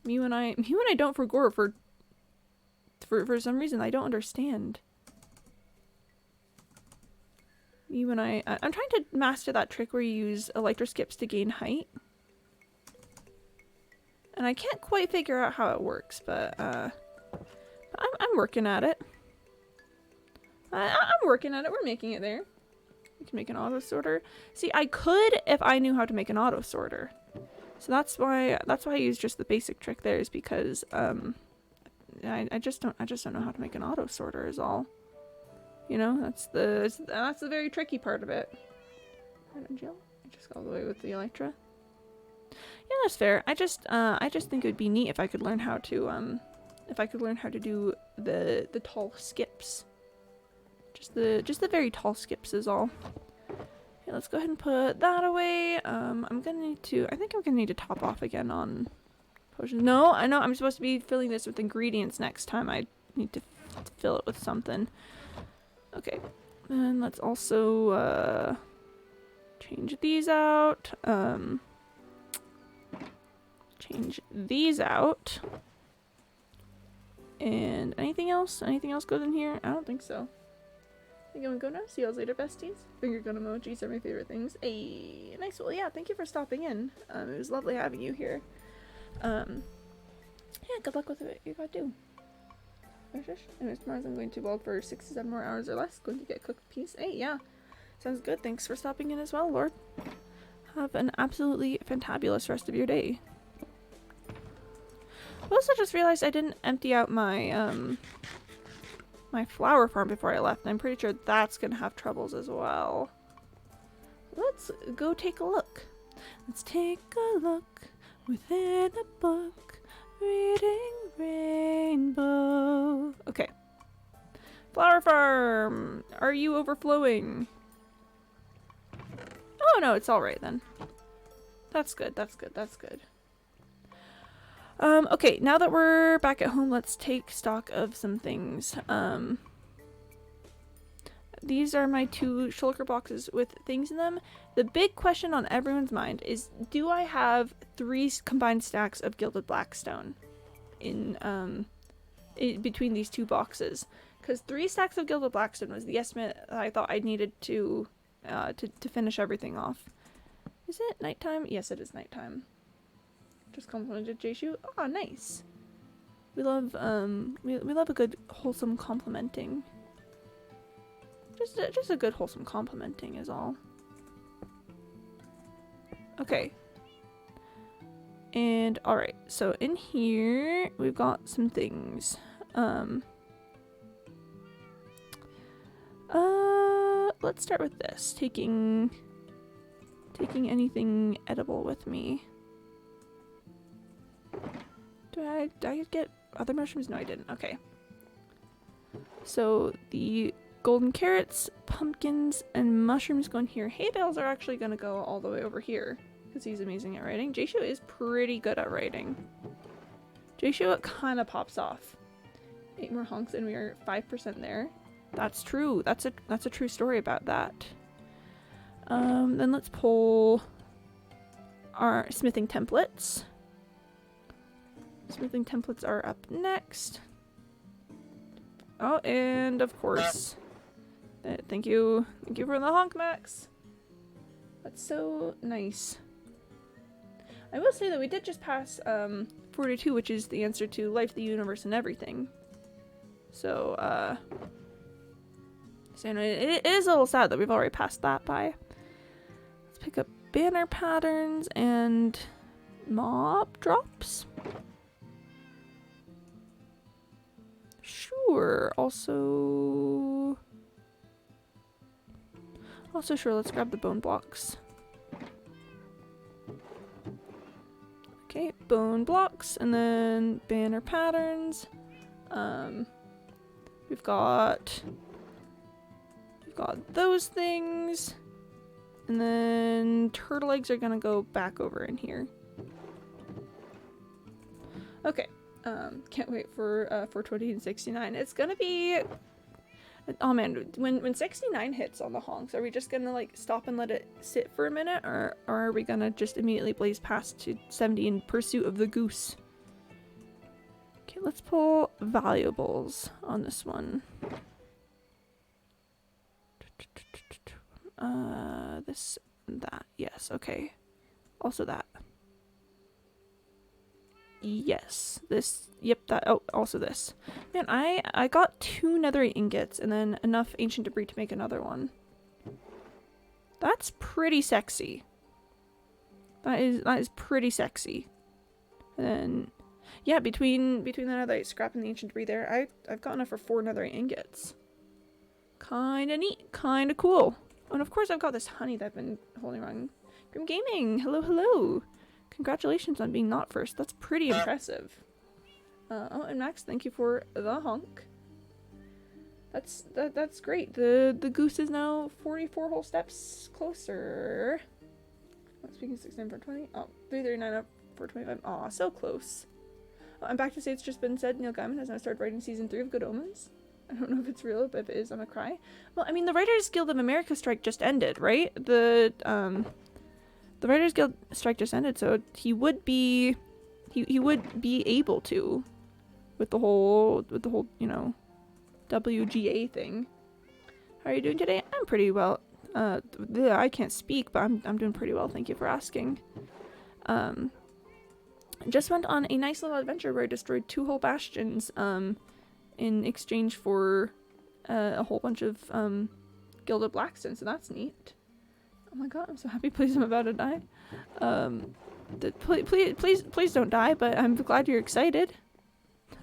Me when I don't forgore for some reason I don't understand. I'm trying to master that trick where you use electro skips to gain height. And I can't quite figure out how it works, but I'm working at it. I'm working at it. We're making it there. We can make an auto sorter. See, I could if I knew how to make an auto sorter. So that's why I use just the basic trick there, is because I just don't know how to make an auto sorter is all. You know, that's the very tricky part of it. I just go all the way with the Electra. Yeah, that's fair. I just think it would be neat if I could learn how to do the tall skips. Just the very tall skips is all. Okay, let's go ahead and put that away. I think I'm gonna need to top off again on potions. No, I know I'm supposed to be filling this with ingredients next time. I need to fill it with something. Okay, and let's also change these out. Change these out. And anything else? Anything else goes in here? I don't think so. I think I'm gonna go now. See you all later, besties. Finger gun emojis are my favorite things. Hey, nice. Well, yeah, thank you for stopping in. It was lovely having you here. Yeah, good luck with what you gotta do. Anyways, tomorrow I'm going to Weld for 6 to 7 more hours or less. Going to get cooked piece. Hey, yeah. Sounds good. Thanks for stopping in as well, Lord. Have an absolutely fantabulous rest of your day. I also just realized I didn't empty out my my flower farm before I left, and I'm pretty sure that's gonna have troubles as well. Let's go take a look. Let's take a look within a book, reading Rainbow. Okay. Flower farm! Are you overflowing? Oh no, it's alright then. That's good, that's good, that's good. Okay, now that we're back at home, let's take stock of some things. These are my 2 shulker boxes with things in them. The big question on everyone's mind is, do I have 3 combined stacks of Gilded Blackstone in between these 2 boxes? Because 3 stacks of Gilded Blackstone was the estimate that I thought I needed to finish everything off. Is it nighttime? Yes, it is nighttime. Just complimented Jayshu. Oh, nice. We love we love a good wholesome complimenting. Just a good wholesome complimenting is all. Okay. And alright, so in here we've got some things. Let's start with this. Taking anything edible with me. Did I get other mushrooms? No, I didn't. Okay. So the golden carrots, pumpkins, and mushrooms go in here. Hay bales are actually going to go all the way over here because he's amazing at writing. Jayshu is pretty good at writing. Jayshu kind of pops off. 8 more honks and we are 5% there. That's true. That's a true story about that. Then let's pull our smithing templates. Smithing templates are up next. Oh, and of course, thank you for the honk, Max. That's so nice. I will say that we did just pass 42, which is the answer to life, the universe, and everything. So, you know, it is a little sad that we've already passed that by. Let's pick up banner patterns and mob drops. Sure. Also sure, let's grab the bone blocks. Okay, bone blocks and then banner patterns. We've got those things. And then turtle eggs are gonna go back over in here. Okay. Can't wait for 420 and 69. It's gonna be... Oh man, when 69 hits on the honks, are we just gonna like stop and let it sit for a minute, or are we gonna just immediately blaze past to 70 in pursuit of the goose? Okay, let's pull valuables on this one. This, that, yes, okay. Also that. Yes, this, yep, that, oh, also this. Man, I got 2 netherite ingots and then enough ancient debris to make another one. That's pretty sexy. That is pretty sexy. And then, yeah, between the netherite scrap and the ancient debris there, I've got enough for 4 netherite ingots. Kinda neat, kinda cool. Oh, and of course I've got this honey that I've been holding around. Grim Gaming, hello, hello. Congratulations on being not first. That's pretty impressive. Oh, and Max, thank you for the honk. That's great. The goose is now 44 whole steps closer. Speaking 16 for 20. Oh, 339 up for 25. Aw, so close. Oh, I'm back to say it's just been said. Neil Gaiman has now started writing season 3 of Good Omens. I don't know if it's real, but if it is, I'm gonna cry. Well, I mean, the Writers Guild of America strike just ended, right? The Writers Guild strike just ended, so he would be able to with the whole, you know, WGA thing. How are you doing today? I'm pretty well. I can't speak, but I'm doing pretty well. Thank you for asking. Just went on a nice little adventure where I destroyed 2 whole bastions in exchange for a whole bunch of Gilded blackstone, so that's neat. Oh my god, I'm so happy. Please, I'm about to die. Please don't die, but I'm glad you're excited.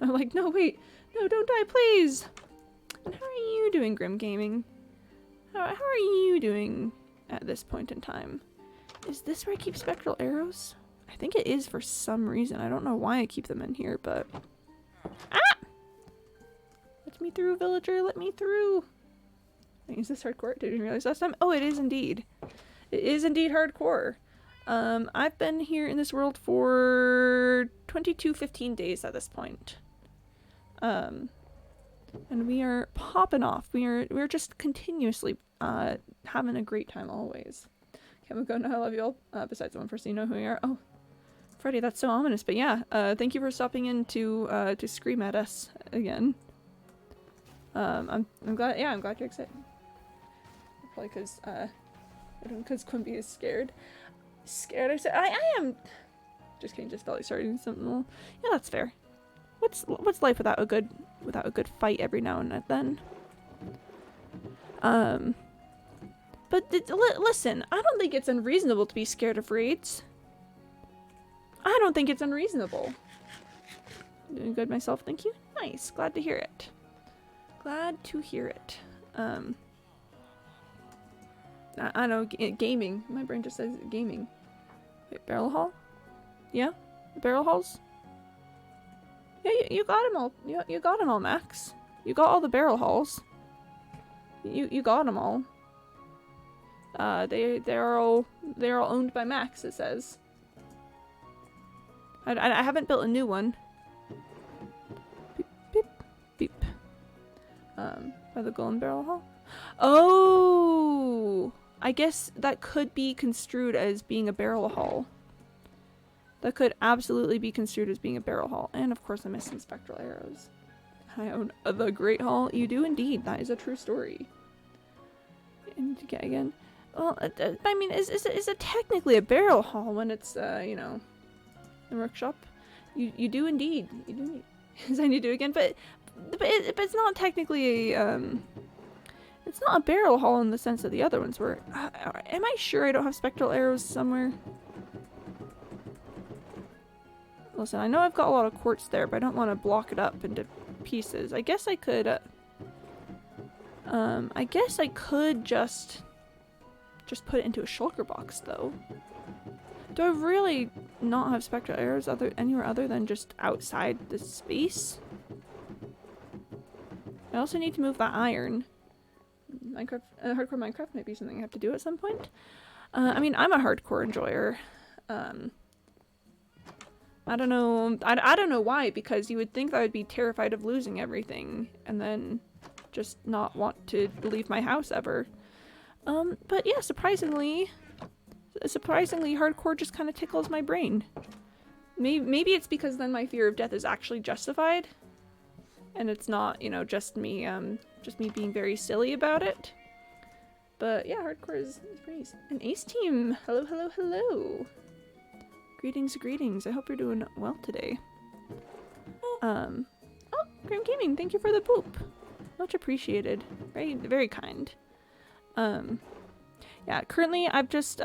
I'm like, no, wait. No, don't die, please. And how are you doing, Grim Gaming? How are you doing at this point in time? Is this where I keep spectral arrows? I think it is for some reason. I don't know why I keep them in here, but... Ah! Let me through, villager. Let me through. Wait, is this hardcore? Didn't realize last time. Oh, it is indeed. It is indeed hardcore. I've been here in this world for 15 days at this point. And we are popping off. We're just continuously having a great time always. Okay, we go now. I love you all. Besides the one person, you know who you are. Oh, Freddy, that's so ominous. But yeah, thank you for stopping in to scream at us again. I'm glad. Yeah, I'm glad you're excited. Probably because Quimby is scared. Scared. I said I am. Just kidding. Just felt like starting something. Little. Yeah, that's fair. What's life without a good fight every now and then? But listen, I don't think it's unreasonable to be scared of raids. I don't think it's unreasonable. Doing good myself, thank you. Nice, glad to hear it. Glad to hear it. I know, gaming. My brain just says gaming. Wait, barrel haul? Yeah? The barrel hauls? Yeah, you got them all. You got them all, Max. You got all the barrel hauls. You got them all. They're all owned by Max, it says. I haven't built a new one. Beep, beep, beep. By the golden barrel haul? Oh! I guess that could be construed as being a barrel haul. That could absolutely be construed as being a barrel haul. And of course I missed some spectral arrows. I own the Great Hall. You do indeed. That is a true story. And again. Well, I mean, is it technically a barrel haul when it's, you know, the workshop? You do indeed. You do indeed. As I need to do again, but it's not technically a, it's not a barrel haul in the sense that the other ones were. Am I sure I don't have spectral arrows somewhere? Listen, I know I've got a lot of quartz there, but I don't want to block it up into pieces. I guess I could, just put it into a shulker box, though. Do I really not have spectral arrows anywhere other than just outside the space? I also need to move that iron. Hardcore Minecraft might be something I have to do at some point. I mean, I'm a hardcore enjoyer. I don't know. I don't know why, because you would think that I would be terrified of losing everything and then just not want to leave my house ever. But yeah, surprisingly hardcore just kind of tickles my brain. Maybe it's because then my fear of death is actually justified and it's not, you know, just me being very silly about it. But yeah, hardcore is great. An ace team. Hello, hello, hello. Greetings, greetings. I hope you're doing well today. Oh, Grim Gaming, thank you for the boop. Much appreciated. Very, very kind. Yeah, currently I've just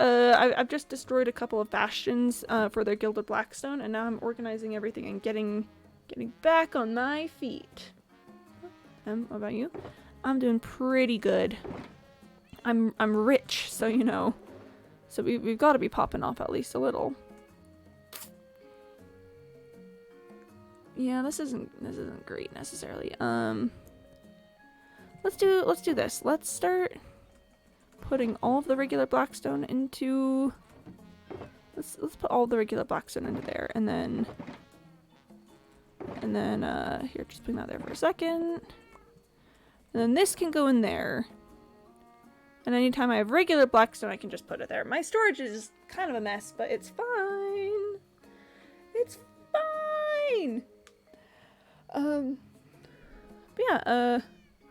destroyed a couple of bastions for their Gilded Blackstone, and now I'm organizing everything and getting back on my feet. What about you? I'm doing pretty good. I'm rich, so you know. So we've got to be popping off at least a little. Yeah, this isn't great necessarily. Let's do this. Let's start putting all of the regular blackstone into. Let's put all the regular blackstone into there, and then here, just putting that there for a second. And then this can go in there. And anytime I have regular blackstone, I can just put it there. My storage is kind of a mess, but it's fine. It's fine. But yeah,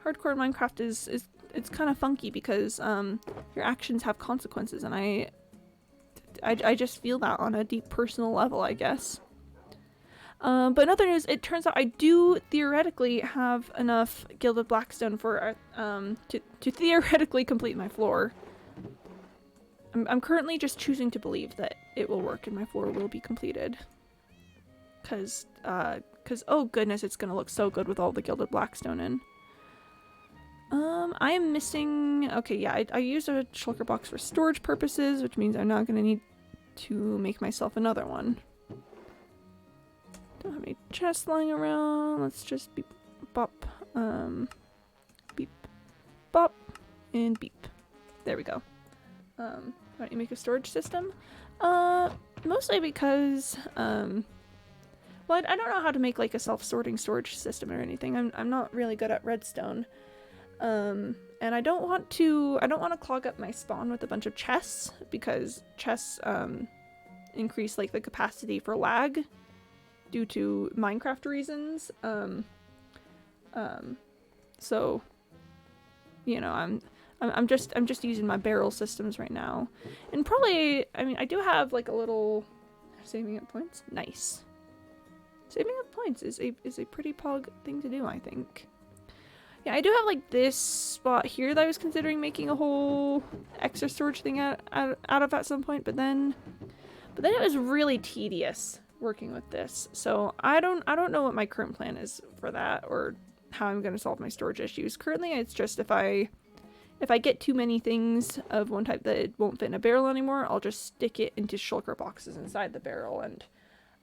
hardcore Minecraft is it's kind of funky because your actions have consequences, and I just feel that on a deep personal level, I guess. But in other news, it turns out I do theoretically have enough Gilded Blackstone for to theoretically complete my floor. I'm currently just choosing to believe that it will work and my floor will be completed. Cause oh goodness, it's gonna look so good with all the Gilded Blackstone in. I am missing. Okay, yeah, I used a shulker box for storage purposes, which means I'm not gonna need to make myself another one. Don't have any chests lying around. Let's just beep, bop, beep, bop, and beep. There we go. Why don't you make a storage system? Mostly because, well, I don't know how to make like a self-sorting storage system or anything. I'm not really good at redstone. And I don't want to clog up my spawn with a bunch of chests, because chests, increase like the capacity for lag due to Minecraft reasons. So, you know, I'm just using my barrel systems right now. And probably, I mean, I do have like a little saving up points. Nice. Saving up points is a pretty pog thing to do, I think. Yeah, I do have like this spot here that I was considering making a whole extra storage thing out of at some point, but then it was really tedious working with this. So I don't know what my current plan is for that, or how I'm going to solve my storage issues. Currently, it's just if I get too many things of one type that it won't fit in a barrel anymore, I'll just stick it into shulker boxes inside the barrel, and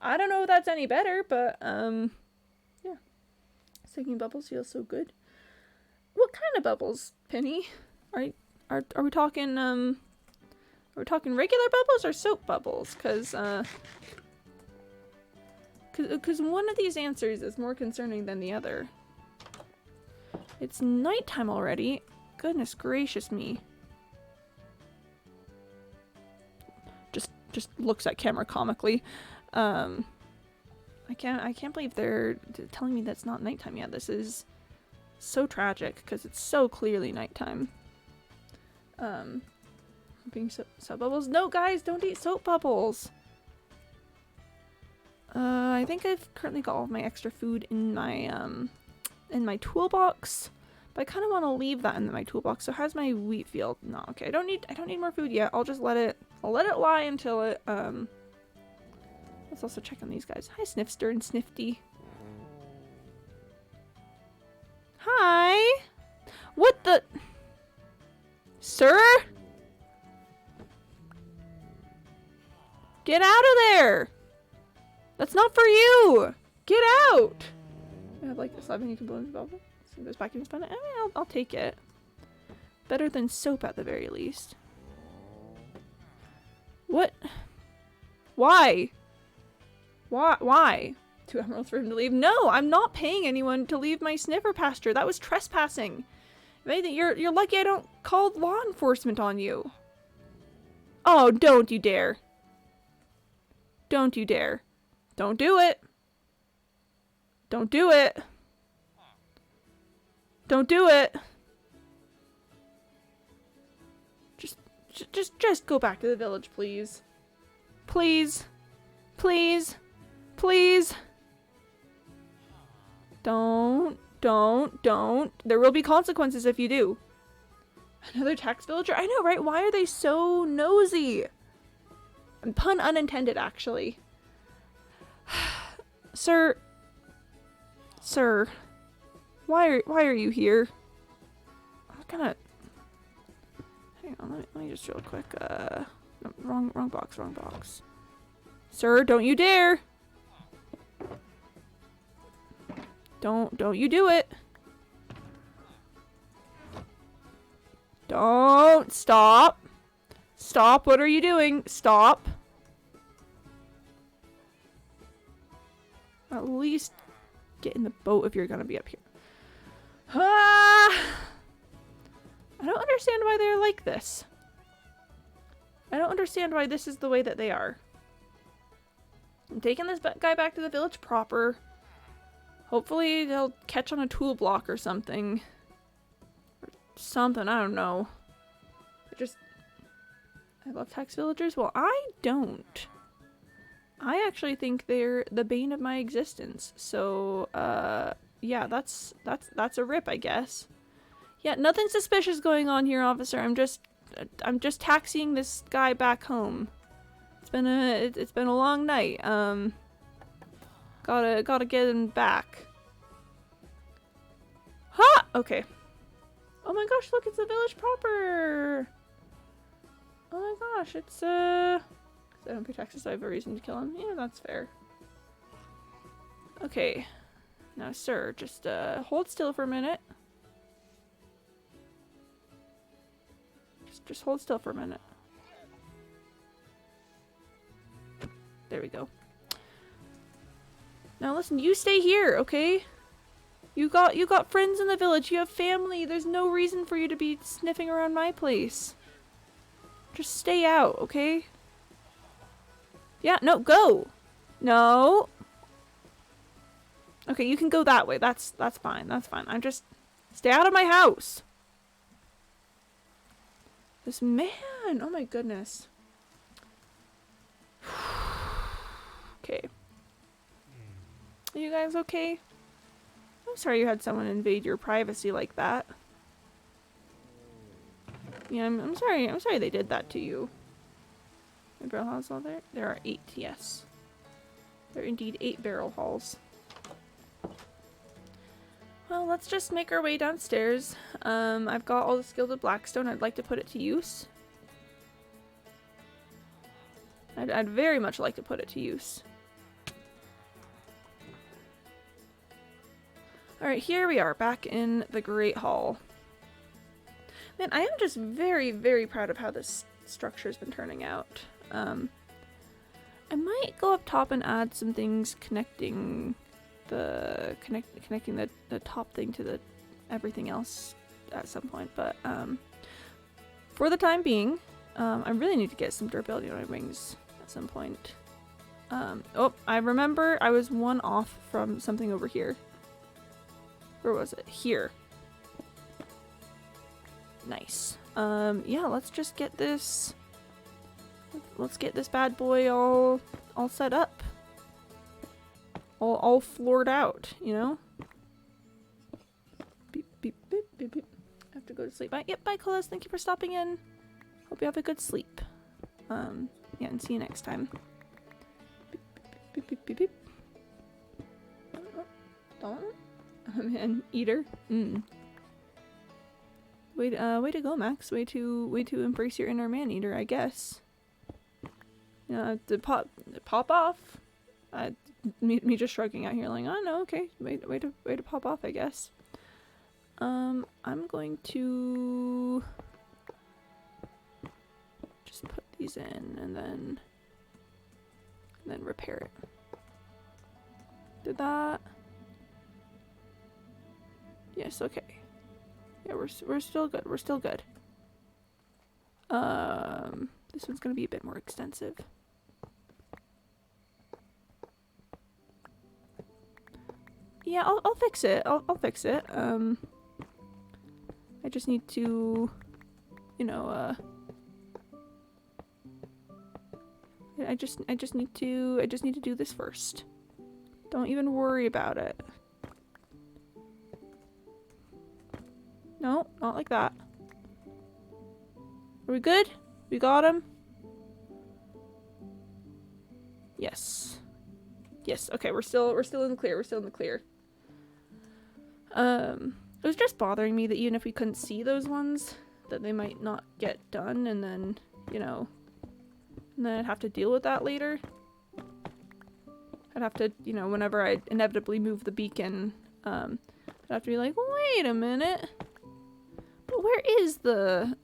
I don't know if that's any better, but yeah. Singing bubbles feels so good. What kind of bubbles, Penny? Are we talking regular bubbles or soap bubbles? Cause one of these answers is more concerning than the other. It's nighttime already. Goodness gracious me. Just looks at camera comically. I can't believe they're telling me that's not nighttime yet. This is so tragic because it's so clearly nighttime. Being soap bubbles. No, guys, don't eat soap bubbles. I think I've currently got all of my extra food in my toolbox, but I kind of want to leave that in my toolbox. So how's my wheat field? No, okay, I don't need more food yet. I'll just let it lie until it Let's also check on these guys. Hi, Snifster and Snifty. Hi. What the? Sir? Get out of there! That's not for you! Get out! I have like a slapping you can blow in the bubble. So it goes back in spawn. I mean, I'll take it. Better than soap at the very least. What? Why? Why? Why? 2 emeralds for him to leave? No, I'm not paying anyone to leave my sniffer pasture. That was trespassing. If anything, you're lucky I don't call law enforcement on you. Oh, don't you dare. Don't you dare. Don't do it. Don't do it. Don't do it. Just go back to the village, please. Please. Please. Please. Don't. There will be consequences if you do. Another tax villager? I know, right? Why are they so nosy? Pun unintended, actually. Sir. Sir. Why are you here? I'm gonna... Hang on, let me just real quick, no, wrong box. Sir, don't you dare! Don't you do it! Don't! Stop! Stop, what are you doing? Stop! At least get in the boat if you're gonna be up here. Ah! I don't understand why they're like this. I don't understand why this is the way that they are. I'm taking this guy back to the village proper. Hopefully they'll catch on a tool block or something. Or something, I don't know. I love tax villagers? Well, I don't. I actually think they're the bane of my existence. So, yeah, that's a rip, I guess. Yeah, nothing suspicious going on here, officer. I'm just taxiing this guy back home. It's been a long night. Gotta get him back. Ha! Okay. Oh my gosh, look, it's the village proper. Oh my gosh, it's I don't pay taxes, so I have a reason to kill him. Yeah, that's fair. Okay. Now, sir, just hold still for a minute. Just hold still for a minute. There we go. Now listen, you stay here, okay? You got friends in the village, you have family, there's no reason for you to be sniffing around my place. Just stay out, okay? Yeah, no, go! No! Okay, you can go that way, that's fine, that's fine. I'm just... Stay out of my house! This man! Oh my goodness. Okay. Are you guys okay? I'm sorry you had someone invade your privacy like that. Yeah, I'm sorry they did that to you. My barrel halls all there? There are 8, yes. There are indeed 8 barrel halls. Well, let's just make our way downstairs. I've got all this gilded blackstone. I'd like to put it to use. I'd very much like to put it to use. Alright, here we are, back in the Great Hall. Man, I am just very, very proud of how this structure's been turning out. I might go up top and add some things connecting the top thing to the everything else at some point, but for the time being, I really need to get some durability on my wings at some point. Oh, I remember I was 1 off from something over here. Where was it? Here. Nice. Yeah, let's just get this. Let's get this bad boy all set up. All floored out, you know? Beep, beep, beep, beep, beep. I have to go to sleep. Bye. Yep, bye, Colas. Thank you for stopping in. Hope you have a good sleep. Yeah, and see you next time. Beep, beep, beep, beep, beep. Don't. Man, eater. Way to go, Max. Way to embrace your inner man eater, I guess. You know, to pop off. Me just shrugging out here, like, oh no, okay, way to pop off, I guess. I'm going to just put these in and then repair it. Did that? Yes, okay. Yeah, we're still good. We're still good. This one's gonna be a bit more extensive. Yeah, I'll fix it. I'll fix it. I just need to, you know, I just need to do this first. Don't even worry about it. No, not like that. Are we good? We got him? Yes. Yes, okay, we're still in the clear. We're still in the clear. It was just bothering me that even if we couldn't see those ones, that they might not get done, and then, you know, and then I'd have to deal with that later. I'd have to, you know, whenever I inevitably move the beacon, I'd have to be like, wait a minute. But where is the,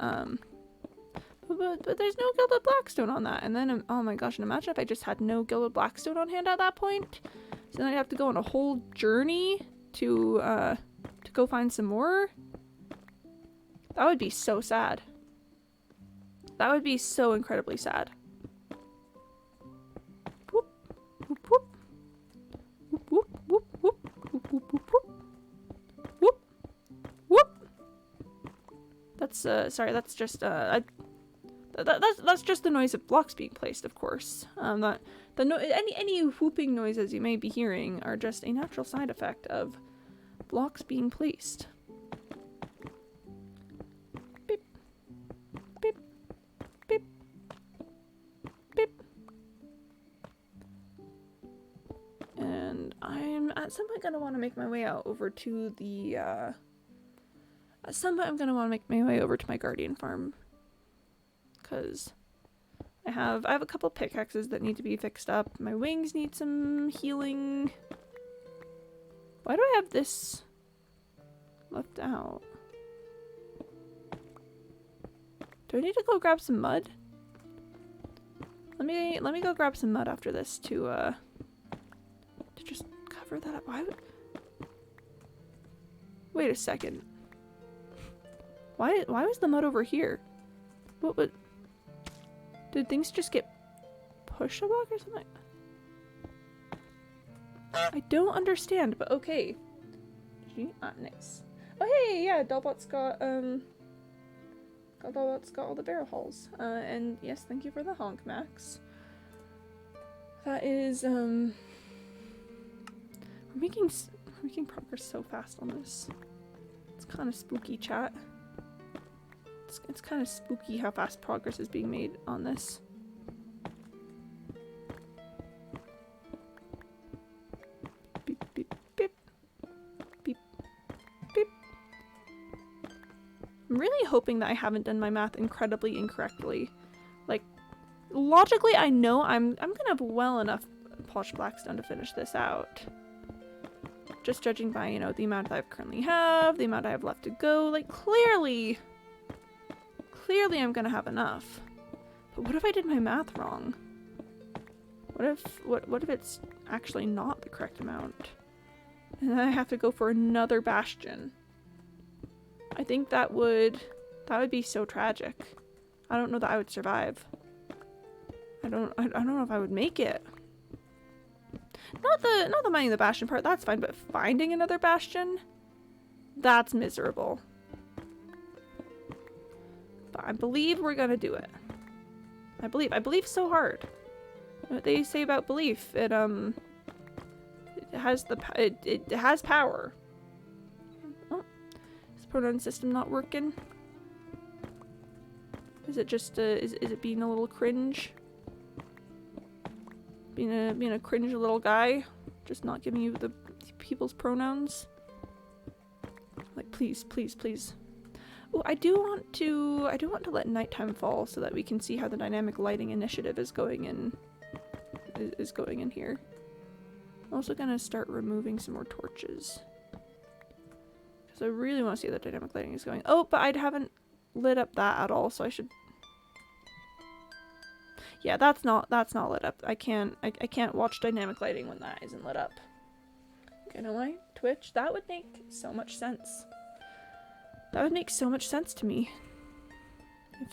but there's no Gilded Blackstone on that. And then, oh my gosh, and imagine if I just had no Gilded Blackstone on hand at that point. So then I'd have to go on a whole journey to go find some more. That would be so sad. That would be so incredibly sad. Whoop, whoop, whoop. Whoop, whoop, whoop, whoop, whoop, whoop, whoop, whoop. Whoop, whoop. That's, sorry, that's just, that's just the noise of blocks being placed, of course. Any whooping noises you may be hearing are just a natural side effect of blocks being placed. Beep, beep, beep, beep. And I'm at some point gonna want to make my way out over to the, at some point I'm gonna want to make my way over to my guardian farm. Because I have a couple pickaxes that need to be fixed up. My wings need some healing. Why do I have this left out? Do I need to go grab some mud? Let me go grab some mud after this to just cover that up. Why would... Wait a second. Why was the mud over here? What would... Did things just get pushed a block or something? I don't understand, but okay. Nice. Oh hey, yeah, Dollbot's got Dollbot's got all the barrel hulls. And yes, thank you for the honk, Max. That is we're making progress so fast on this. It's kind of spooky, chat. It's kind of spooky how fast progress is being made on this. Beep, beep, beep. Beep, beep. I'm really hoping that I haven't done my math incredibly incorrectly. Like, logically, I know I'm gonna have well enough polished blackstone to finish this out. Just judging by, you know, the amount that I currently have, the amount I have left to go. Like, clearly I'm gonna have enough. But what if I did my math wrong? What if it's actually not the correct amount? And then I have to go for another bastion. I think that would be so tragic. I don't know that I would survive. I don't know if I would make it. Not the mining the bastion part, that's fine, but finding another bastion? That's miserable. But I believe we're gonna do it. I believe so hard. What they say about belief, it has power. Oh, is the pronoun system not working? Is it just is it being a little cringe? Being a cringe little guy, just not giving you the people's pronouns. Like, please, please, please. Oh, I do want to let nighttime fall so that we can see how the dynamic lighting initiative is going in here. I'm also gonna start removing some more torches because I really want to see how the dynamic lighting is going. Oh, but I haven't lit up that at all, so I should. Yeah, that's not lit up. I can't watch dynamic lighting when that isn't lit up. You know why? Twitch? That would make so much sense. That would make so much sense to me.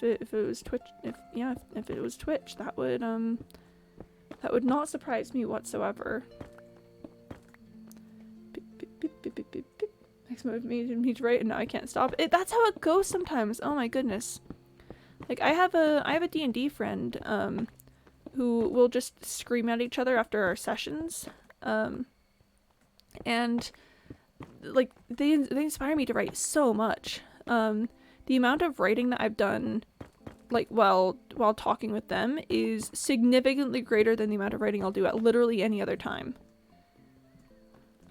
If it was Twitch, if it was Twitch, that would not surprise me whatsoever. Beep, beep, beep, beep, beep, beep, beep. Next move me to right, and now I can't stop it. That's how it goes sometimes. Oh my goodness. Like I have a D&D friend who will just scream at each other after our sessions. And like they inspire me to write so much. The amount of writing that I've done like while talking with them is significantly greater than the amount of writing I'll do at literally any other time.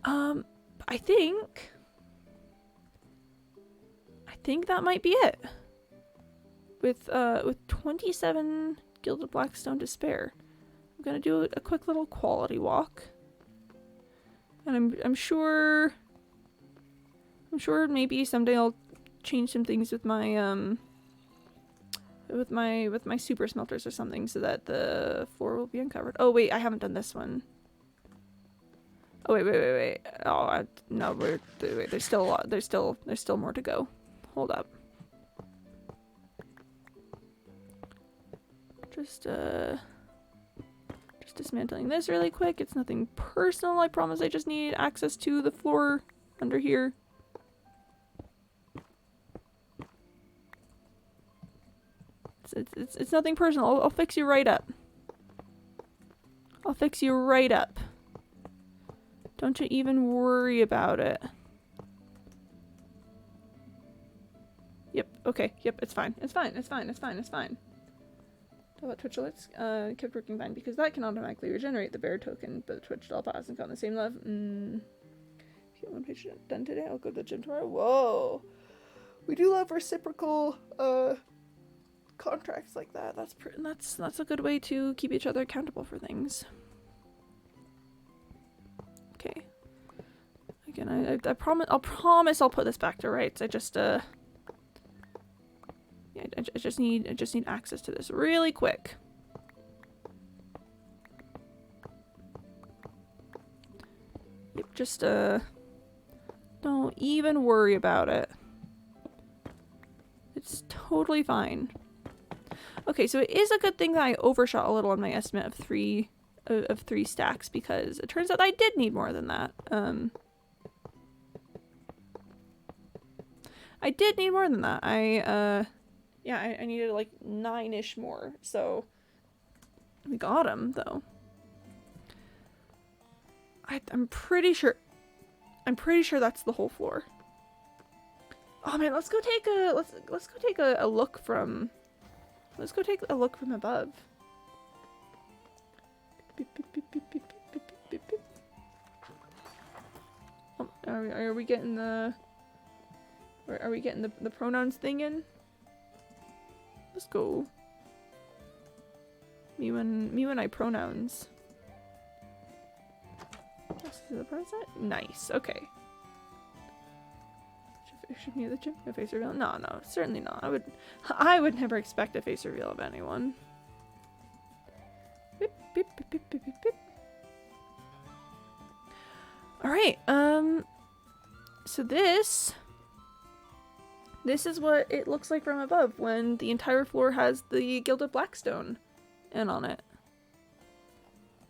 I think that might be it. With 27 Gilded Blackstone to spare. I'm gonna do a quick little quality walk. And I'm sure maybe someday I'll change some things with my with my super smelters or something so that the floor will be uncovered. Oh wait, I haven't done this one. Oh wait. Oh no, wait, there's still a lot. There's still more to go. Hold up. Just dismantling this really quick. It's nothing personal, I promise. I just need access to the floor under here. It's nothing personal. I'll fix you right up. I'll fix you right up. Don't you even worry about it. Yep, okay, yep, it's fine. It's fine. Twitch alerts kept working fine because that can automatically regenerate the bear token, but the Twitch doll hasn't gotten the same love. If you get one page done today, I'll go to the gym tomorrow. Whoa! We do love reciprocal contracts like that. That's a good way to keep each other accountable for things. Okay. Again, I promise I'll put this back to rights. I just yeah, I just need access to this really quick. Yep, just don't even worry about it. It's totally fine. Okay, so it is a good thing that I overshot a little on my estimate of three stacks because it turns out I did need more than that. I did need more than that. Yeah, I needed like 9-ish more, so we got him though. I'm pretty sure that's the whole floor. Oh man, let's go take a look from above. Oh, are we getting the pronouns thing in? Let's go. Me and I pronouns. This is the present? Nice, okay. Should be at the gym? A face reveal? No, certainly not. I would never expect a face reveal of anyone. Beep, beep, beep, beep, beep, beep, beep. Alright, so this is what it looks like from above when the entire floor has the Gilded Blackstone in on it.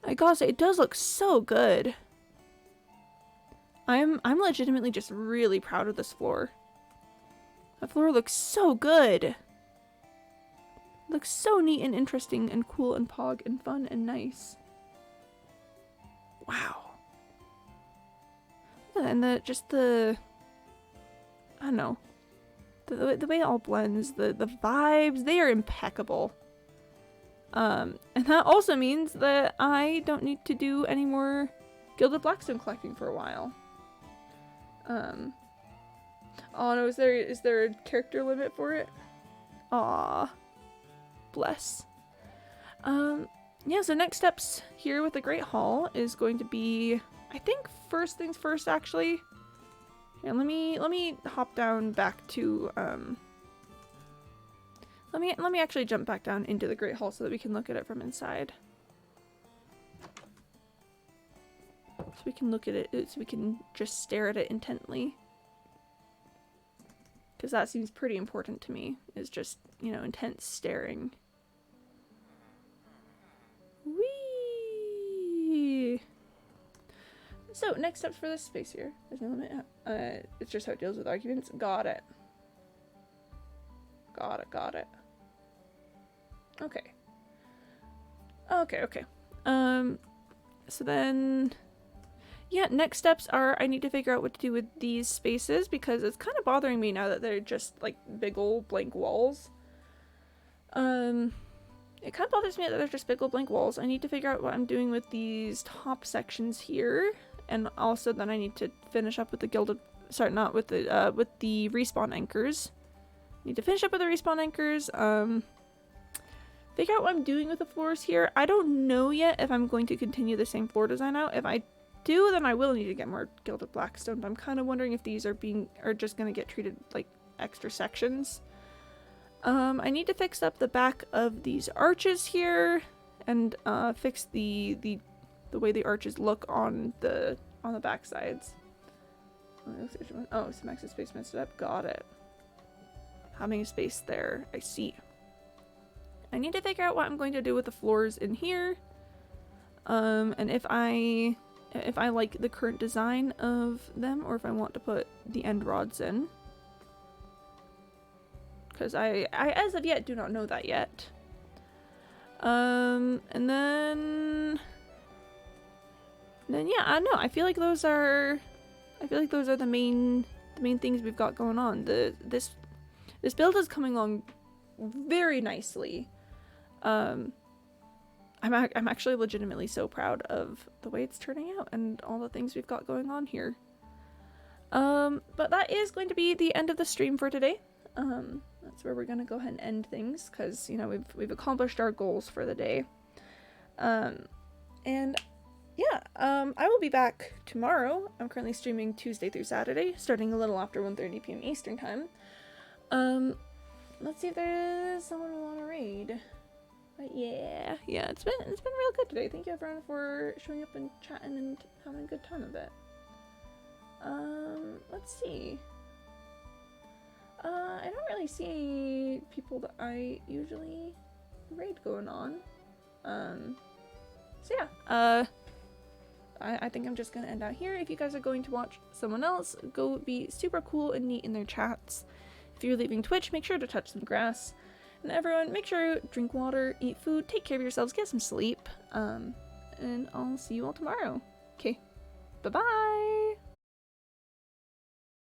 I gotta say, it does look so good. I'm legitimately just really proud of this floor. The floor looks so good. It looks so neat and interesting and cool and pog and fun and nice. Wow. And I don't know. The way it all blends, the vibes, they are impeccable. And that also means that I don't need to do any more Gilded Blackstone collecting for a while. Oh no, is there a character limit for it? Aw. Bless. Yeah, so next steps here with the Great Hall is going to be, I think first things first actually. Yeah, let me hop down back to let me actually jump back down into the Great Hall so that we can look at it from inside. So we can look at it, so we can just stare at it intently. Because that seems pretty important to me, is just, you know, intense staring. Whee! So, next steps for this space here. There's no limit. It's just how it deals with arguments. Got it. Got it, got it. Okay. Okay. So then... Yeah, next steps are I need to figure out what to do with these spaces because it's kind of bothering me now that they're just like big old blank walls. It kind of bothers me that they're just big old blank walls. I need to figure out what I'm doing with these top sections here, and also then I need to finish up with the gilded. Sorry, not with the respawn anchors. Need to finish up with the respawn anchors. Figure out what I'm doing with the floors here. I don't know yet if I'm going to continue the same floor design out. If I do, then I will need to get more gilded blackstone, but I'm kind of wondering if these are just gonna get treated like extra sections. I need to fix up the back of these arches here and fix the way the arches look on the back sides. Oh, some extra space messed up. Got it. Having a space there, I see. I need to figure out what I'm going to do with the floors in here. And if I like the current design of them or if I want to put the end rods in. Because I as of yet do not know that yet. And then yeah, I don't know. I feel like those are the main things we've got going on. This build is coming along very nicely. I'm actually legitimately so proud of the way it's turning out and all the things we've got going on here. But that is going to be the end of the stream for today. That's where we're gonna go ahead and end things because, you know, we've accomplished our goals for the day. And yeah, I will be back tomorrow. I'm currently streaming Tuesday through Saturday, starting a little after 1:30 p.m. Eastern time. Let's see if there's someone we want to raid. But yeah, it's been real good today. Thank you everyone for showing up and chatting and having a good time of it. Let's see. I don't really see any people that I usually raid going on. So yeah, I think I'm just gonna end out here. If you guys are going to watch someone else, go be super cool and neat in their chats. If you're leaving Twitch, make sure to touch some grass. And everyone, make sure to drink water, eat food, take care of yourselves, get some sleep. And I'll see you all tomorrow. Okay, bye-bye!